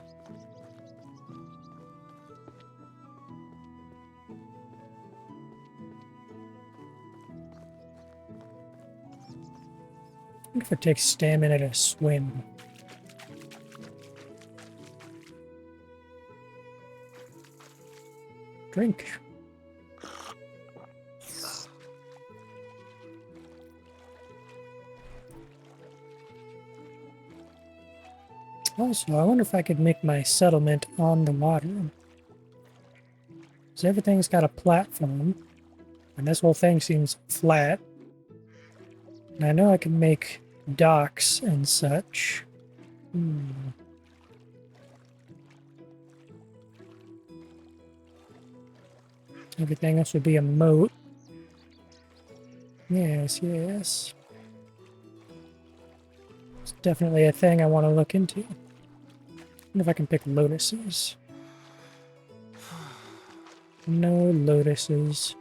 I wonder if it takes stamina to swim. Drink. Also, I wonder if I could make my settlement on the water. Because everything's got a platform. And this whole thing seems flat. And I know I can make docks and such. Everything else would be a moat. Yes, yes. It's definitely a thing I want to look into. Wonder if I can pick lotuses. No lotuses.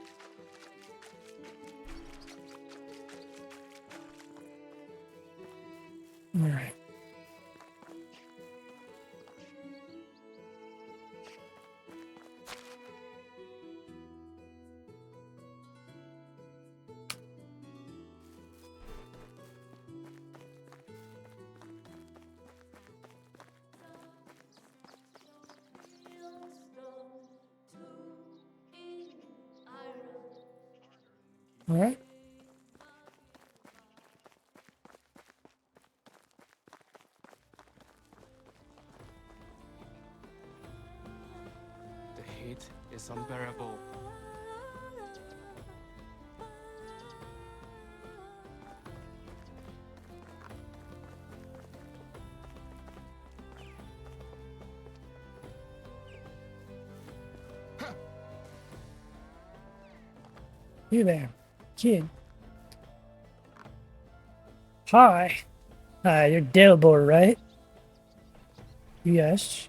Alright. Alright. The heat is unbearable. You there, kid. Hi. You're Delbor, right? Yes.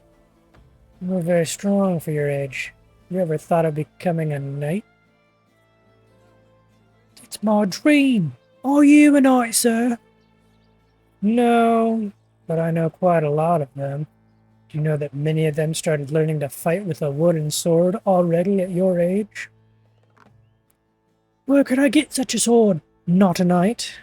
You're very strong for your age. You ever thought of becoming a knight? It's my dream. Are you a knight, sir? No, but I know quite a lot of them. Do you know that many of them started learning to fight with a wooden sword already at your age? Where could I get such a sword? Not a knight.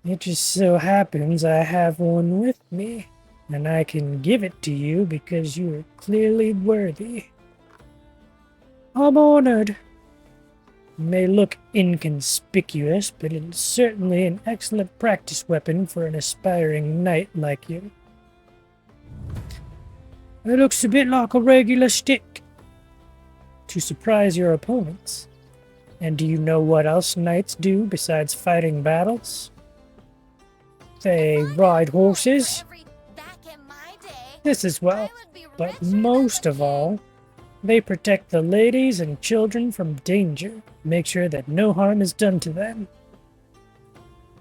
It just so happens I have one with me, and I can give it to you because you are clearly worthy. I'm honored. It may look inconspicuous, but it's certainly an excellent practice weapon for an aspiring knight like you. It looks a bit like a regular stick to surprise your opponents. And do you know what else knights do besides fighting battles? They ride horses. This as well, but most of all, they protect the ladies and children from danger, make sure that no harm is done to them.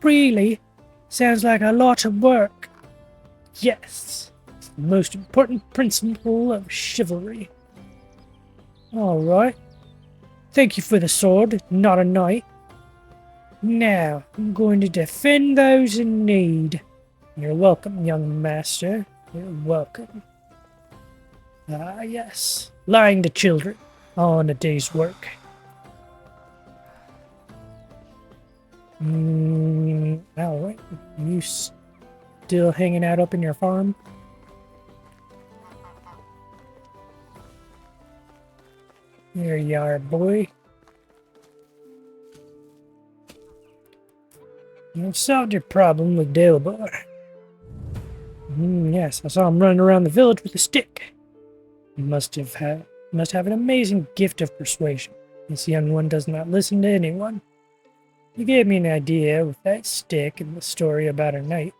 Really? Sounds like a lot of work. Yes, it's the most important principle of chivalry. All right. Thank you for the sword, not a knight. Now, I'm going to defend those in need. You're welcome, young master. You're welcome. Ah, yes. Lying to children on a day's work. Alright. You still hanging out up in your farm? There you are, boy. You've solved your problem with Delbar. Yes, I saw him running around the village with a stick. He must have an amazing gift of persuasion. This young one does not listen to anyone. You gave me an idea with that stick and the story about her knight.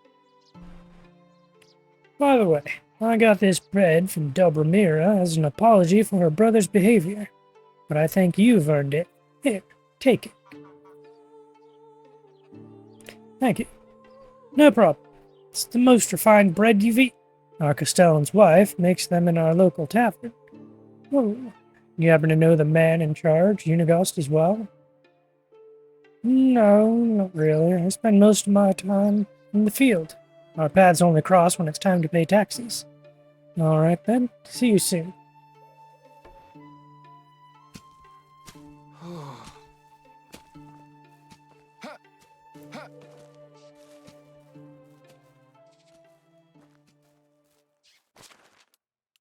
By the way, I got this bread from Dobramira as an apology for her brother's behavior, but I think you've earned it. Here, take it. Thank you. No problem. It's the most refined bread you've eaten. Our Castellan's wife makes them in our local tavern. Oh, you happen to know the man in charge, Unigost, as well? No, not really. I spend most of my time in the field. Our paths only cross when it's time to pay taxes. All right, then. See you soon.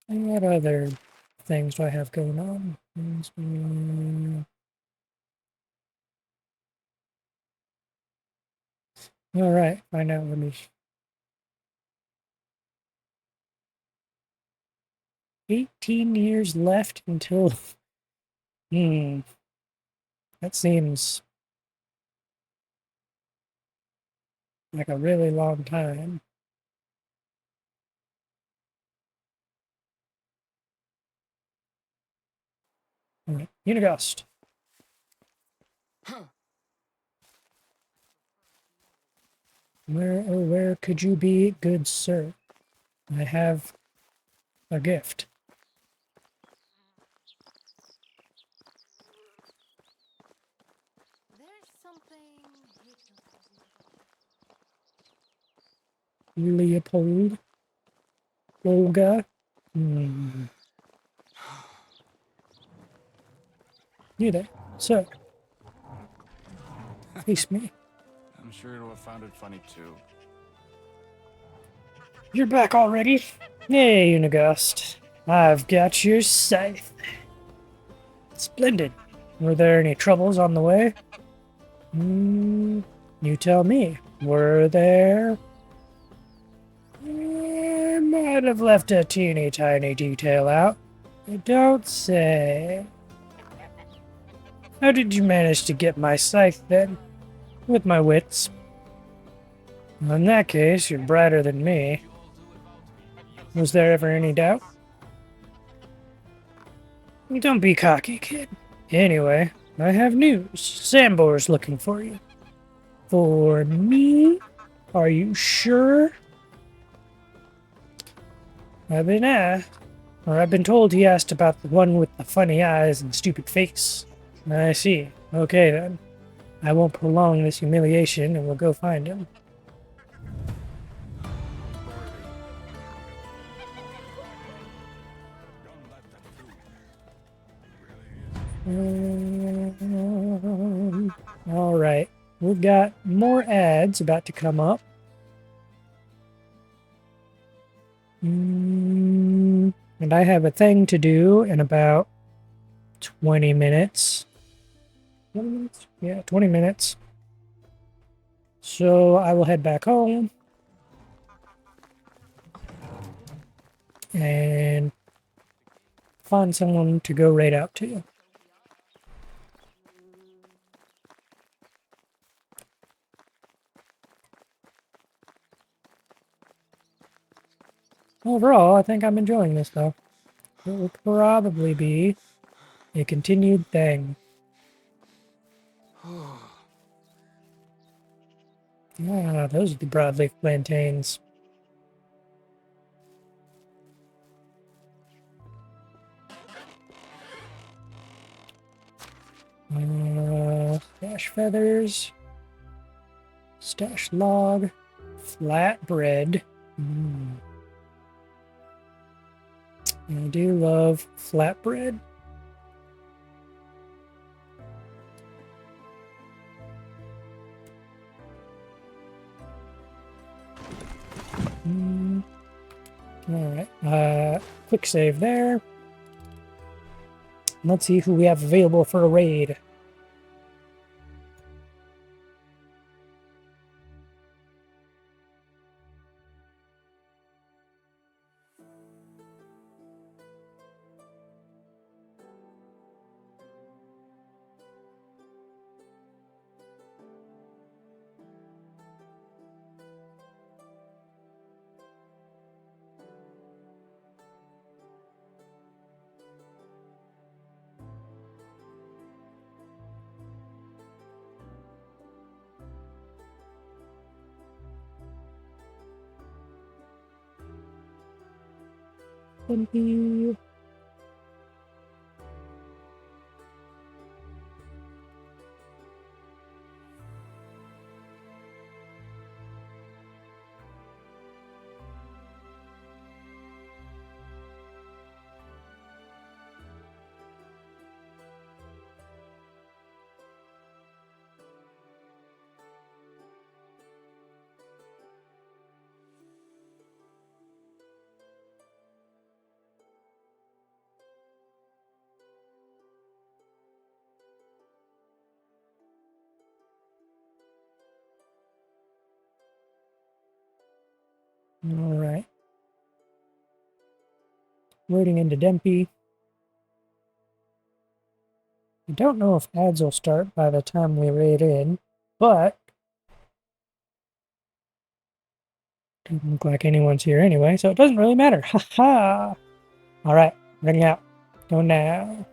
And what other things do I have going on? All right, find out what is 18 years left until. That seems like a really long time. All right, Unigost. Where could you be, good sir? I have a gift. There's something hypnotizing. Leopold. Olga. You there, sir. Face me. I'm sure it'll have found it funny too. You're back already? Hey, Unigost. I've got your scythe. Splendid. Were there any troubles on the way? You tell me. Were there? I might have left a teeny tiny detail out. You don't say. How did you manage to get my scythe then? With my wits. In that case, you're brighter than me. Was there ever any doubt? Don't be cocky, kid. Anyway, I have news. Sambor's looking for you. For me? Are you sure? I've been told he asked about the one with the funny eyes and stupid face. I see. Okay then. I won't prolong this humiliation and we'll go find him. Alright. We've got more ads about to come up. And I have a thing to do in about 20 minutes. 20 minutes? Yeah, 20 minutes. So I will head back home and find someone to go raid out to. Overall, I think I'm enjoying this though. It will probably be a continued thing. Ah, those are the broadleaf plantains. Stash feathers. Stash log. Flatbread. I do love flatbread. Alright, quick save there. Let's see who we have available for a raid. Bumpy. All right. Loading into Dempy. I don't know if ads will start by the time we raid in, but doesn't look like anyone's here anyway, so it doesn't really matter. Ha ha! All right, running out. Go now.